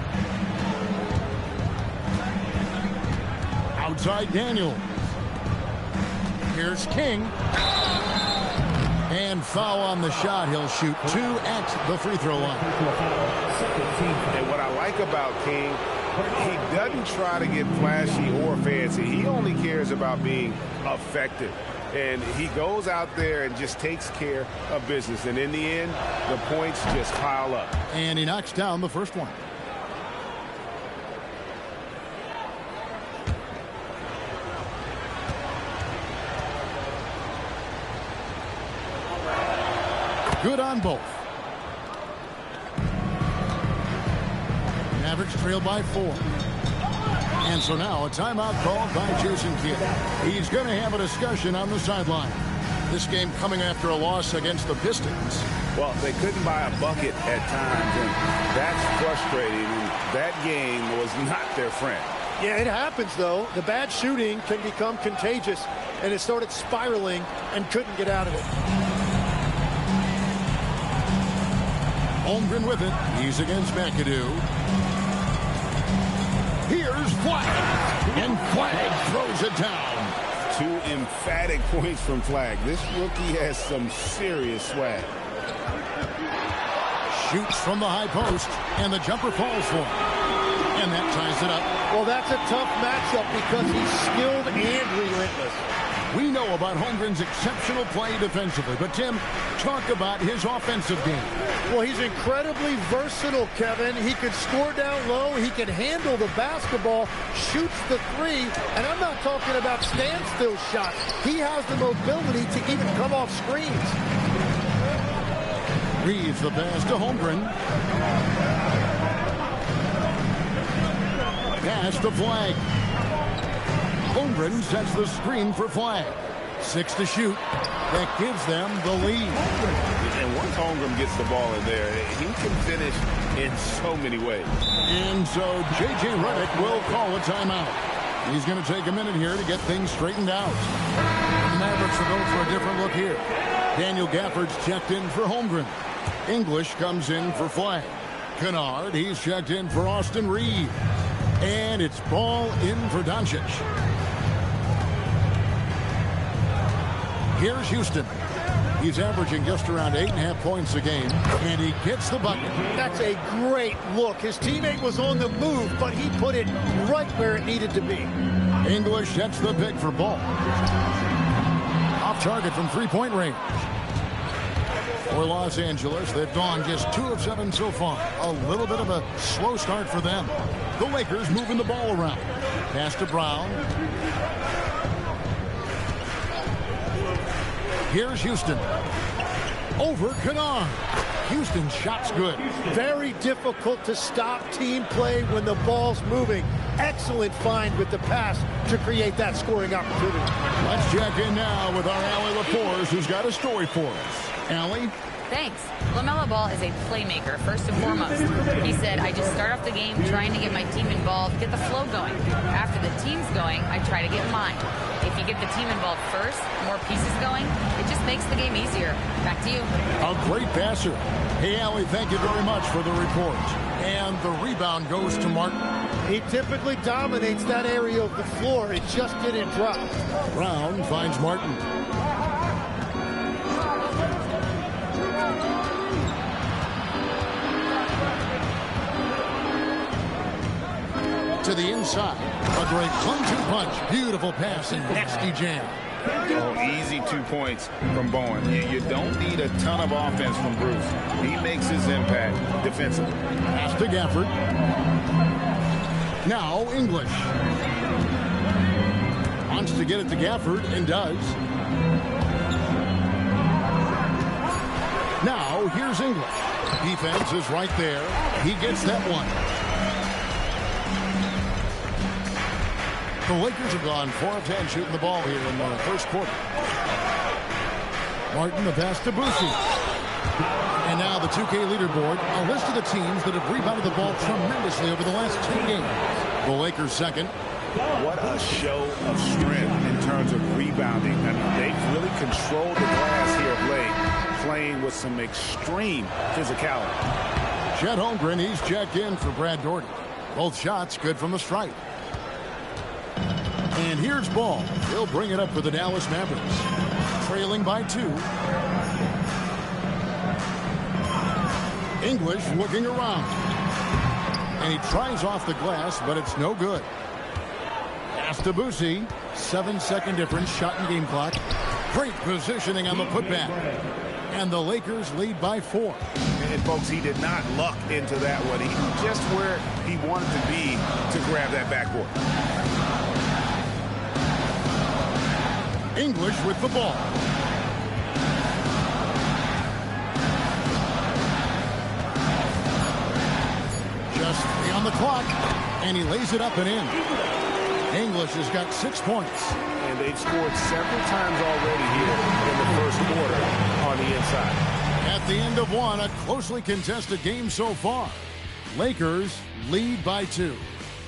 Outside Daniel. Here's King. And foul on the shot. He'll shoot 2 at the free throw line. And what I like about King He doesn't try to get flashy or fancy. He only cares about being effective. And he goes out there and just takes care of business. And in the end, the points just pile up. And he knocks down the first one. Good on both. Mavericks trail by 4. And so now a timeout called by Jason Kidd. He's going to have a discussion on the sideline. This game coming after a loss against the Pistons. Well, they couldn't buy a bucket at times, and that's frustrating. And that game was not their friend. Yeah, it happens, though. The bad shooting can become contagious, and it started spiraling and couldn't get out of it. Holmgren with it. He's against McAdoo. Here's Flagg. And Flagg throws it down. 2 emphatic points from Flagg. This rookie has some serious swag. Shoots from the high post, and the jumper falls for him. And that ties it up. Well, that's a tough matchup because he's skilled and relentless. We know about Holmgren's exceptional play defensively, but Tim, talk about his offensive game. Well, he's incredibly versatile, Kevin. He can score down low. He can handle the basketball, shoots the 3, and I'm not talking about standstill shots. He has the mobility to even come off screens. Reads the pass to Holmgren. Pass to Flagg. Holmgren sets the screen for Flagg. 6 to shoot. That gives them the lead. And once Holmgren gets the ball in there, he can finish in so many ways. And so J.J. Redick will call a timeout. He's going to take a minute here to get things straightened out. The Mavericks will go for a different look here. Daniel Gafford's checked in for Holmgren. English comes in for Flagg. Kennard, he's checked in for Austin Reed. And it's ball in for Doncic. Here's Houston. He's averaging just around 8.5 points a game, and he gets the bucket. That's a great look. His teammate was on the move, but he put it right where it needed to be. English sets the pick for Ball. Off target from three-point range. For Los Angeles, they've gone just 2 of 7 so far. A little bit of a slow start for them. The Lakers moving the ball around. Pass to Brown. Here's Houston. Over Kennard. Houston's shot's good. Very difficult to stop team play when the ball's moving. Excellent find with the pass to create that scoring opportunity. Let's check in now with our Allie LaForce, who's got a story for us. Allie? Thanks. LaMelo Ball is a playmaker, first and foremost. He said, I just start off the game trying to get my team involved, get the flow going. After the team's going, I try to get mine. If you get the team involved first, more pieces going, it just makes the game easier. Back to you. A great passer. Hey, Allie, thank you very much for the report. And the rebound goes to Martin. He typically dominates that area of the floor. It just didn't drop. Brown finds Martin. To the inside. A great 1-2 punch. Beautiful pass and nasty jam. Oh, easy 2 points from Bowen. You don't need a ton of offense from Bruce. He makes his impact defensively. Pass to Gafford. Now English. Wants to get it to Gafford and does. Now here's English. Defense is right there. He gets that one. The Lakers have gone 4 of 10 shooting the ball here in the first quarter. Martin, the pass to Boucher. And now the 2K leaderboard, a list of the teams that have rebounded the ball tremendously over the last 2 games. The Lakers second. What a show of strength in terms of rebounding. I mean, they've really controlled the glass here of late, playing with some extreme physicality. Chet Holmgren, he's checked in for Brad Daugherty. Both shots good from the stripe. And here's Ball. He'll bring it up for the Dallas Mavericks. Trailing by 2. English looking around. And he tries off the glass, but it's no good. Pass to Boosie. 7-second difference, shot and game clock. Great positioning on the putback. And the Lakers lead by 4. And folks, he did not luck into that one. He just where he wanted to be to grab that backboard. English with the ball. Just 3 on the clock, and he lays it up and in. English has got 6 points. And they've scored several times already here in the first quarter on the inside. At the end of one, a closely contested game so far. Lakers lead by 2.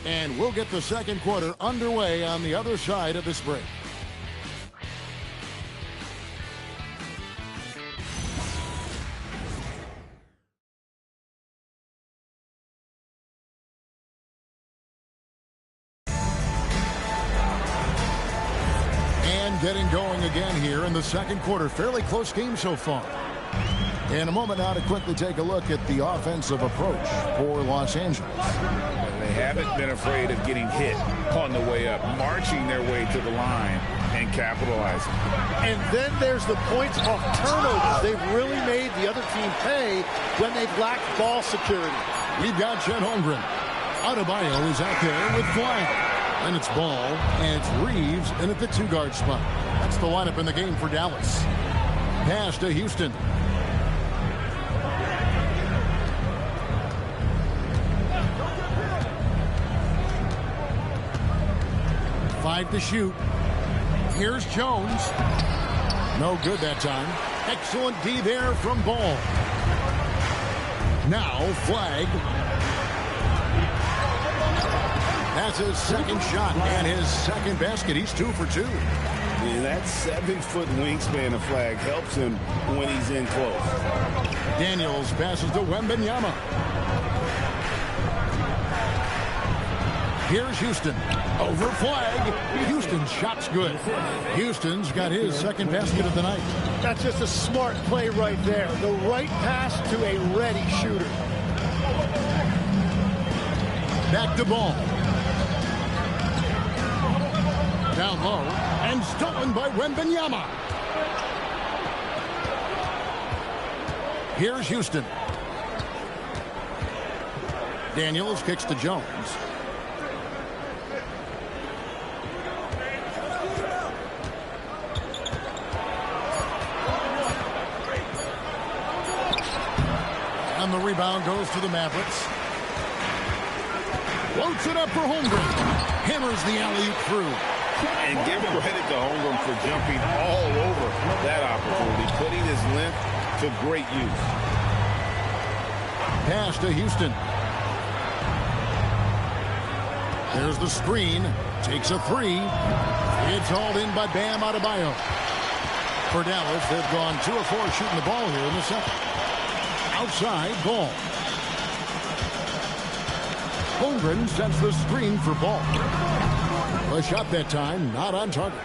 And we'll get the second quarter underway on the other side of this break. Getting going again here in the second quarter. Fairly close game so far. In a moment now to quickly take a look at the offensive approach for Los Angeles. They haven't been afraid of getting hit on the way up, marching their way to the line and capitalizing. And then there's the points off turnovers. They've really made the other team pay when they've lacked ball security. We've got Chet Holmgren. Adebayo is out there with flying. And it's Ball, and it's Reeves in at the 2-guard spot. That's the lineup in the game for Dallas. Pass to Houston. Five to shoot. Here's Jones. No good that time. Excellent D there from Ball. Now flag. That's his second shot and his second basket. He's 2 for 2. And that 7-foot wingspan of flag helps him when he's in close. Daniels passes to Wembanyama. Here's Houston. Over flag. Houston's shot's good. Houston's got his second basket of the night. That's just a smart play right there. The right pass to a ready shooter. Back to Ball. Down low, and stolen by Wembanyama. Here's Houston. Daniels kicks to Jones. And the rebound goes to the Mavericks. Floats it up for Holmgren. Hammers the alley-oop through. And give credit to Holmgren for jumping all over that opportunity, putting his length to great use. Pass to Houston. There's the screen. Takes a 3. It's hauled in by Bam Adebayo. For Dallas, they've gone 2 of 4 shooting the ball here in the second. Outside, Ball. Holmgren sets the screen for Ball. A shot that time, not on target.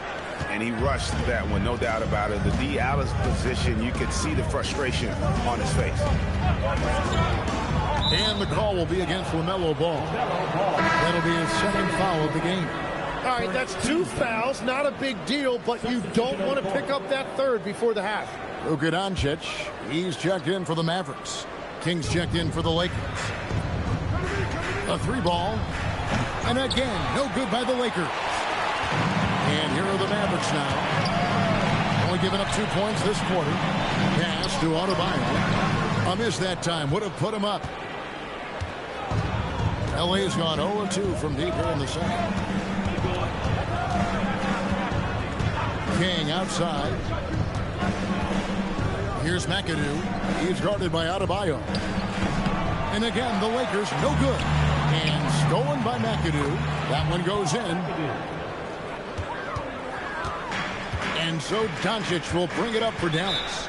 And he rushed that one, no doubt about it. The D out of position, you could see the frustration on his face. And the call will be against LaMelo Ball. That'll be his second foul of the game. All right, that's 2 fouls, not a big deal, but you don't want to pick up that third before the half. Luka Doncic, he's checked in for the Mavericks. Kings checked in for the Lakers. A 3-ball. And again, no good by the Lakers. And here are the Mavericks now. Only giving up 2 points this quarter. Pass to Adebayo. A miss that time. Would have put him up. LA's gone 0-2 from deep here in the second. King outside. Here's McAdoo. He's guarded by Adebayo. And again, the Lakers no good. And stolen by McAdoo. That one goes in. And so Doncic will bring it up for Dallas.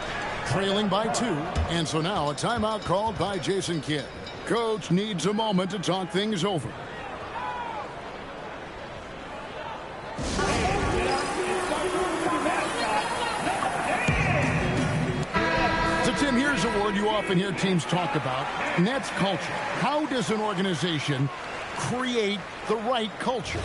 Trailing by 2. And so now a timeout called by Jason Kidd. Coach needs a moment to talk things over. So Tim, here's a word you often hear teams talk about, and that's culture. How does an organization create the right culture?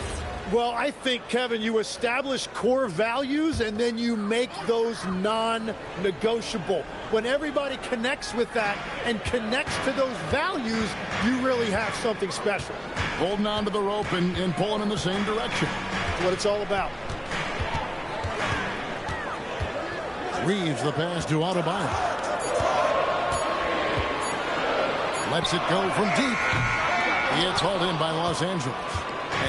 Well, I think, Kevin, you establish core values and then you make those non-negotiable. When everybody connects with that and connects to those values, you really have something special. Holding on to the rope and pulling in the same direction. That's what it's all about. Reeves the pass to Adebayo. Lets it go from deep. It's hauled in by Los Angeles.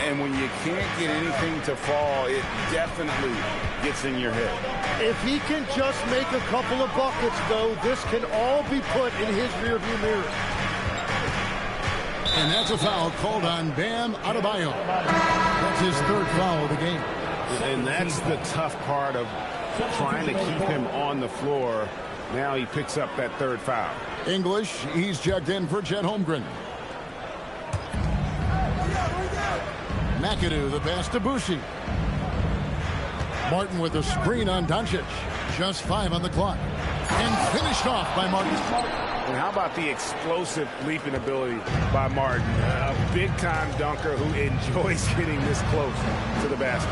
And when you can't get anything to fall, it definitely gets in your head. If he can just make a couple of buckets, though, this can all be put in his rearview mirror. And that's a foul called on Bam Adebayo. That's his third foul of the game. And that's the tough part of trying to keep him on the floor. Now he picks up that third foul. English, he's checked in for Chet Holmgren. McAdoo, the pass to Boucher. Martin with a screen on Doncic. Just 5 on the clock. And finished off by Martin. And how about the explosive leaping ability by Martin? A big-time dunker who enjoys getting this close to the basket.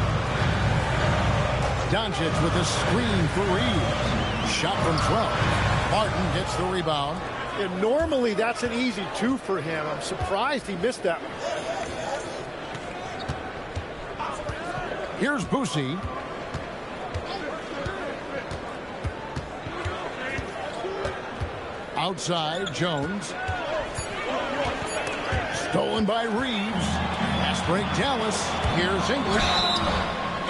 Doncic with a screen for Reeves. Shot from 12. Martin gets the rebound. And normally that's an easy 2 for him. I'm surprised he missed that one. Here's Boucher. Outside, Jones. Stolen by Reeves. Pass break, Dallas. Here's English.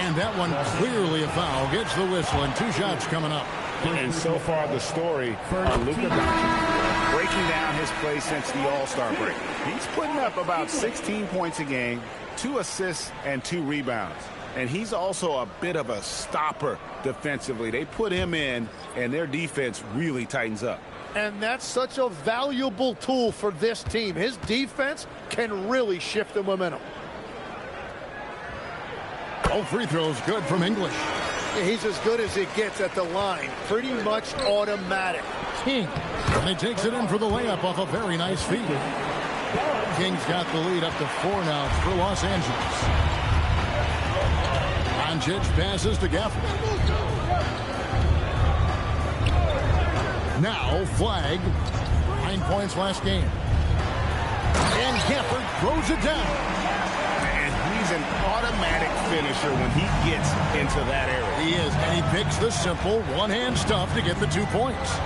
And that one clearly a foul. Gets the whistle, and 2 shots coming up. And so far the story on Luka Doncic breaking down his play since the All-Star break. He's putting up about 16 points a game, 2 assists, and 2 rebounds. And he's also a bit of a stopper defensively. They put him in, and their defense really tightens up. And that's such a valuable tool for this team. His defense can really shift the momentum. All free throws good from English. Yeah, he's as good as it gets at the line. Pretty much automatic. King. And he takes it in for the layup off a very nice feed. King's got the lead up to 4 now for Los Angeles. Doncic passes to Gafford. Now flag. 9 points last game. And Gafford throws it down. And he's an automatic finisher when he gets into that area. He is, and he picks the simple one-hand stuff to get the 2 points.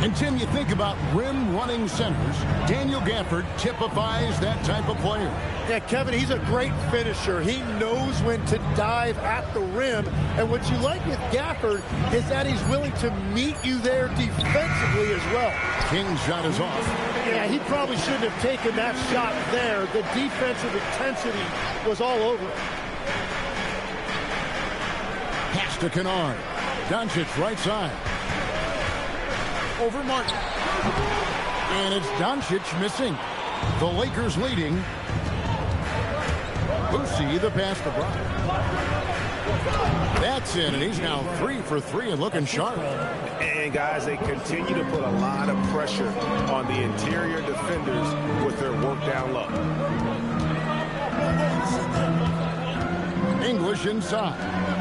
And, Tim, you think about rim-running centers. Daniel Gafford typifies that type of player. Yeah, Kevin, he's a great finisher. He knows when to dive at the rim. And what you like with Gafford is that he's willing to meet you there defensively as well. King's shot is off. Yeah, he probably shouldn't have taken that shot there. The defensive intensity was all over it. Pass to Kennard. Doncic right side. Over Martin. And it's Doncic missing. The Lakers leading. Boucher the pass to Brown. That's in, and he's now 3 for 3 and looking sharp. And guys, they continue to put a lot of pressure on the interior defenders with their work down low. English inside.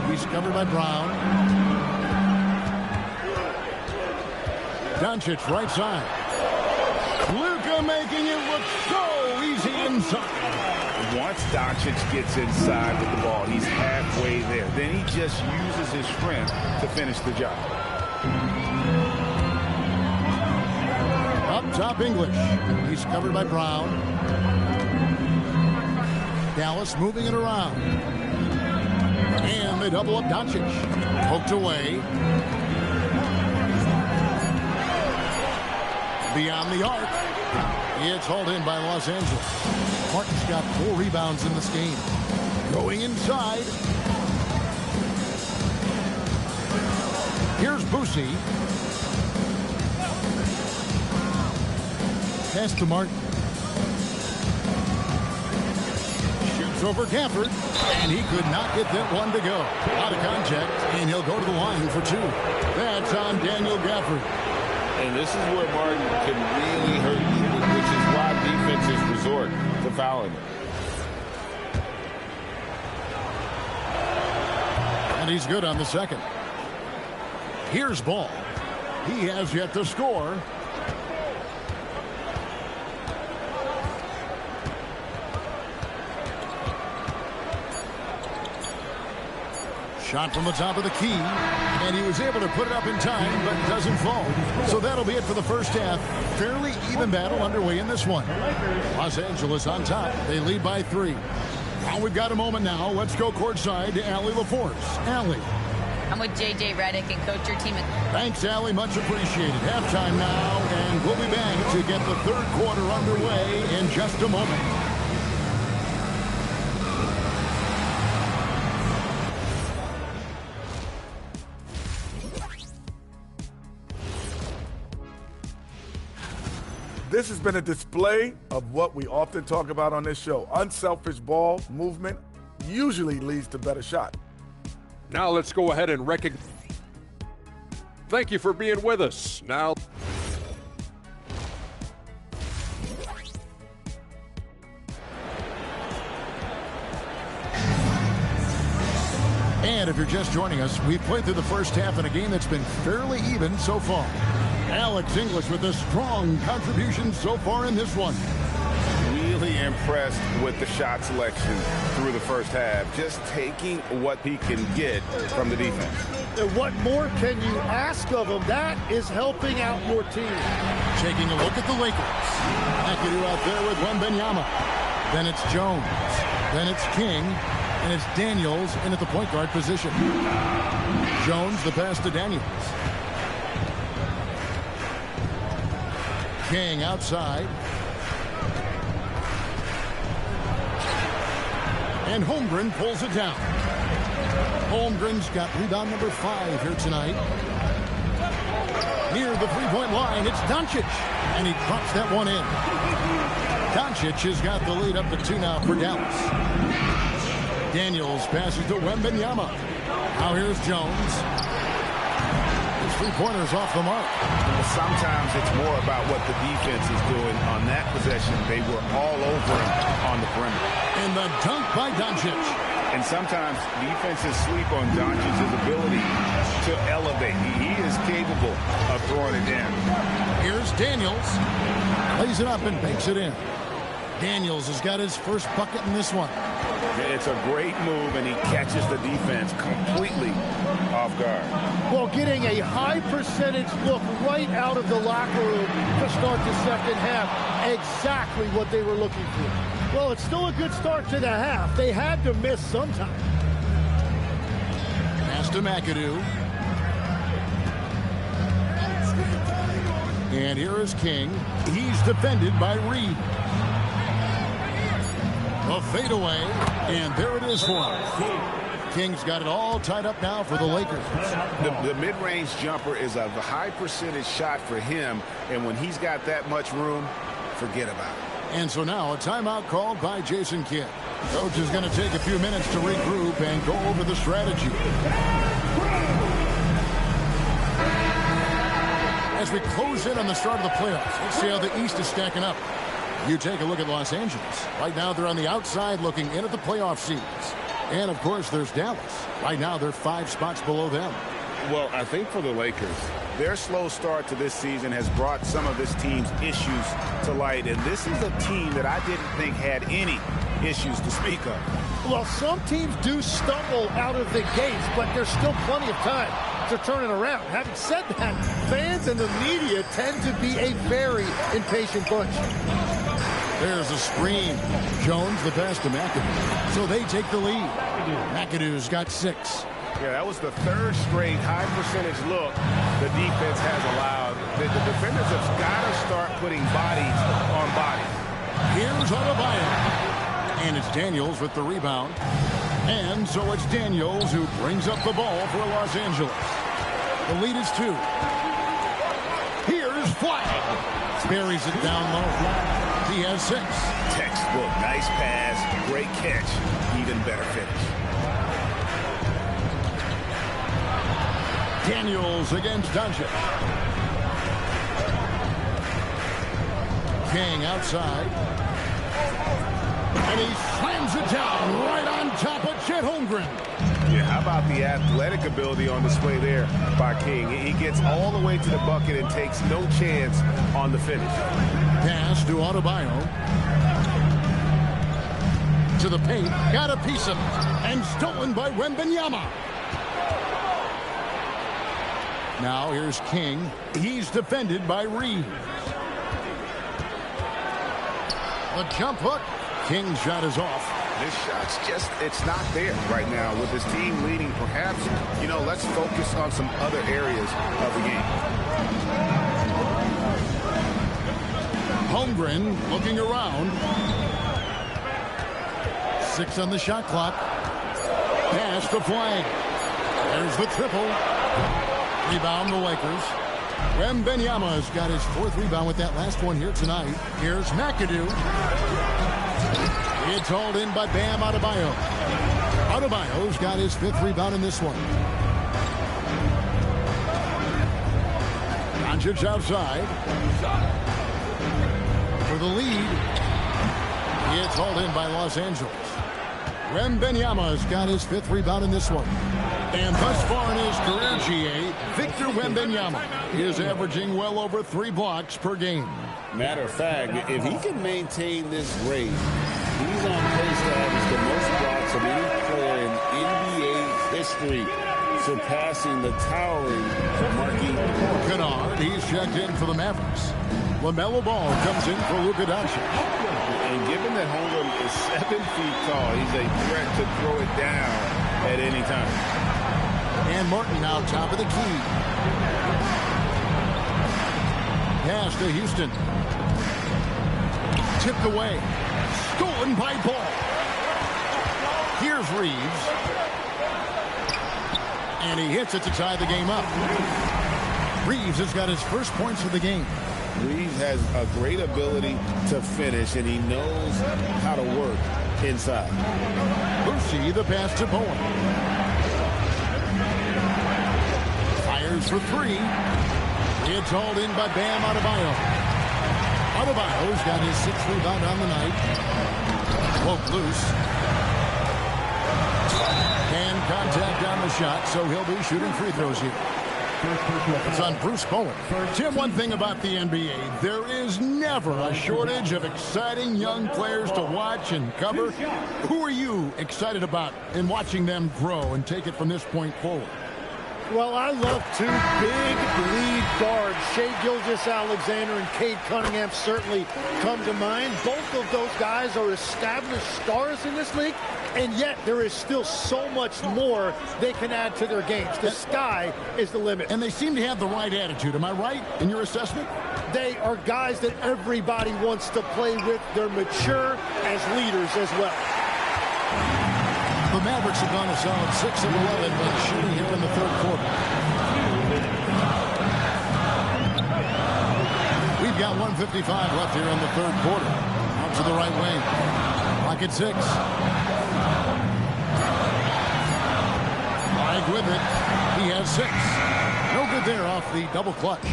He's covered by Brown. Doncic right side. Luka making it look so easy inside. Once Doncic gets inside with the ball, he's halfway there. Then he just uses his strength to finish the job. Up top, English. He's covered by Brown. Dallas moving it around. And they double up Doncic. Poked away. Beyond the arc. It's hauled in by Los Angeles. Martin's got 4 rebounds in this game. Going inside. Here's Boucher. Pass to Martin. Shoots over Gafford. And he could not get that one to go. Out of contact. And he'll go to the line for 2. That's on Daniel Gafford. And this is where Martin can really hurt you, which is why defenses resort to fouling him. And he's good on the second. Here's ball. He has yet to score. Shot from the top of the key, and he was able to put it up in time, but doesn't fall. So that'll be it for the first half. Fairly even battle underway in this one. Los Angeles on top. They lead by 3. Well, we've got a moment now. Let's go courtside to Allie LaForce. Allie. I'm with J.J. Redick and coach your team. Thanks, Allie. Much appreciated. Halftime now, and we'll be back to get the third quarter underway in just a moment. This has been a display of what we often talk about on this show. Unselfish ball movement usually leads to better shot. Now let's go ahead and recognize. Thank you for being with us. Now. And if you're just joining us, we've played through the first half in a game that's been fairly even so far. Alex English with a strong contribution so far in this one. Really impressed with the shot selection through the first half. Just taking what he can get from the defense. And what more can you ask of him? That is helping out your team. Taking a look at the Lakers. McAdoo out there with Wembanyama. Then it's Jones. Then it's King. And it's Daniels in at the point guard position. Jones, the pass to Daniels. King outside. And Holmgren pulls it down. Holmgren's got rebound number 5 here tonight. Near the three-point line, it's Doncic. And he drops that one in. Doncic has got the lead up to 2 now for Dallas. Daniels passes to Wembanyama. Now here's Jones. His three-pointers off the mark. Sometimes it's more about what the defense is doing. On that possession, they were all over him on the perimeter. And the dunk by Doncic. And sometimes defenses sleep on Doncic's ability to elevate. He is capable of throwing it down. Here's Daniels. Lays it up and banks it in. Daniels has got his first bucket in this one. It's a great move, and he catches the defense completely off guard. Well, getting a high percentage look right out of the locker room to start the second half. Exactly what they were looking for. Well, it's still a good start to the half. They had to miss sometime. Pass to McAdoo. And here is King. He's defended by Reed. A fadeaway, and there it is for him. King's got it all tied up now for the Lakers. The mid-range jumper is a high percentage shot for him, and when he's got that much room, forget about it. And so now a timeout called by Jason Kidd. Coach is going to take a few minutes to regroup and go over the strategy. As we close in on the start of the playoffs, let's see how the East is stacking up. You take a look at Los Angeles. Right now they're on the outside looking in at the playoff seeds. And, of course, there's Dallas. Right now they're 5 spots below them. Well, I think for the Lakers, their slow start to this season has brought some of this team's issues to light. And this is a team that I didn't think had any issues to speak of. Well, some teams do stumble out of the gates, but there's still plenty of time to turn it around. Having said that, fans and the media tend to be a very impatient bunch. There's a screen. Jones, the pass to McAdoo. So they take the lead. McAdoo's got 6. Yeah, that was the 3rd straight high percentage look the defense has allowed. The defenders have got to start putting bodies on bodies. Here's Adebayo. And it's Daniels with the rebound. And so it's Daniels who brings up the ball for Los Angeles. The lead is 2. Here's Flack. Buries it down low. He has 6. Textbook. Nice pass. Great catch. Even better finish. Daniels against Doncic. King outside. And he slams it down right on top of Chet Holmgren. Yeah, how about the athletic ability on display there by King? He gets all the way to the bucket and takes no chance on the finish. Pass to Adebayo. To the paint. Got a piece of it. And stolen by Wembanyama. Now here's King. He's defended by Reeves. The jump hook. King's shot is off. This shot's just, it's not there right now. With his team leading, perhaps, let's focus on some other areas of the game. Holmgren looking around. 6 on the shot clock. Pass to Flag. There's the triple. Rebound the Lakers. Wembanyama's got his 4th rebound with that last one here tonight. Here's McAdoo. It's hauled in by Bam Adebayo. Adebayo's got his 5th rebound in this one. Doncic outside. For the lead. It's hauled in by Los Angeles. Wembanyama's got his 5th rebound in this one. And thus far in his career, GA, Victor Wembanyama is averaging well over 3 blocks per game. Matter of fact, if he can maintain this rate, he's on pace to average the most blocks of any player in NBA history, surpassing the towering Marquis. Kennard, he's checked in for the Mavericks. LaMelo Ball comes in for Luka Doncic. And given that Holmgren is 7 feet tall, he's a threat to throw it down at any time. And Martin now top of the key. Pass to Houston. Tipped away. Stolen by Ball. Here's Reeves. And he hits it to tie the game up. Reeves has got his first points of the game. Reeves has a great ability to finish, and he knows how to work inside. Lucy, the pass to Bowen. Fires for 3. It's hauled in by Bam Adebayo. Adebayo's got his 6th rebound on the night. Woke loose. Hand contact on the shot, so he'll be shooting free throws here. It's on Bruce Bowen. Tim, one thing about the NBA, there is never a shortage of exciting young players to watch and cover. Who are you excited about in watching them grow and take it from this point forward? Well, I love 2 big lead guards. Shai Gilgeous-Alexander and Cade Cunningham certainly come to mind. Both of those guys are established stars in this league, and yet there is still so much more they can add to their games. The sky is the limit. And they seem to have the right attitude. Am I right in your assessment? They are guys that everybody wants to play with. They're mature as leaders as well. The Mavericks have gone a solid 6 of 11 by shooting here in the 3rd quarter. We've got 1:55 left here in the 3rd quarter. Out to the right wing. Clock at 6. Flag with it. He has 6. No good there off the double clutch.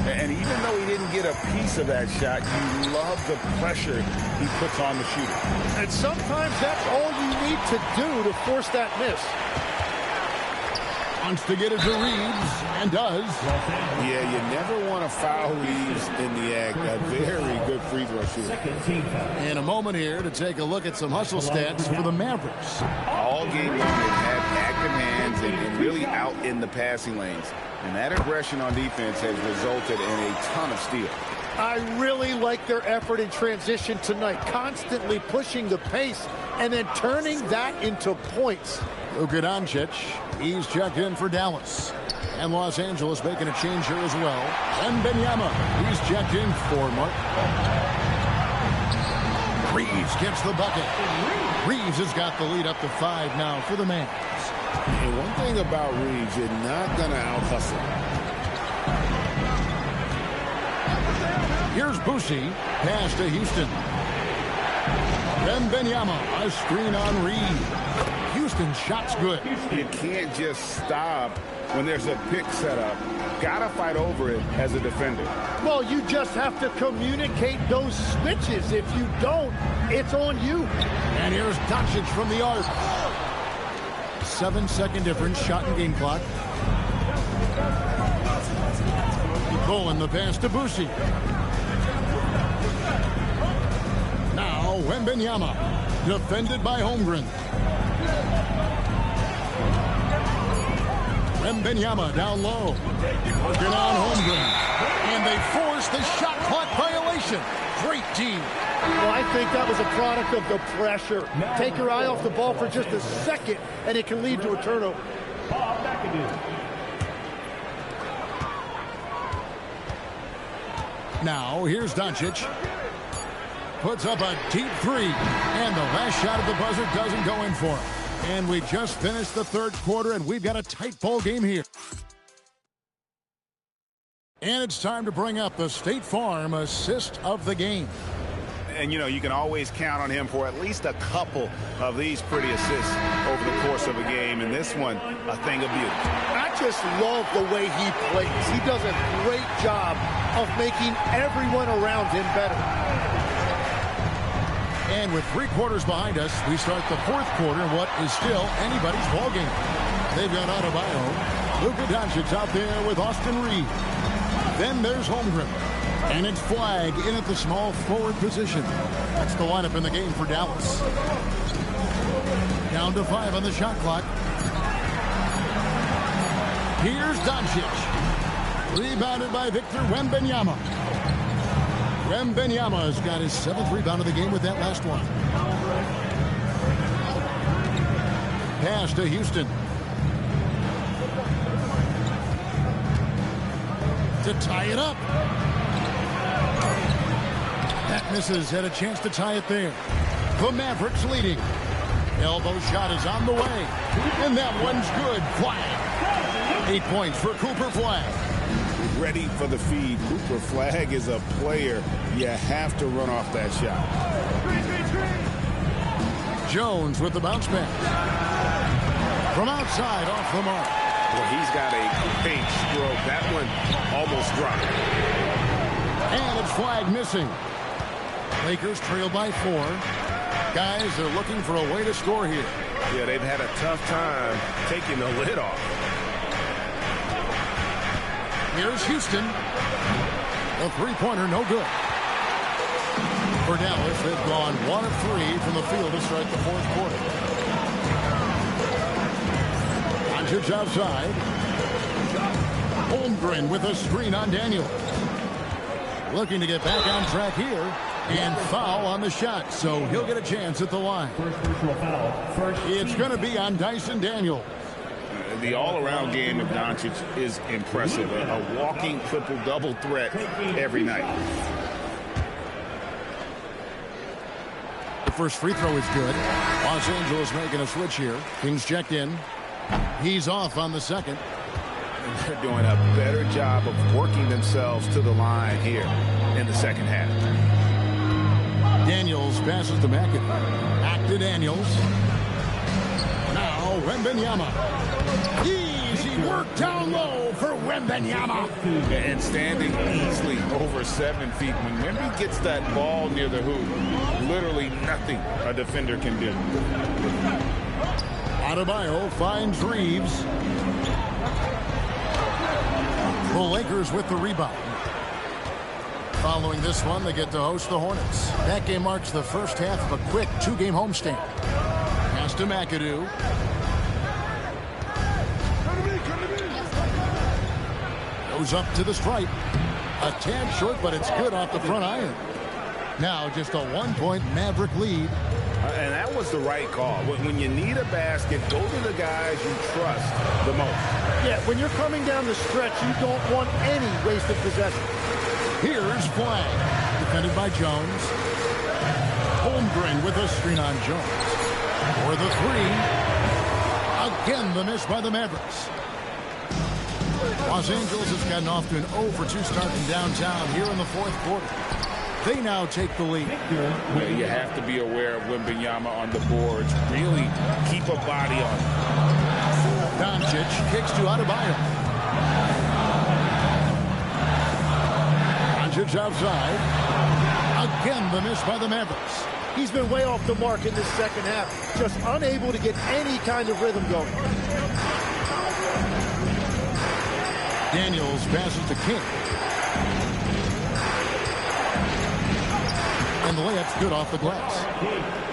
And even though he didn't get a piece of that shot, you love the pressure he puts on the shooter. And sometimes that's all you need to do to force that miss. Wants to get it to Reeves, and does. Yeah, you never want to foul Reeves in the act. A very good free throw shooter. In a moment here to take a look at some hustle stats for the Mavericks. All game long, they've had active hands and really out in the passing lanes. And that aggression on defense has resulted in a ton of steals. I really like their effort in transition tonight, constantly pushing the pace and then turning that into points. Luka Doncic, he's checked in for Dallas. And Los Angeles making a change here as well. And Wembanyama, he's checked in for Mark. Reeves gets the bucket. Reeves has got the lead up to 5 now for the Mavs. And one thing about Reeves, you're not going to out-hustle. Here's Boucher. Pass to Houston. Wembanyama, a screen on Reeves. Houston shot's good. You can't just stop when there's a pick set up got to fight over it as a defender. Well, you just have to communicate those switches. If you don't, it's on you. And here's Doncic from the arc. 7-second difference, shot and game clock. Bowling the pass to Busi. Now Wembanyama, defended by Holmgren. Wembanyama down low. Working on Holmgren. And they force the shot clock violation. Great team. Well, I think that was a product of the pressure. Take your eye off the ball for just a second, and it can lead to a turnover. Now, here's Doncic. Puts up a deep three. And the last shot of the buzzer doesn't go in for him. And we just finished the third quarter, and we've got a tight ball game here. And it's time to bring up the State Farm assist of the game. And, you know, you can always count on him for at least a couple of these pretty assists over the course of a game. And this one, a thing of beauty. I just love the way he plays. He does a great job of making everyone around him better. And with 3 quarters behind us, we start the fourth quarter in what is still anybody's ball game. They've got Adebayo. Luka Doncic out there with Austin Reeves. Then there's Holmgren. And it's Flag in at the small forward position. That's the lineup in the game for Dallas. Down to 5 on the shot clock. Here's Doncic. Rebounded by Victor Wembanyama. Wembanyama's got his 7th rebound of the game with that last one. Pass to Houston. To tie it up. That misses. Had a chance to tie it there. The Mavericks leading. Elbow shot is on the way. And that one's good. Flag. 8 points for Cooper Flag. Ready for the feed. Cooper Flag is a player. You have to run off that shot. Jones with the bounce back. From outside, off the mark. Well, he's got a pink stroke. That one almost dropped. And it's Flag missing. Lakers trail by 4. Guys are looking for a way to score here. Yeah, they've had a tough time taking the lid off. Here's Houston. A three-pointer, no good. For Dallas, they've gone 1 of 3 from the field to start the fourth quarter. Doncic outside. Holmgren with a screen on Daniel. Looking to get back on track here. And foul on the shot, so he'll get a chance at the line. It's going to be on Dyson Daniel. The all-around game of Doncic is impressive. A walking triple-double threat every night. The first free throw is good. Los Angeles making a switch here. Kings checked in. He's off on the second. And they're doing a better job of working themselves to the line here in the second half. Daniels passes to McAdoo. Back to Daniels. Now Wembanyama. Easy work down low for Wembanyama. And standing easily over 7 feet. When Wemby gets that ball near the hoop, literally nothing a defender can do. Adebayo finds Reeves. The Lakers with the rebound. Following this one, they get to host the Hornets. That game marks the first half of a quick 2-game homestand. Pass to McAdoo. Goes up to the stripe. A tad short, but it's good off the front iron. Now just a 1-point Maverick lead. And that was the right call. When you need a basket, go to the guys you trust the most. Yeah, when you're coming down the stretch, you don't want any wasted possession. Here's Flag, defended by Jones. Holmgren with a screen on Jones. For the 3. Again, the miss by the Mavericks. Los Angeles has gotten off to an 0-for-2 start in downtown here in the fourth quarter. They now take the lead. Well, you have to be aware of Wembanyama on the boards. Really keep a body on him. Doncic kicks to Adebayo. Doncic outside. Again, the miss by the Mavericks. He's been way off the mark in this second half. Just unable to get any kind of rhythm going. Daniels passes to King. And the layup's good off the glass.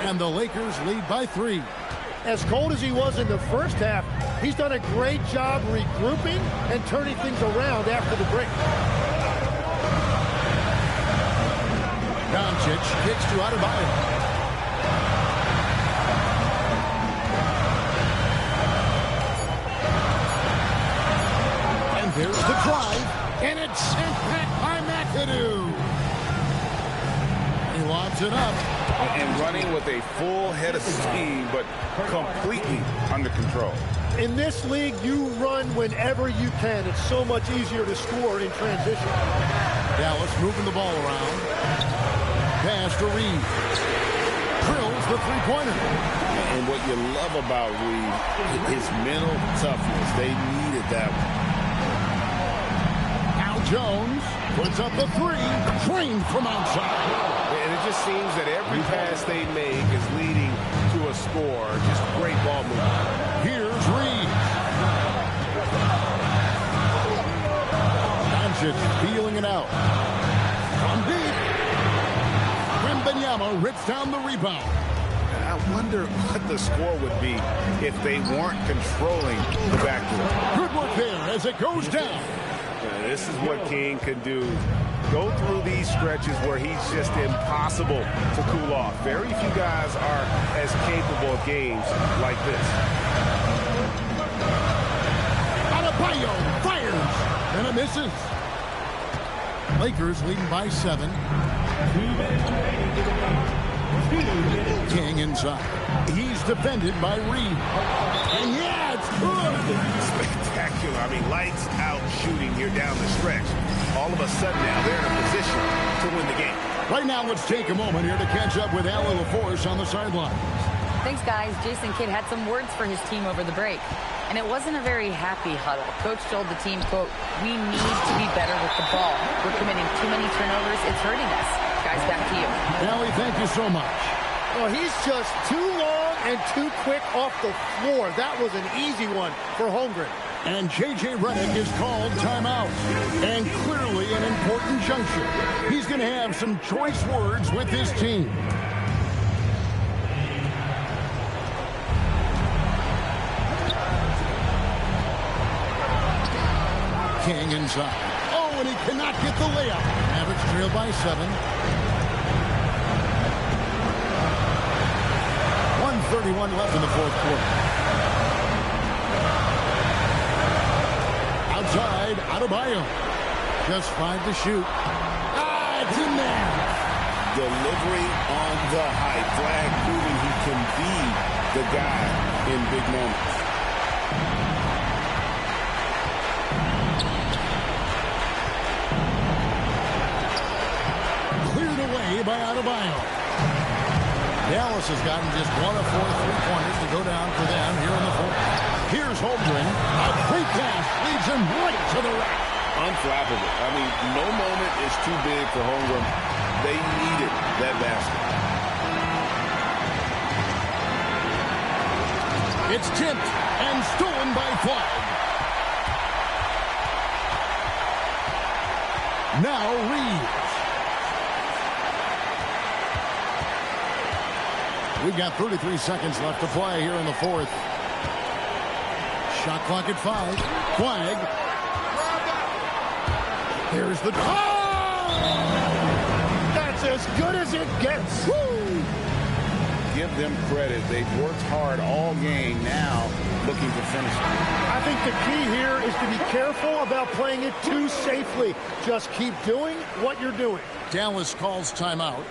And the Lakers lead by 3. As cold as he was in the first half, he's done a great job regrouping and turning things around after the break. Doncic kicks to Adebayo. And there's the drive. And it's sent back by McAdoo. He lobs it up. And running with a full head of steam, but completely under control. In this league, you run whenever you can. It's so much easier to score in transition. Dallas moving the ball around. Pass to Reed. Drills the three-pointer. And what you love about Reed, his mental toughness. They needed that one. Now Jones puts up the 3. Trained from outside. And it just seems that every pass they make is leading to a score. Just great ball movement. Here's Reed. Doncic feeling it out. From deep. Wembanyama rips down the rebound. I wonder what the score would be if they weren't controlling the backdoor. Good work there as it goes down. This is what King can do. Go through these stretches where he's just impossible to cool off. Very few guys are as capable of games like this. Adebayo fires, and it misses. Lakers leading by 7. King inside. He's defended by Reed. And yeah, it's good. Spectacular. I mean, lights out shooting here down the stretch. All of a sudden now they're in a position to win the game. Right now, let's take a moment here to catch up with Allie LaForce on the sideline. Thanks, guys. Jason Kidd had some words for his team over the break. And it wasn't a very happy huddle. Coach told the team, quote, "We need to be better with the ball. We're committing too many turnovers. It's hurting us." Guys, back to you. Allie, thank you so much. Well, he's just too long and too quick off the floor. That was an easy one for Holmgren. And J.J. Redick is called timeout. And clearly an important juncture. He's going to have some choice words with his team. King inside. Oh, and he cannot get the layup. Mavericks trail by 7. 1:31 left in the fourth quarter. Outside, Adebayo. Just 5 to shoot. It's in there. Delivery on the high flag, proving he can be the guy in big moments. Cleared away by Adebayo. Dallas has gotten just 1 of 4 3-pointers to go down for them here in the fourth. Here's Holmgren. A quick pass leads him right to the rack. Unflappable. I mean, no moment is too big for Holmgren. They needed that basket. It's tipped and stolen by Flag. Now Reeves. We've got 33 seconds left to play here in the fourth. Shot clock at 5. Flag. Here's the... Oh! That's as good as it gets. Woo! Give them credit. They've worked hard all game, now looking to finish it. I think the key here is to be careful about playing it too safely. Just keep doing what you're doing. Dallas calls timeout.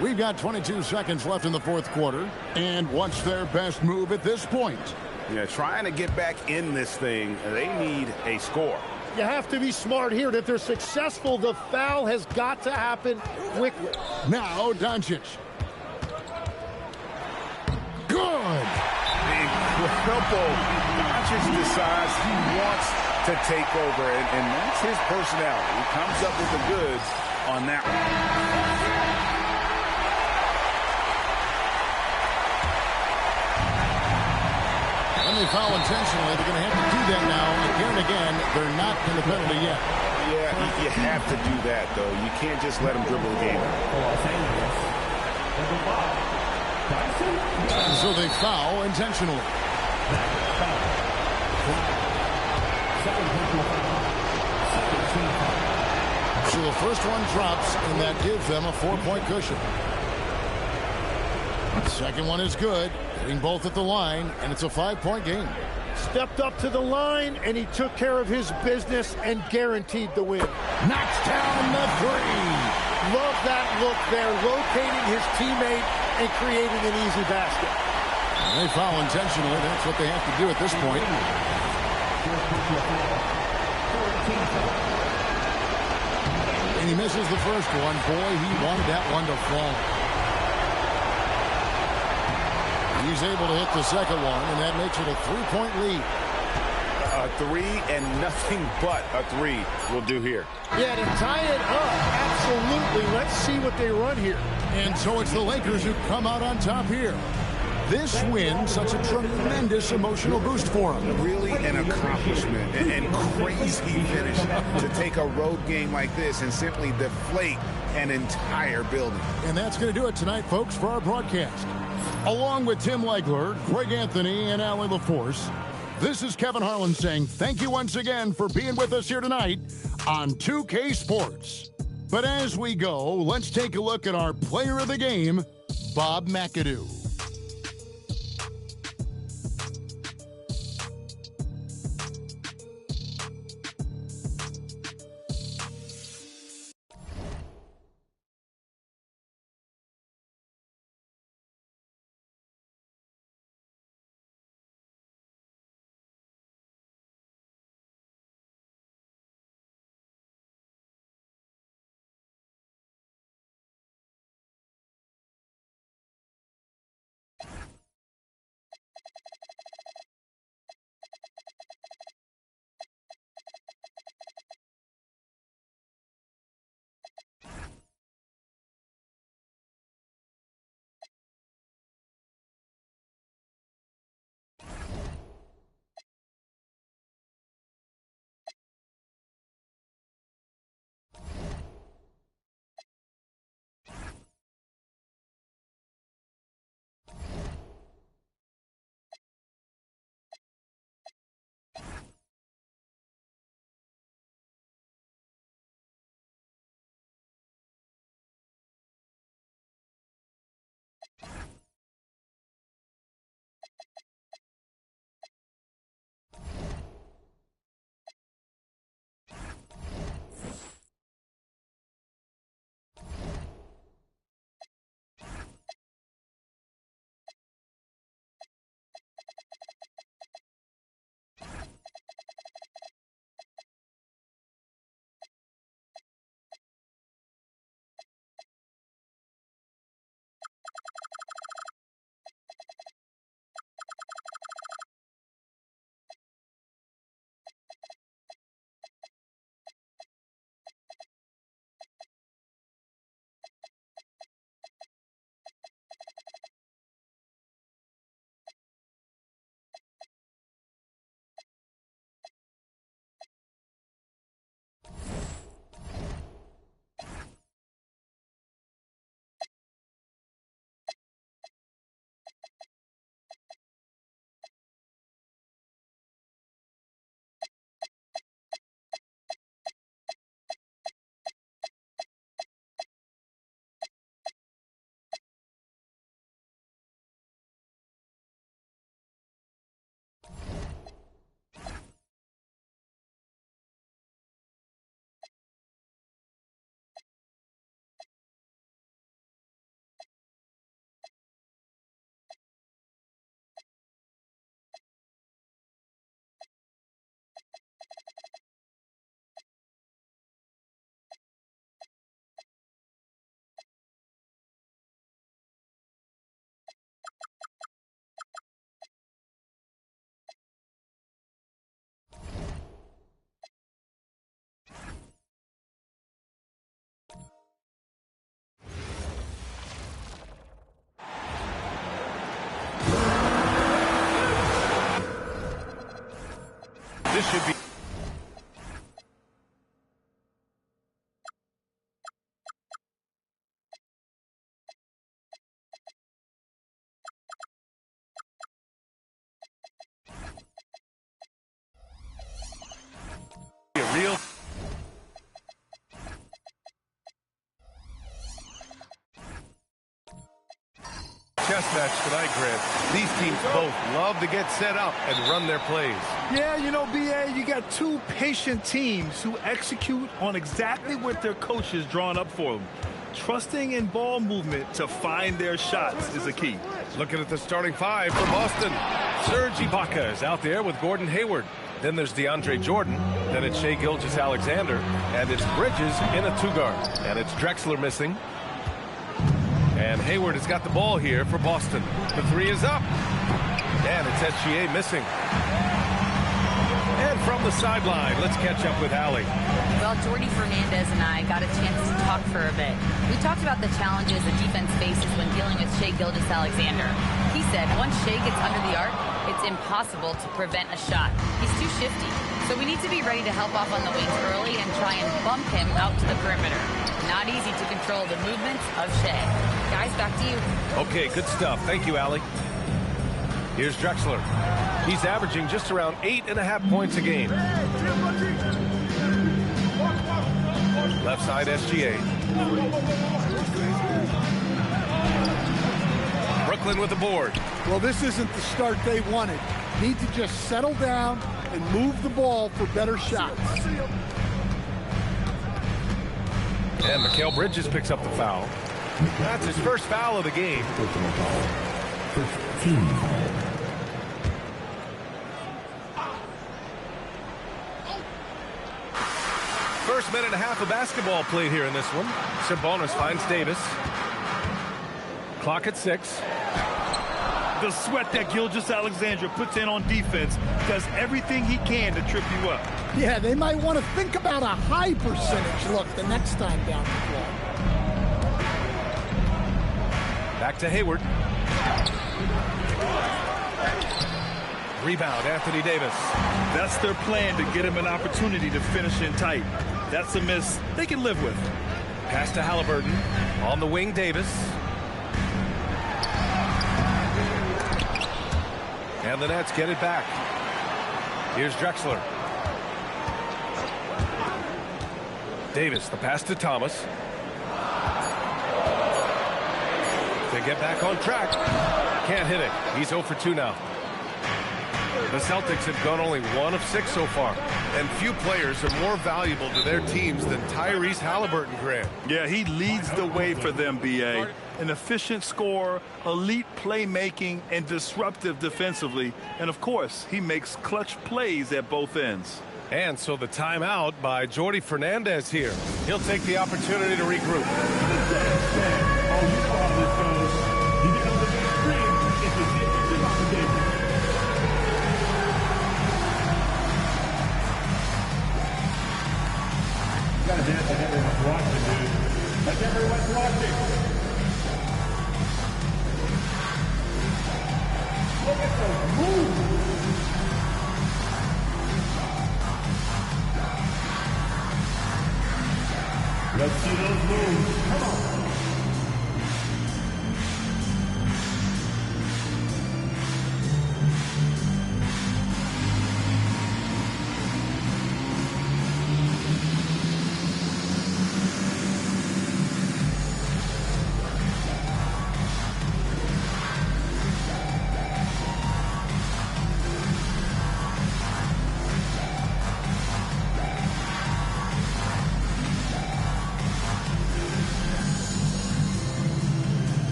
We've got 22 seconds left in the fourth quarter. And what's their best move at this point? Yeah, trying to get back in this thing, they need a score. You have to be smart here. If they're successful, the foul has got to happen quickly. Now Doncic. Good. Incredible. Doncic decides he wants to take over, and that's his personality. He comes up with the goods on that one. When they foul intentionally, they're going to have to do that now again and again. They're not in the penalty yet. Yeah, you have to do that, though. You can't just let them dribble the game. So they foul intentionally. So the first one drops, and that gives them a 4-point cushion. The second one is good, hitting both at the line, and it's a 5-point game. Stepped up to the line, and he took care of his business and guaranteed the win. Knocks down the three. Love that look there, locating his teammate and creating an easy basket. And they foul intentionally. That's what they have to do at this point. And he misses the first one. Boy, he wanted that one to fall. He's able to hit the second one, and that makes it a 3-point lead. A three and nothing but a three will do here. Yeah, to tie it up, absolutely. Let's see what they run here. And so it's the Lakers who come out on top here. This win, such a tremendous emotional boost for them. Really an accomplishment and crazy finish to take a road game like this and simply deflate an entire building. And that's going to do it tonight, folks, for our broadcast. Along with Tim Legler, Greg Anthony, and Allie LaForce, this is Kevin Harlan saying thank you once again for being with us here tonight on 2K Sports. But as we go, let's take a look at our player of the game, Bob McAdoo. This should be a real chess match tonight, Grant. These teams both love to get set up and run their plays. Yeah, you know, B.A., you got two patient teams who execute on exactly what their coach has drawn up for them. Trusting in ball movement to find their shots is a key. Looking at the starting five for Boston. Serge Ibaka is out there with Gordon Hayward. Then there's DeAndre Jordan. Then it's Shai Gilgeous-Alexander. And it's Bridges in a two-guard. And it's Drexler missing. And Hayward has got the ball here for Boston. The three is up. And it's SGA missing. And from the sideline, let's catch up with Allie. Well, Jordy Fernandez and I got a chance to talk for a bit. We talked about the challenges the defense faces when dealing with Shai Gilgeous-Alexander. He said once Shai gets under the arc, it's impossible to prevent a shot. He's too shifty. So we need to be ready to help off on the wings early and try and bump him out to the perimeter. Not easy to control the movements of Shai. Guys, back to you. Okay, good stuff. Thank you, Allie. Here's Drexler. He's averaging just around 8.5 points a game. Left side, SGA. Brooklyn with the board. Well, this isn't the start they wanted. Need to just settle down and move the ball for better shots. And Mikal Bridges picks up the foul. That's his first foul of the game. First minute and a half of basketball played here in this one. Sabonis finds Davis. Clock at 6. The sweat that Gilgeous-Alexander puts in on defense does everything he can to trip you up. Yeah, they might want to think about a high percentage look the next time down the floor. Back to Hayward. Rebound, Anthony Davis. That's their plan, to get him an opportunity to finish in tight. That's a miss they can live with. Pass to Halliburton. On the wing, Davis. And the Nets get it back. Here's Drexler. Davis, the pass to Thomas. They get back on track. Can't hit it. He's 0 for 2 now. The Celtics have gone only 1 of 6 so far. And few players are more valuable to their teams than Tyrese Halliburton, Grant. Yeah, he leads the way for them, B.A. An efficient scorer, elite playmaking, and disruptive defensively. And, of course, he makes clutch plays at both ends. And so the timeout by Jordy Fernandez here. He'll take the opportunity to regroup. Gotta dance like everyone's watching, dude. Like everyone's watching. Look at those moves. Let's see those moves. Come on.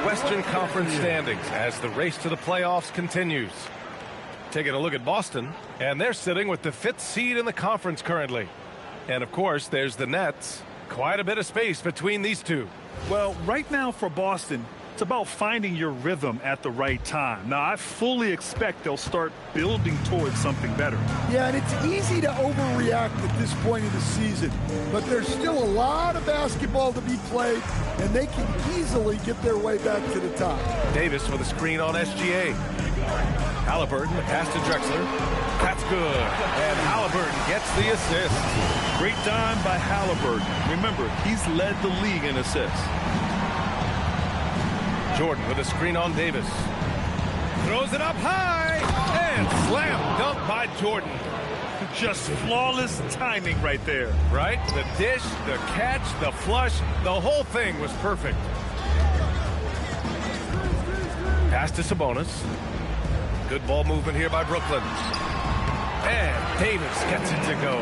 Western Conference standings as the race to the playoffs continues. Taking a look at Boston, and they're sitting with the 5th seed in the conference currently. And of course, there's the Nets. Quite a bit of space between these two. Well, right now for Boston, It's about finding your rhythm at the right time. Now, I fully expect they'll start building towards something better. Yeah, and it's easy to overreact at this point of the season, but there's still a lot of basketball to be played, and they can easily get their way back to the top. Davis with a screen on SGA. Halliburton, the pass to Drexler. That's good. And Halliburton gets the assist. Great dime by Halliburton. Remember, he's led the league in assists. Jordan with a screen on Davis. Throws it up high. And slam dunk by Jordan. Just flawless timing right there. Right? The dish, the catch, the flush, the whole thing was perfect. Pass to Sabonis. Good ball movement here by Brooklyn. And Davis gets it to go.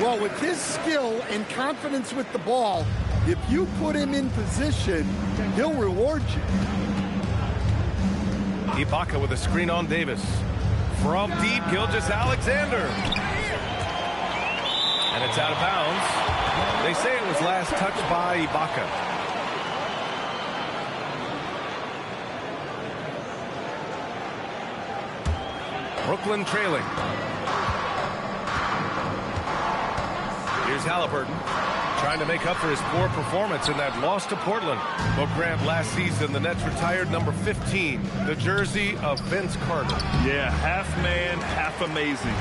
Well, with his skill and confidence with the ball, if you put him in position, he'll reward you. Ibaka with a screen on Davis. From deep, Gilgeous-Alexander. And it's out of bounds. They say it was last touched by Ibaka. Brooklyn trailing. Here's Halliburton trying to make up for his poor performance in that loss to Portland. But Grant, last season, the Nets retired number 15, the jersey of Vince Carter. Yeah, half man, half amazing.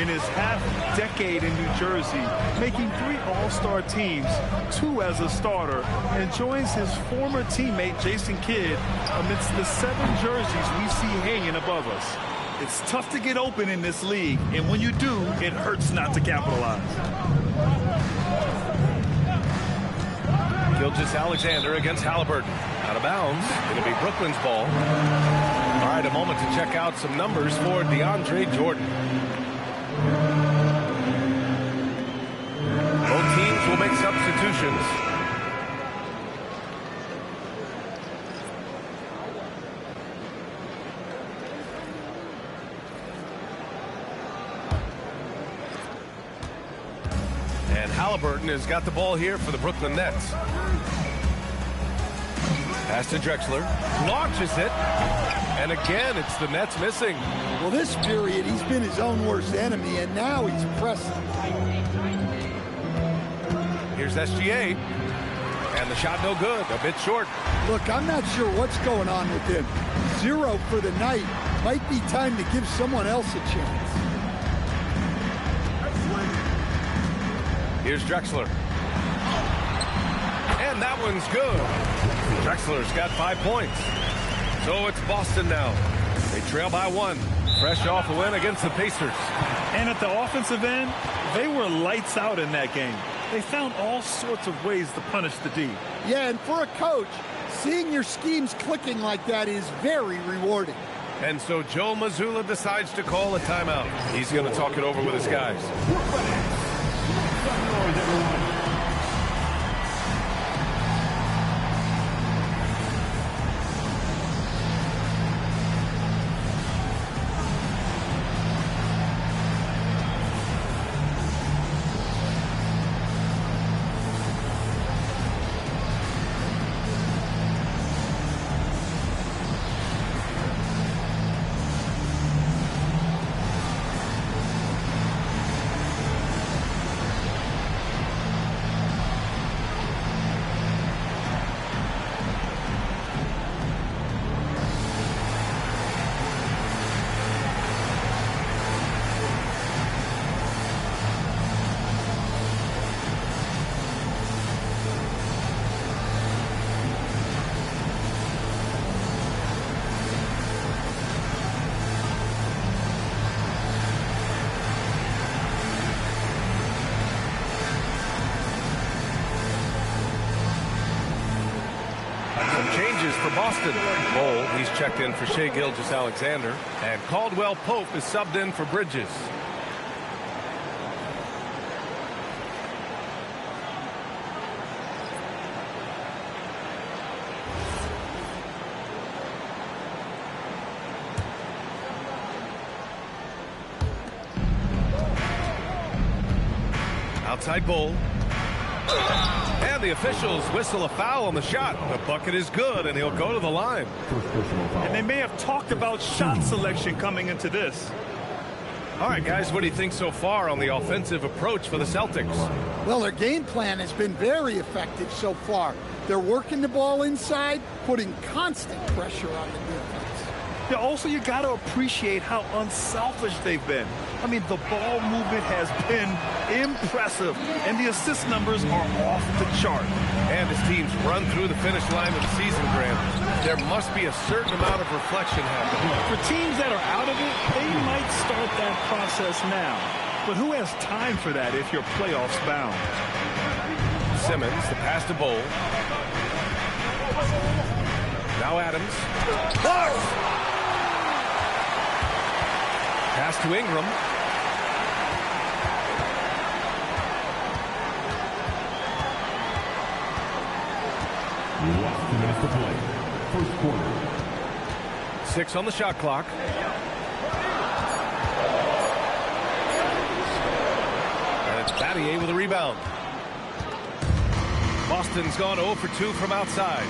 In his half-decade in New Jersey, making 3 All-Star teams, 2 as a starter, and joins his former teammate Jason Kidd amidst the 7 jerseys we see hanging above us. It's tough to get open in this league, and when you do, it hurts not to capitalize. Gilgeous-Alexander against Halliburton. Out of bounds. It'll be Brooklyn's ball. All right, a moment to check out some numbers for DeAndre Jordan. Both teams will make substitutions. Halliburton has got the ball here for the Brooklyn Nets. Pass to Drexler. Launches it. And again, it's the Nets missing. Well, this period, he's been his own worst enemy, and now he's pressing. Here's SGA. And the shot no good. A bit short. Look, I'm not sure what's going on with him. 0 for the night. Might be time to give someone else a chance. Here's Drexler. And that one's good. Drexler's got 5 points. So it's Boston now. They trail by 1. Fresh off a win against the Pacers. And at the offensive end, they were lights out in that game. They found all sorts of ways to punish the D. Yeah, and for a coach, seeing your schemes clicking like that is very rewarding. And so Joe Mazzulla decides to call a timeout. He's going to talk it over with his guys. Changes for Boston. Bol, he's checked in for Shai Gilgeous-Alexander. And Caldwell Pope is subbed in for Bridges. Outside Bol. And the officials whistle a foul on the shot. The bucket is good, and he'll go to the line. And they may have talked about shot selection coming into this. All right, guys, what do you think so far on the offensive approach for the Celtics? Well, their game plan has been very effective so far. They're working the ball inside, putting constant pressure on the defense. Yeah, also, you got to appreciate how unselfish they've been. I mean, the ball movement has been impressive, and the assist numbers are off the chart. And as teams run through the finish line of the season, Grant, there must be a certain amount of reflection happening. For teams that are out of it, they might start that process now. But who has time for that if you're playoffs bound? Simmons, the pass to Bowl. Now Adams. Pass to Ingram. Last 2 minutes to play. First quarter. 6 on the shot clock. And it's Battier with a rebound. Boston's gone 0 for 2 from outside.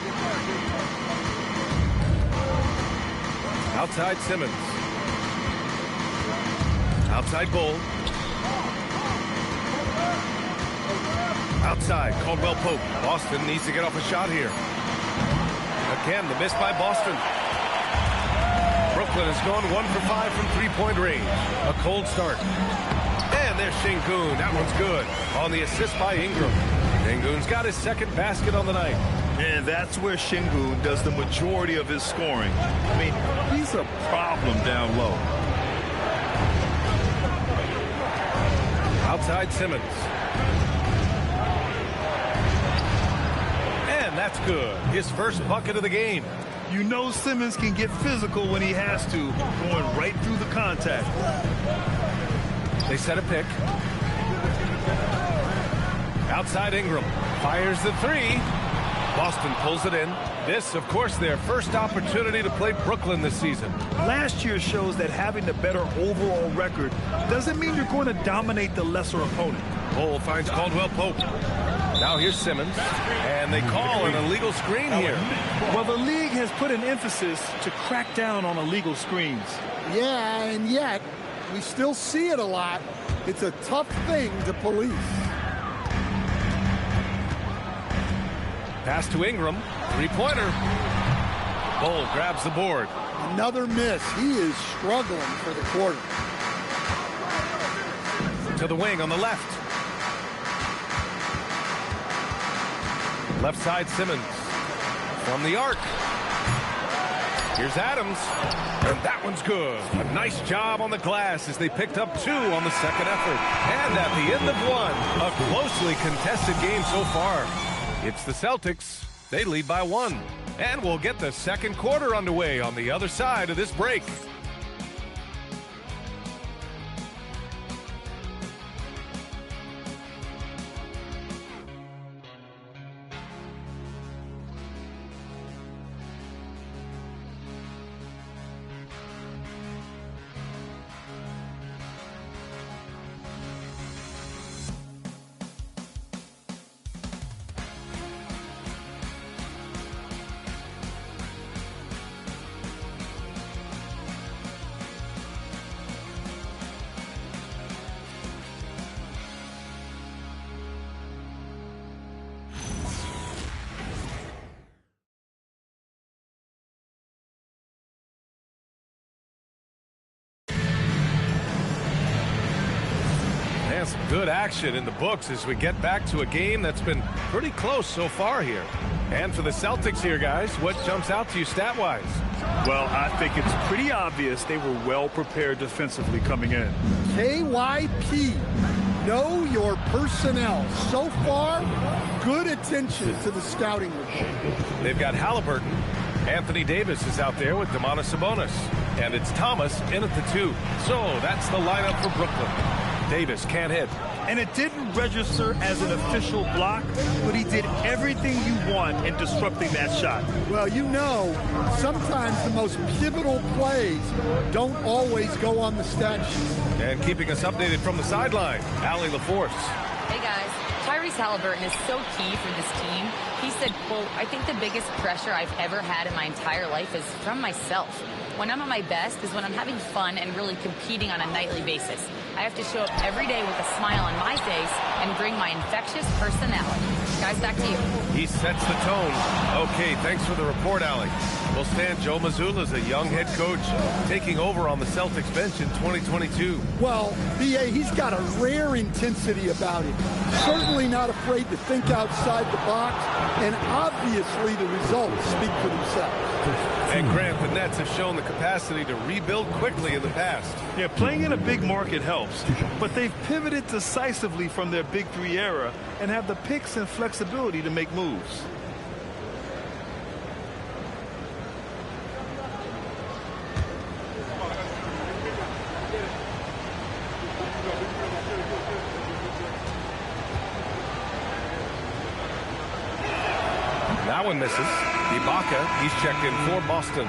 Outside Simmons. Outside Bull. Outside Caldwell Pope. Boston needs to get off a shot here. Again, the miss by Boston. Brooklyn has gone 1 for 5 from three-point range. A cold start. And there's Şengün. That one's good. On the assist by Ingram. Şengün's got his second basket on the night. And that's where Şengün does the majority of his scoring. I mean, he's a problem down low. Outside Simmons. And that's good. His first bucket of the game. You know Simmons can get physical when he has to, going right through the contact. They set a pick. Outside Ingram. Fires the three. Boston pulls it in. This, of course, their first opportunity to play Brooklyn this season. Last year shows that having a better overall record doesn't mean you're going to dominate the lesser opponent. Bull finds Caldwell Pope. Now here's Simmons. And they call an illegal screen here. Well, the league has put an emphasis to crack down on illegal screens. Yeah, and yet, we still see it a lot. It's a tough thing to police. Pass to Ingram. Three-pointer. Bull grabs the board. Another miss. He is struggling for the quarter. To the wing on the left. Left side Simmons. From the arc. Here's Adams. And that one's good. A nice job on the glass as they picked up 2 on the second effort. And at the end of 1, a closely contested game so far. It's the Celtics. They lead by 1. And we'll get the second quarter underway on the other side of this break. Some good action in the books as we get back to a game that's been pretty close so far here. And for the Celtics here, guys, what jumps out to you stat-wise? Well, I think it's pretty obvious they were well prepared defensively coming in. KYP, know your personnel. So far, good attention to the scouting report. They've got Halliburton. Anthony Davis is out there with Domantas Sabonis. And it's Thomas in at the 2. So that's the lineup for Brooklyn. Davis can't hit. And it didn't register as an official block, but he did everything you want in disrupting that shot. Well, you know, sometimes the most pivotal plays don't always go on the stat sheet. And keeping us updated from the sideline, Allie LaForce. Hey, guys. Tyrese Tyrese Halliburton is so key for this team. He said, quote, "I think the biggest pressure I've ever had in my entire life is from myself. When I'm at my best is when I'm having fun and really competing on a nightly basis. I have to show up every day with a smile on my face and bring my infectious personality." Guys, back to you. He sets the tone. Okay, thanks for the report, Allie. We'll stand Joe Mazzulla as a young head coach taking over on the Celtics bench in 2022. Well, B.A., he's got a rare intensity about him. Certainly not afraid to think outside the box, and obviously the results speak for themselves. And Grant, the Nets have shown the capacity to rebuild quickly in the past. Yeah, playing in a big market helps, but they've pivoted decisively from their Big Three era and have the picks and flexibility to make moves. That one misses. Ibaka, he's checked in for Boston.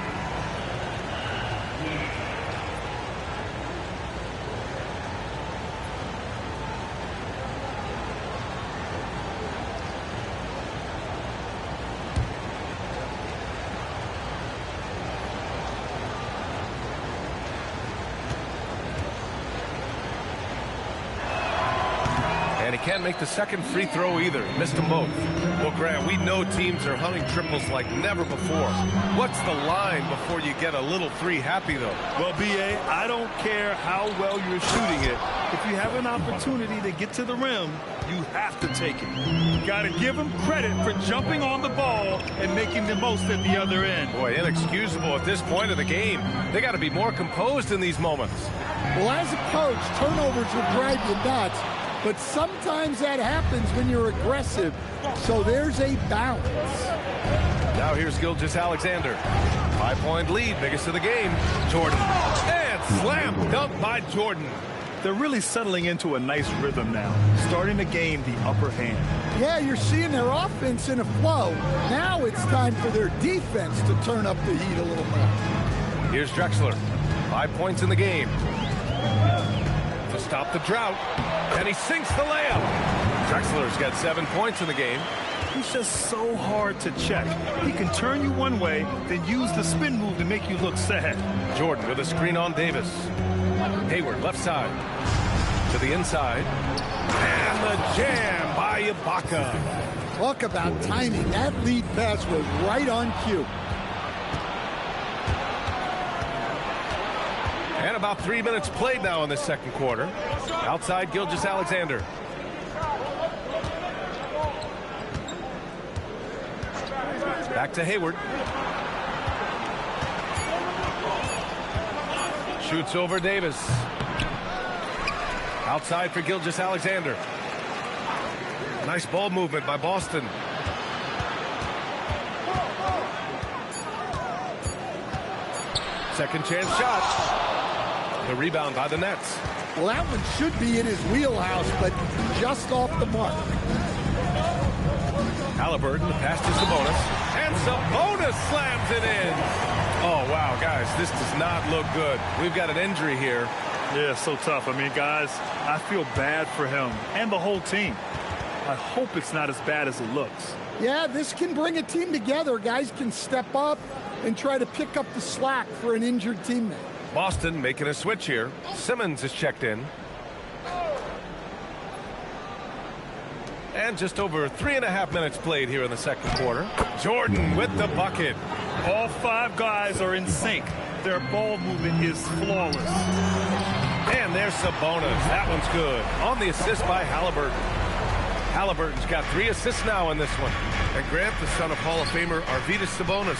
And he can't make the second free throw either. Missed them both. Well, Grant, we know teams are hunting triples like never before. What's the line before you get a little three happy, though? Well, B.A., I don't care how well you're shooting it. If you have an opportunity to get to the rim, you have to take it. Got to give him credit for jumping on the ball and making the most at the other end. Boy, inexcusable at this point of the game. They got to be more composed in these moments. Well, as a coach, turnovers will drive you nuts. But sometimes that happens when you're aggressive. So there's a balance. Now here's Gilgeous-Alexander. 5-point lead, biggest of the game. Jordan. And slam dunk by Jordan. They're really settling into a nice rhythm now, starting to gain the upper hand. Yeah, you're seeing their offense in a flow. Now it's time for their defense to turn up the heat a little more. Here's Drexler. 5 points in the game. To stop the drought. And he sinks the layup. Drexler's got 7 points in the game. He's just so hard to check. He can turn you one way, then use the spin move to make you look sad. Jordan with a screen on Davis. Hayward left side. To the inside. And the jam by Ibaka. Talk about timing. That lead pass was right on cue. And about 3 minutes played now in the second quarter. Outside Gilgeous-Alexander. Back to Hayward. Shoots over Davis. Outside for Gilgeous-Alexander. Nice ball movement by Boston. Second chance shot. The rebound by the Nets. Well, that one should be in his wheelhouse, but just off the mark. Halliburton, the pass to Sabonis. And Sabonis slams it in. Oh, wow, guys, this does not look good. We've got an injury here. Yeah, so tough. I mean, guys, I feel bad for him and the whole team. I hope it's not as bad as it looks. Yeah, this can bring a team together. Guys can step up and try to pick up the slack for an injured teammate. Boston making a switch here. Simmons is checked in. And just over 3.5 minutes played here in the second quarter. Jordan with the bucket. All 5 guys are in sync. Their ball movement is flawless. And there's Sabonis. That one's good. On the assist by Halliburton. Halliburton's got 3 assists now in this one. And Grant, the son of Hall of Famer Arvydas Sabonis.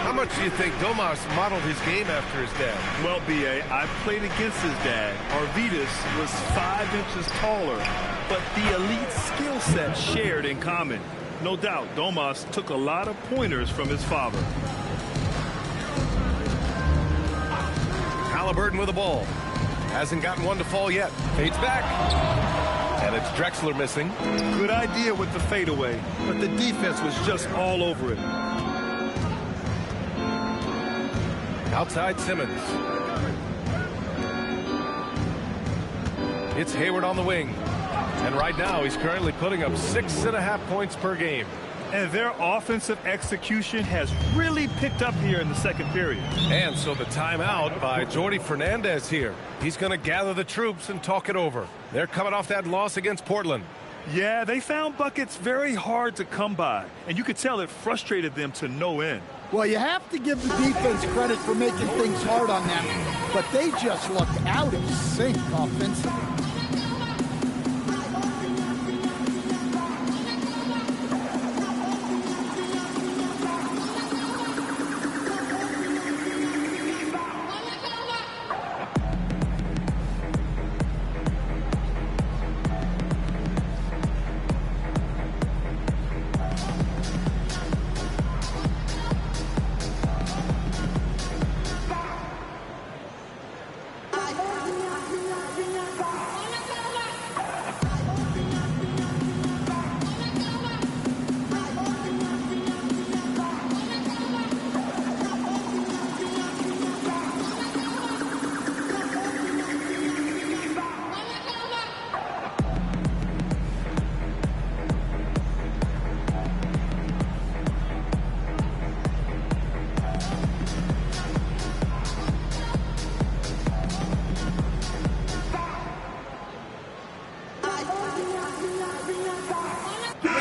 How much do you think Domas modeled his game after his dad? Well, B.A., I played against his dad. Arvydas was 5 inches taller, but the elite skill set shared in common. No doubt, Domas took a lot of pointers from his father. Halliburton with the ball. Hasn't gotten one to fall yet. Fades back. And it's Drexler missing. Good idea with the fadeaway, but the defense was just all over it. Outside Simmons. It's Hayward on the wing. And right now, he's currently putting up 6.5 points per game. And their offensive execution has really picked up here in the second period. And so the timeout by Jordi Fernandez here. He's going to gather the troops and talk it over. They're coming off that loss against Portland. Yeah, they found buckets very hard to come by. And you could tell it frustrated them to no end. Well, you have to give the defense credit for making things hard on them, but they just looked out of sync offensively.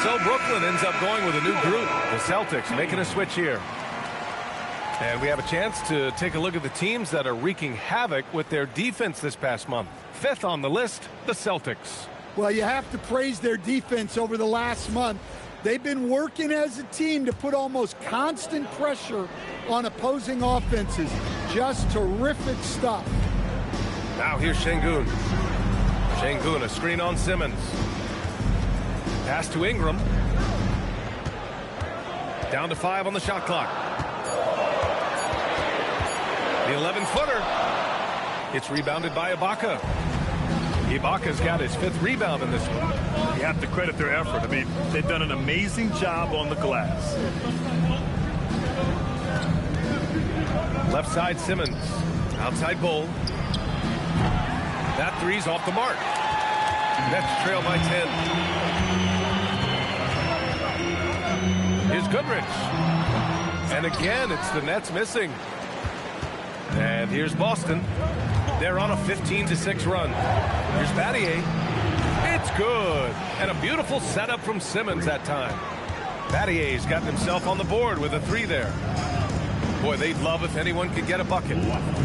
So Brooklyn ends up going with a new group. The Celtics making a switch here. And we have a chance to take a look at the teams that are wreaking havoc with their defense this past month. Fifth on the list, the Celtics. Well, you have to praise their defense over the last month. They've been working as a team to put almost constant pressure on opposing offenses. Just terrific stuff. Now here's Şengün. Şengün, a screen on Simmons. Pass to Ingram. Down to 5 on the shot clock. The 11-footer. It's rebounded by Ibaka. Ibaka's got his 5th rebound in this one. You have to credit their effort. I mean, they've done an amazing job on the glass. Left side, Simmons. Outside Bull. That three's off the mark. Nets trail by 10. Here's Goodrich. And again, it's the Nets missing. And here's Boston. They're on a 15-6 run. Here's Battier. It's good. And a beautiful setup from Simmons that time. Battier's gotten himself on the board with a 3 there. Boy, they'd love if anyone could get a bucket.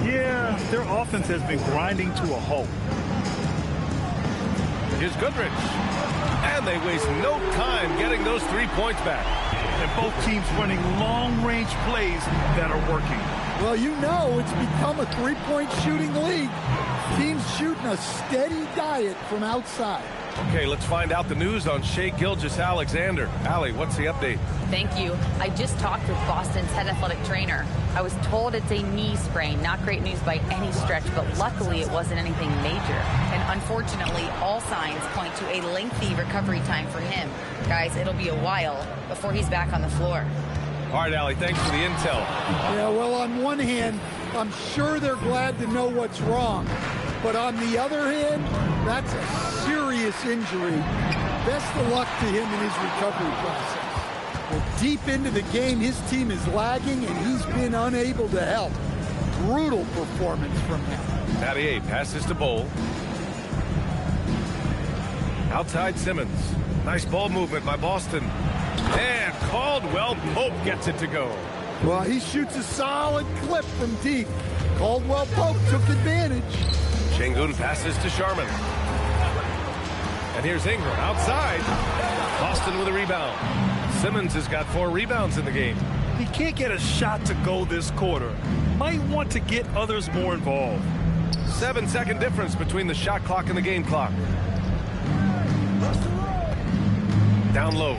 Yeah, their offense has been grinding to a halt. Here's Goodrich. And they waste no time getting those 3 points back. And both teams running long-range plays that are working. Well, you know it's become a three-point shooting league. Teams shooting a steady diet from outside. Okay, let's find out the news on Shai Gilgeous-Alexander. Allie, what's the update? Thank you. I just talked with Boston's head athletic trainer. I was told it's a knee sprain. Not great news by any stretch, but luckily it wasn't anything major. And unfortunately, all signs point to a lengthy recovery time for him. Guys, it'll be a while before he's back on the floor. All right, Allie, thanks for the intel. Yeah, well, on one hand, I'm sure they're glad to know what's wrong. But on the other hand, that's a serious injury. Best of luck to him in his recovery process. Well, deep into the game, his team is lagging, and he's been unable to help. Brutal performance from him. Battier passes to Bull. Outside Simmons. Nice ball movement by Boston. And Caldwell Pope gets it to go. Well, he shoots a solid clip from deep. Caldwell Pope took advantage. Şengün passes to Sharman. And here's Ingram outside. Boston with a rebound. Simmons has got 4 rebounds in the game. He can't get a shot to go this quarter. Might want to get others more involved. 7-second difference between the shot clock and the game clock. Down low.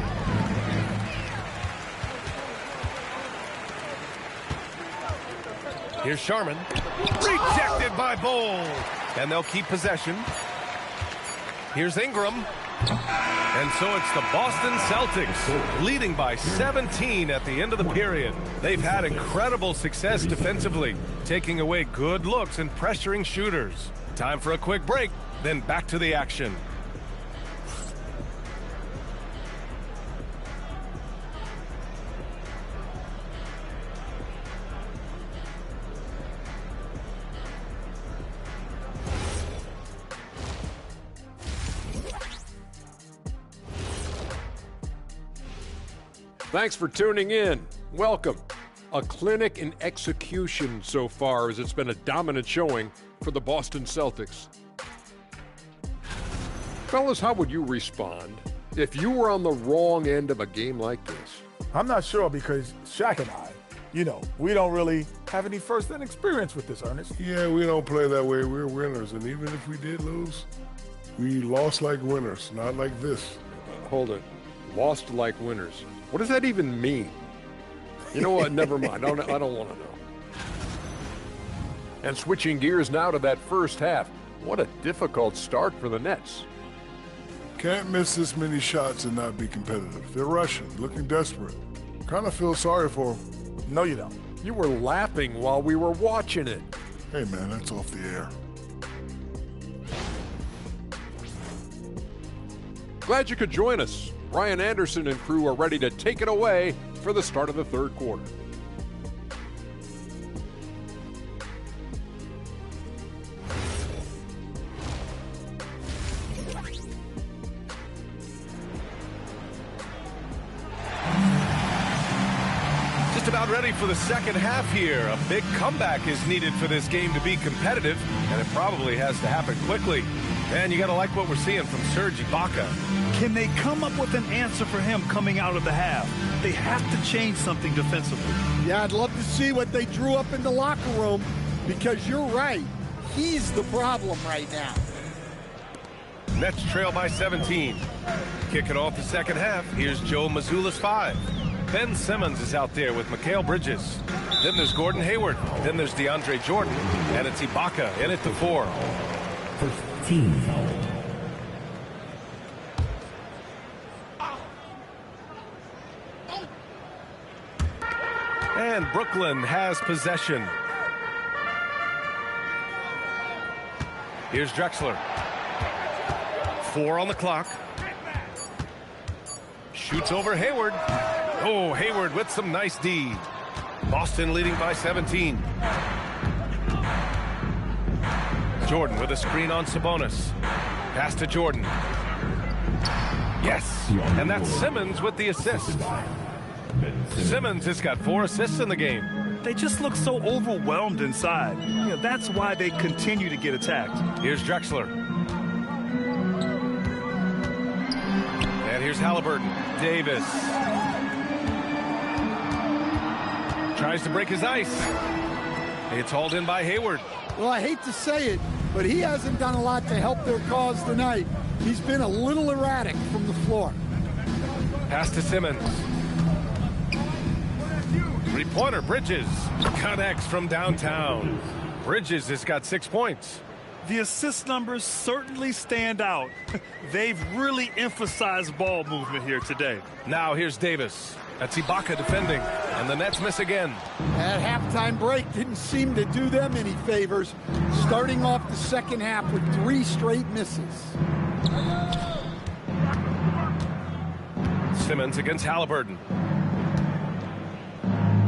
Here's Sharman. Rejected by Bull. And they'll keep possession. Here's Ingram. And so it's the Boston Celtics leading by 17 at the end of the period. They've had incredible success defensively, taking away good looks and pressuring shooters. Time for a quick break, then back to the action. Thanks for tuning in. Welcome. A clinic in execution so far, as it's been a dominant showing for the Boston Celtics. Fellas, how would you respond if you were on the wrong end of a game like this? I'm not sure, because Shaq and I, we don't really have any first-hand experience with this, Ernest. Yeah, we don't play that way. We're winners, and even if we did lose, we lost like winners, not like this. Hold it. Lost like winners. What does that even mean? You know what? Never mind. I don't want to know. And switching gears now to that first half. What a difficult start for the Nets. Can't miss this many shots and not be competitive. They're rushing, looking desperate. Kind of feel sorry for them. No, you don't. You were laughing while we were watching it. Hey, man, that's off the air. Glad you could join us. Ryan Anderson and crew are ready to take it away for the start of the third quarter. Just about ready for the second half here. A big comeback is needed for this game to be competitive, and it probably has to happen quickly. And you got to like what we're seeing from Serge Ibaka. Can they come up with an answer for him coming out of the half? They have to change something defensively. Yeah, I'd love to see what they drew up in the locker room, because you're right. He's the problem right now. Nets trail by 17. Kicking off the second half, here's Joe Mazzulla's 5. Ben Simmons is out there with Mikal Bridges. Then there's Gordon Hayward. Then there's DeAndre Jordan. And it's Ibaka in at the 4. First team foul. And Brooklyn has possession. Here's Drexler. 4 on the clock. Shoots over Hayward. Oh, Hayward with some nice D. Boston leading by 17. Jordan with a screen on Sabonis. Pass to Jordan. Yes, and that's Simmons with the assist. Simmons has got 4 assists in the game. They just look so overwhelmed inside. That's why they continue to get attacked. Here's Drexler. And here's Halliburton. Davis. Tries to break his ice. It's hauled in by Hayward. Well, I hate to say it, but he hasn't done a lot to help their cause tonight. He's been a little erratic from the floor. Pass to Simmons. Three-pointer, Bridges. Connects from downtown. Bridges has got 6 points. The assist numbers certainly stand out. They've really emphasized ball movement here today. Now here's Davis. That's Ibaka defending, and the Nets miss again. That halftime break didn't seem to do them any favors, starting off the second half with 3 straight misses. Simmons against Halliburton.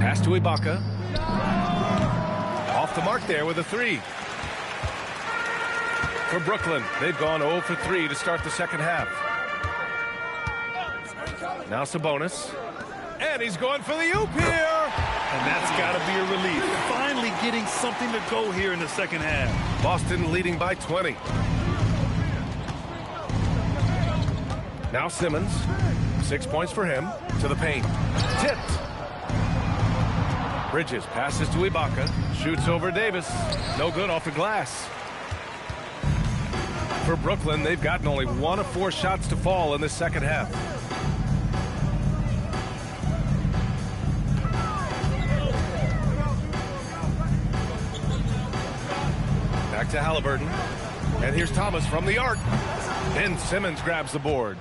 Pass to Ibaka. Off the mark there with a 3. For Brooklyn, they've gone 0 for 3 to start the second half. Now Sabonis. And he's going for the oop here. And that's got to be a relief. Finally getting something to go here in the second half. Boston leading by 20. Now Simmons. 6 points for him. To the paint. Tipped. Bridges passes to Ibaka. Shoots over Davis. No good off the glass. For Brooklyn, they've gotten only 1 of 4 shots to fall in the second half. Back to Halliburton. And here's Thomas from the arc. Then Simmons grabs the board.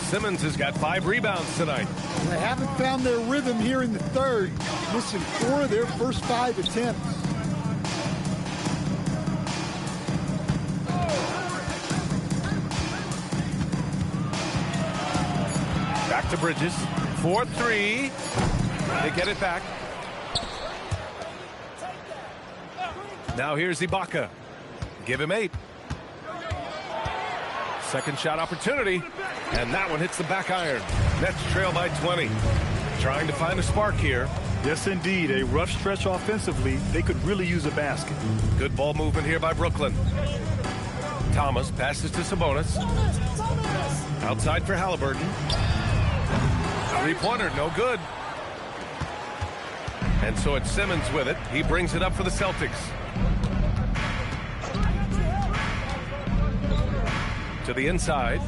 Simmons has got 5 rebounds tonight. They haven't found their rhythm here in the third, missing 4 of their first 5 attempts. Back to Bridges. 4-3. They get it back. Now here's Ibaka. Give him 8. Second shot opportunity. And that one hits the back iron. Nets trail by 20. Trying to find a spark here. Yes, indeed. A rough stretch offensively. They could really use a basket. Good ball movement here by Brooklyn. Thomas passes to Sabonis. Outside for Halliburton. Three-pointer, no good. And so it's Simmons with it. He brings it up for the Celtics. To the inside.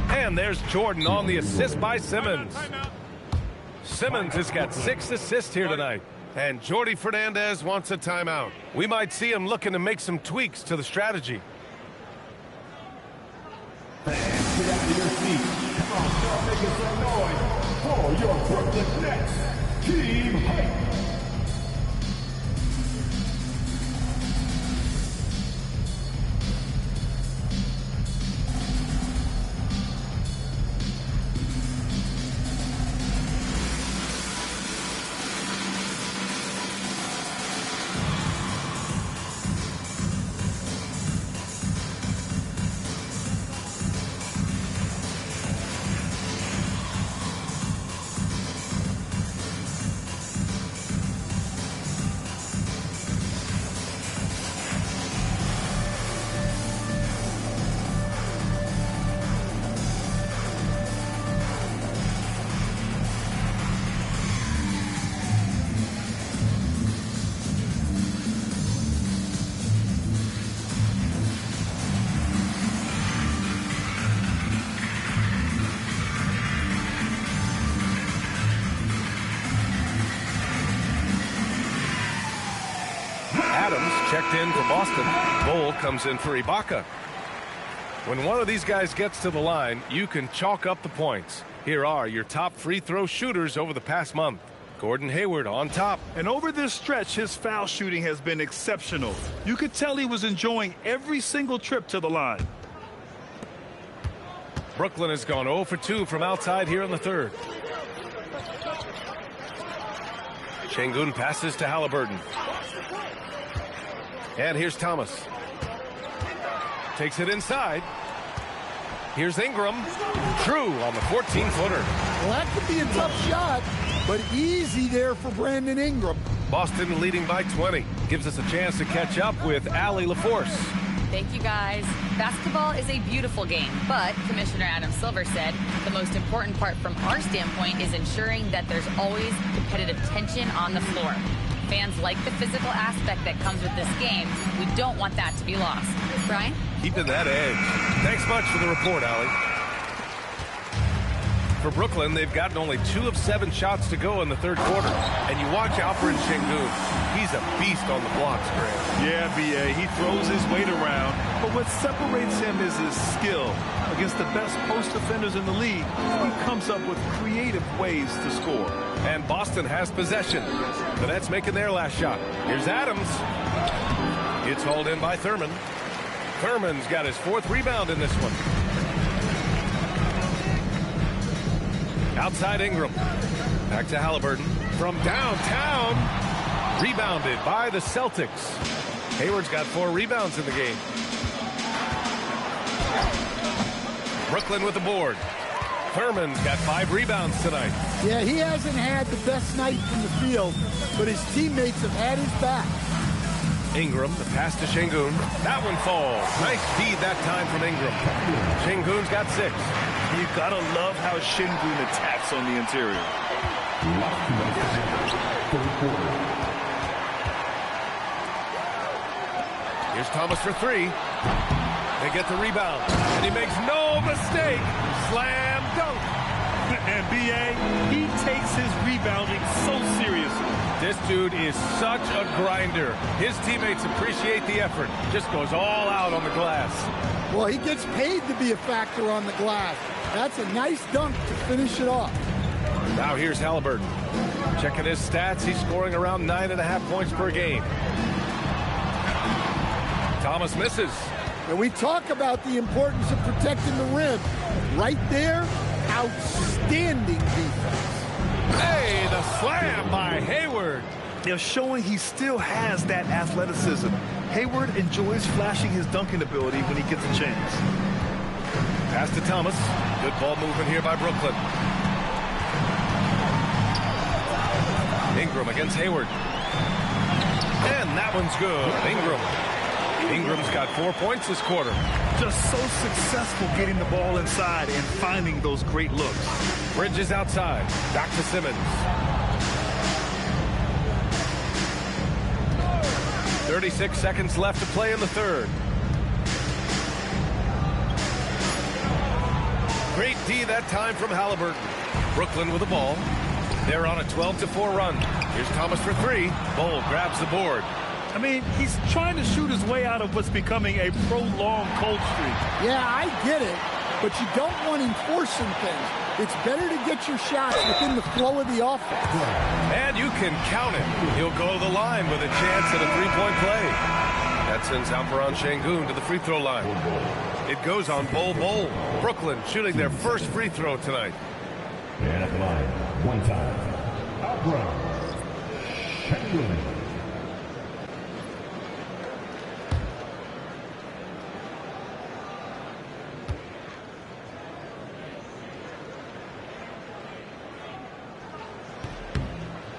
And there's Jordan on the assist by Simmons. Simmons has got 6 assists here tonight. And Jordi Fernandez wants a timeout. We might see him looking to make some tweaks to the strategy. Get out of your seat. Come on, start making some noise for your Brooklyn Nets. Team Hype. Checked in for Boston. Bowl comes in for Ibaka. When one of these guys gets to the line, you can chalk up the points. Here are your top free throw shooters over the past month. Gordon Hayward on top. And over this stretch, his foul shooting has been exceptional. You could tell he was enjoying every single trip to the line. Brooklyn has gone 0 for 2 from outside here in the third. Şengün passes to Halliburton. And here's Thomas. Takes it inside. Here's Ingram. True on the 14-footer. Well, that could be a tough shot, but easy there for Brandon Ingram. Boston leading by 20. Gives us a chance to catch up with Allie LaForce. Thank you, guys. Basketball is a beautiful game, but Commissioner Adam Silver said the most important part from our standpoint is ensuring that there's always competitive tension on the floor. Fans like the physical aspect that comes with this game. We don't want that to be lost. Brian? Keeping that edge. Thanks much for the report, Allie. For Brooklyn, they've gotten only 2 of 7 shots to go in the third quarter. And you watch Alperen Şengün. He's a beast on the blocks, Grant. Yeah, B.A. He throws his weight around. But what separates him is his skill. Against the best post defenders in the league, he comes up with creative ways to score. And Boston has possession. The Nets making their last shot. Here's Adams. It's hauled in by Thurman. Thurman's got his 4th rebound in this one. Outside Ingram. Back to Halliburton. From downtown. Rebounded by the Celtics. Hayward's got 4 rebounds in the game. Brooklyn with the board. Thurman's got 5 rebounds tonight. Yeah, he hasn't had the best night from the field, but his teammates have had his back. Ingram, the pass to Şengün. That one falls. Nice feed that time from Ingram. Şengün's got 6. You gotta love how Şengün attacks on the interior. Here's Thomas for 3. They get the rebound, and he makes no mistake. Slam dunk. And B.A., he takes his rebounding so seriously. This dude is such a grinder. His teammates appreciate the effort. Just goes all out on the glass. Well, he gets paid to be a factor on the glass. That's a nice dunk to finish it off. Now here's Halliburton. Checking his stats, he's scoring around 9.5 points per game. Thomas misses. And we talk about the importance of protecting the rim. Right there, outstanding defense. Hey, the slam by Hayward. They're showing he still has that athleticism. Hayward enjoys flashing his dunking ability when he gets a chance. Pass to Thomas. Good ball movement here by Brooklyn. Ingram against Hayward. And that one's good. Ingram's got 4 points this quarter. Just so successful getting the ball inside and finding those great looks. Bridges outside. Back to Simmons. 36 seconds left to play in the third. Great D that time from Halliburton. Brooklyn with the ball. They're on a 12-4 run. Here's Thomas for three. Bull grabs the board. I mean, he's trying to shoot his way out of what's becoming a prolonged cold streak. Yeah, I get it, but you don't want him forcing things. It's better to get your shots within the flow of the offense. And you can count it. He'll go to the line with a chance at a three-point play. That sends Alperon Şengün to the free throw line. It goes on Bol. Brooklyn shooting their first free throw tonight. And at the line, one time, Alperon Şengün.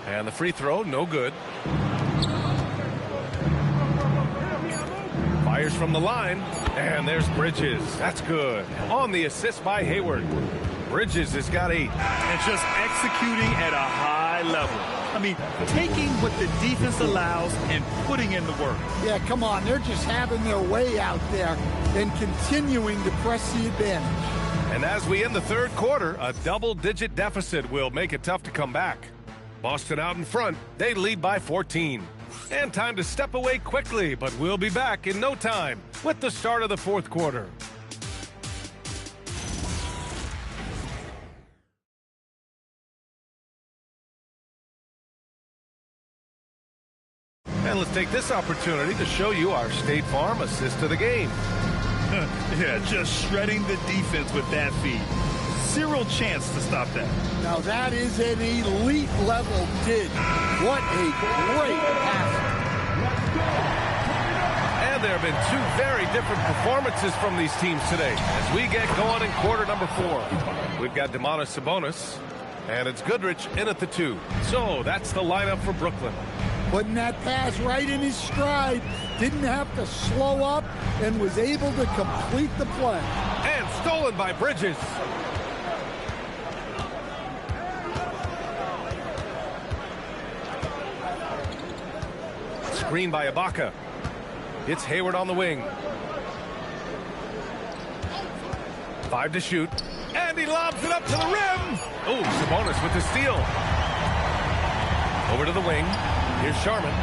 And the free throw, no good. Fires from the line, and there's Bridges. That's good. On the assist by Hayward. Bridges has got 8. And just executing at a high level. I mean, taking what the defense allows and putting in the work. Yeah, come on. They're just having their way out there and continuing to press the advantage. And as we end the third quarter, a double-digit deficit will make it tough to come back. Boston out in front. They lead by 14. And time to step away quickly, but we'll be back in no time with the start of the fourth quarter. And let's take this opportunity to show you our State Farm assist to the game. Yeah, just shredding the defense with that feed. Zero chance to stop that. Now that is an elite level dig. What a great pass. And there have been two very different performances from these teams today as we get going in quarter number 4. We've got Domantas Sabonis, and it's Goodrich in at the 2. So that's the lineup for Brooklyn. Putting that pass right in his stride. Didn't have to slow up and was able to complete the play. And stolen by Bridges. Screen by Ibaka. It's Hayward on the wing. 5 to shoot. And he lobs it up to the rim. Oh, Sabonis with the steal. Over to the wing. Here's Sharman.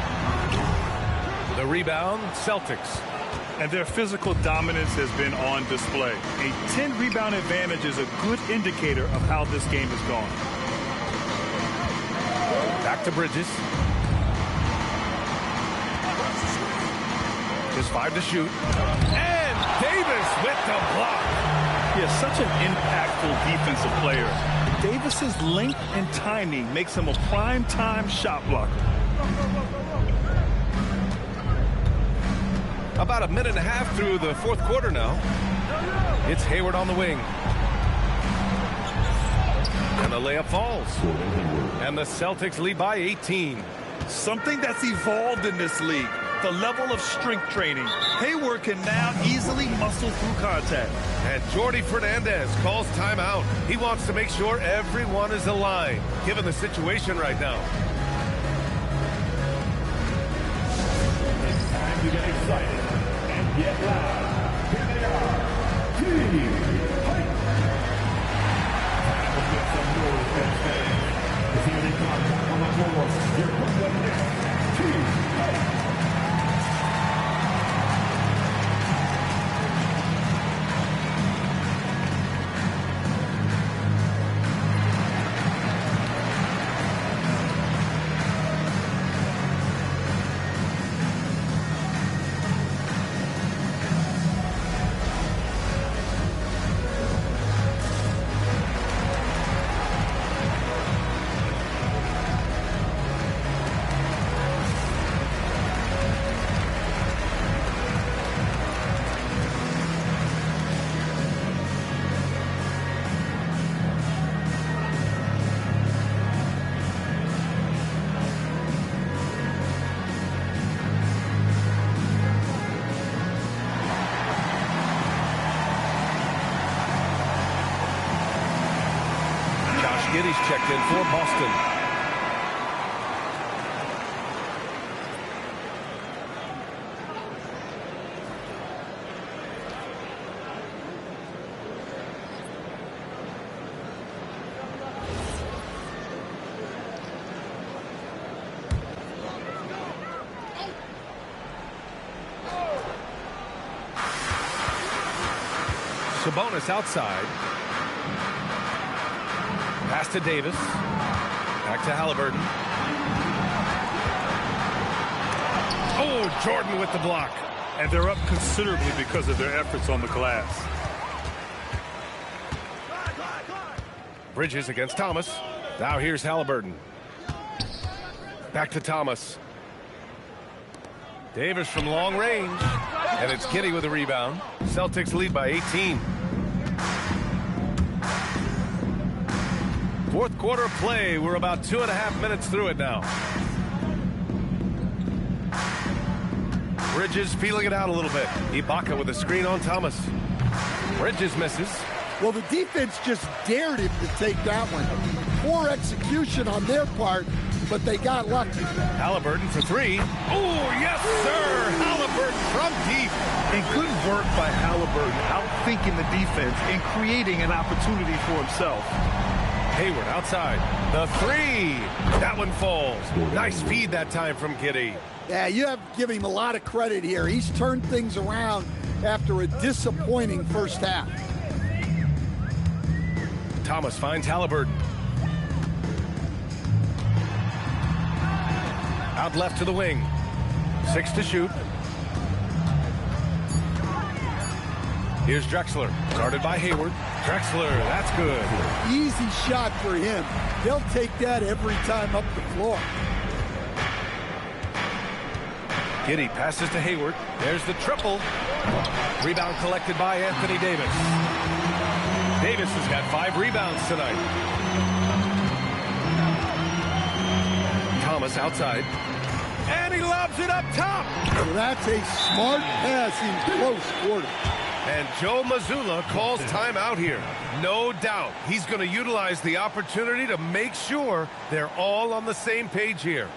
The rebound, Celtics. And their physical dominance has been on display. A 10-rebound advantage is a good indicator of how this game has gone. Back to Bridges. Just 5 to shoot. And Davis with the block. Yeah, such an impactful defensive player. Davis's length and timing makes him a prime-time shot blocker. About a minute and a half through the fourth quarter now. It's Hayward on the wing. And the layup falls. And the Celtics lead by 18. Something that's evolved in this league. The level of strength training. Hayward can now easily muscle through contact. And Jordi Fernandez calls timeout. He wants to make sure everyone is aligned, given the situation right now. It's time to get excited and get loud. Here they are. Team Fight. Time to make some noise, fans. Because here they come on the floor. Your Brooklyn Nets. Team Fight. Giddey's checked in for Boston. Sabonis outside. Pass to Davis. Back to Halliburton. Oh, Jordan with the block. And they're up considerably because of their efforts on the glass. Bridges against Thomas. Now here's Halliburton. Back to Thomas. Davis from long range. And it's Giddey with a rebound. Celtics lead by 18. Fourth quarter of play. We're about 2.5 minutes through it now. Bridges feeling it out a little bit. Ibaka with a screen on Thomas. Bridges misses. Well, the defense just dared him to take that one. Poor execution on their part, but they got lucky. Halliburton for three. Oh, yes, sir. Halliburton from deep. And good work by Halliburton, outthinking the defense and creating an opportunity for himself. Hayward outside. The three. That one falls. Nice feed that time from Giddey. Yeah, you have to give him a lot of credit here. He's turned things around after a disappointing first half. Thomas finds Halliburton. Out left to the wing. 6 to shoot. Here's Drexler. Guarded by Hayward. Drexler, that's good. Easy shot for him. They'll take that every time up the floor. Giddey passes to Hayward. There's the triple. Rebound collected by Anthony Davis. Davis has got 5 rebounds tonight. Thomas outside. And he lobs it up top. Well, that's a smart pass in close quarter. And Joe Mazzulla calls timeout here. No doubt he's going to utilize the opportunity to make sure they're all on the same page here.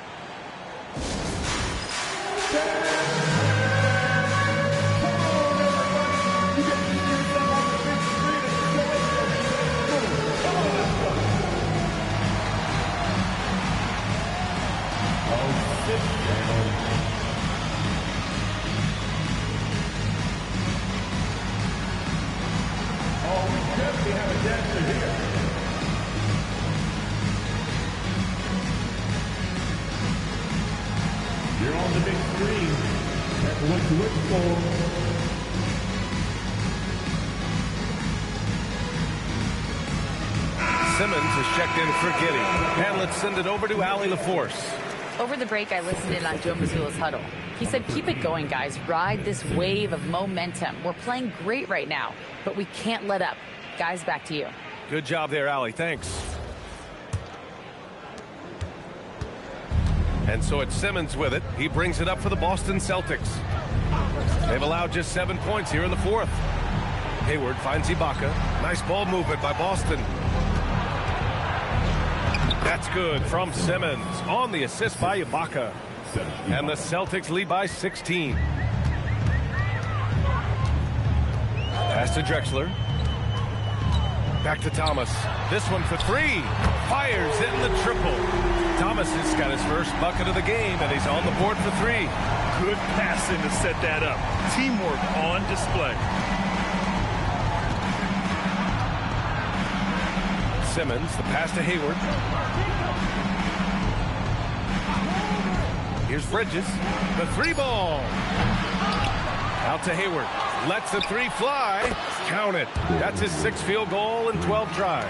We have a dancer here. You're on the big screen. That's what you look for. Simmons is checked in for Giddey. And let's send it over to Allie LaForce. Over the break, I listened in on Joe Mazzulla's huddle. He said, keep it going, guys. Ride this wave of momentum. We're playing great right now, but we can't let up. Guys, back to you. Good job there, Allie. Thanks. And so it's Simmons with it. He brings it up for the Boston Celtics. They've allowed just 7 points here in the fourth. Hayward finds Ibaka. Nice ball movement by Boston. That's good from Simmons on the assist by Ibaka. And the Celtics lead by 16. Pass to Drexler. Back to Thomas. This one for three. Fires in the triple. Thomas has got his first bucket of the game, and he's on the board for three. Good passing to set that up. Teamwork on display. Simmons, the pass to Hayward. Here's Bridges. The three ball. Out to Hayward. Lets the three fly. Count it. That's his 6th field goal in 12 tries.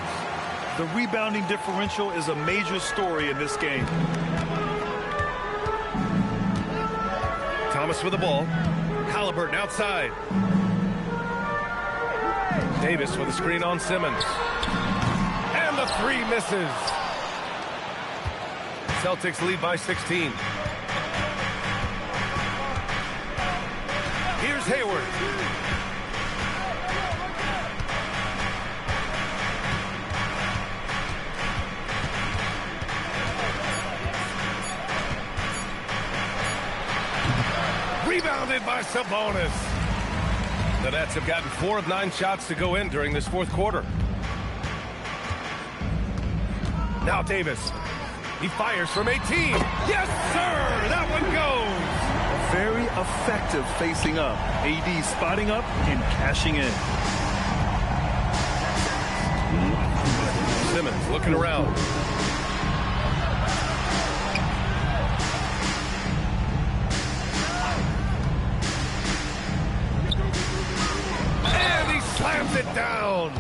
The rebounding differential is a major story in this game. Thomas with the ball. Halliburton outside. Davis with a screen on Simmons. And the three misses. Celtics lead by 16. Here's Hayward. Fielded by Sabonis. The Nets have gotten 4 of 9 shots to go in during this fourth quarter. Now Davis. He fires from 18. Yes, sir! That one goes! Very effective facing up. AD spotting up and cashing in. Simmons looking around. And he slams it down.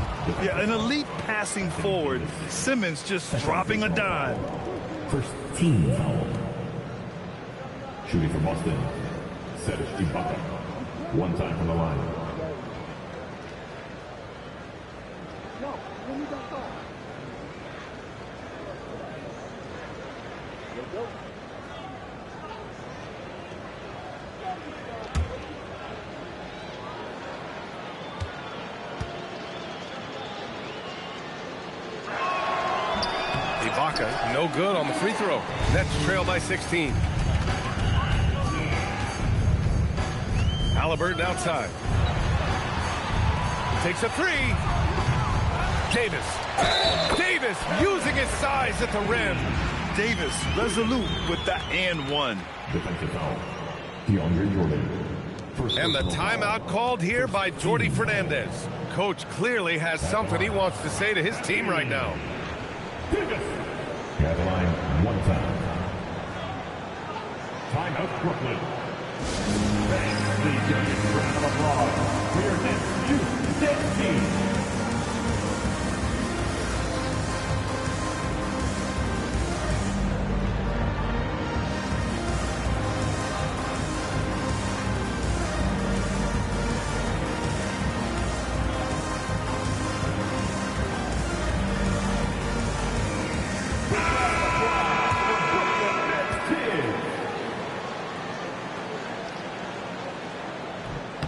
Yeah, an elite passing forward. Simmons just dropping a dime. First team foul. Shooting for Boston, Serge Ibaka. 1 time from the line. Ibaka, no good on the free throw. Nets trail by 16. Halliburton outside. Takes a 3. Davis using his size at the rim. Davis resolute with that and one. Defensive foul. DeAndre Jordan. And the timeout called here by Jordi Fernandez. Coach clearly has something he wants to say to his team right now. At the line, 1 time. Timeout, Brooklyn. Thanks, the youngest round of applause for your next youth dead team.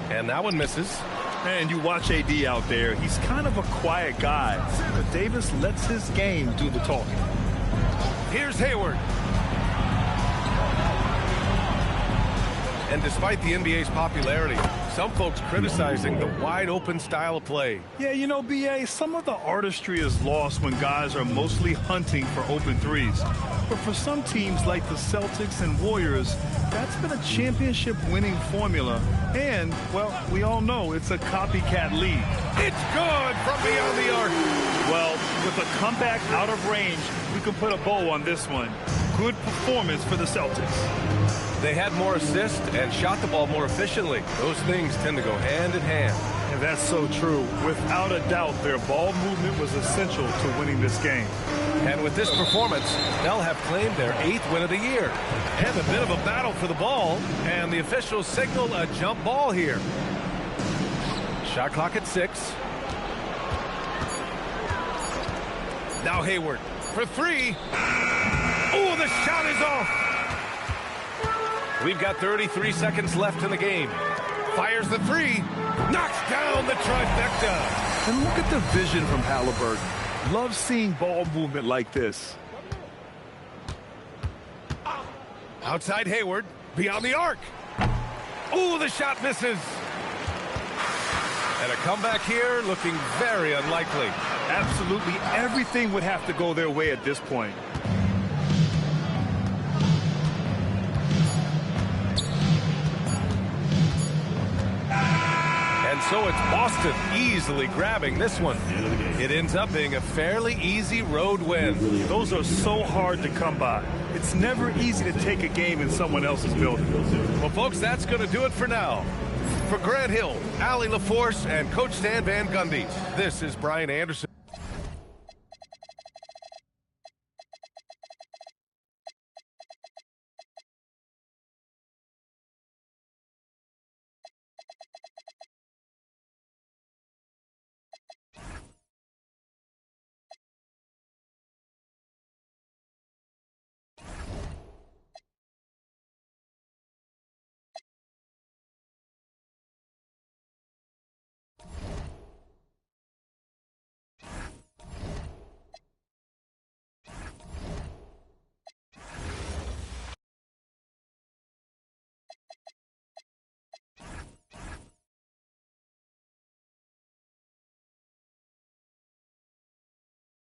And that one misses. And you watch AD out there. He's kind of a quiet guy. But Davis lets his game do the talking. Here's Hayward. And despite the NBA's popularity, some folks criticizing the wide-open style of play. Yeah, you know, BA, some of the artistry is lost when guys are mostly hunting for open threes. But for some teams like the Celtics and Warriors, that's been a championship-winning formula. And, well, we all know it's a copycat league. It's good from beyond the arc. Well, with a comeback out of range, we can put a bow on this one. Good performance for the Celtics. They had more assists and shot the ball more efficiently. Those things tend to go hand in hand. And that's so true. Without a doubt, their ball movement was essential to winning this game. And with this performance, they'll have claimed their 8th win of the year. And a bit of a battle for the ball. And the officials signal a jump ball here. Shot clock at 6. Now Hayward for 3. Oh, the shot is off. We've got 33 seconds left in the game. Fires the 3. Knocks down the trifecta. And look at the vision from Halliburton. Love seeing ball movement like this. Outside Hayward. Beyond the arc. Oh, the shot misses. And a comeback here looking very unlikely. Absolutely everything would have to go their way at this point. And so it's Boston easily grabbing this one. It ends up being a fairly easy road win. Those are so hard to come by. It's never easy to take a game in someone else's building. Well, folks, that's going to do it for now. For Grant Hill, Allie LaForce, and Coach Stan Van Gundy, this is Brian Anderson.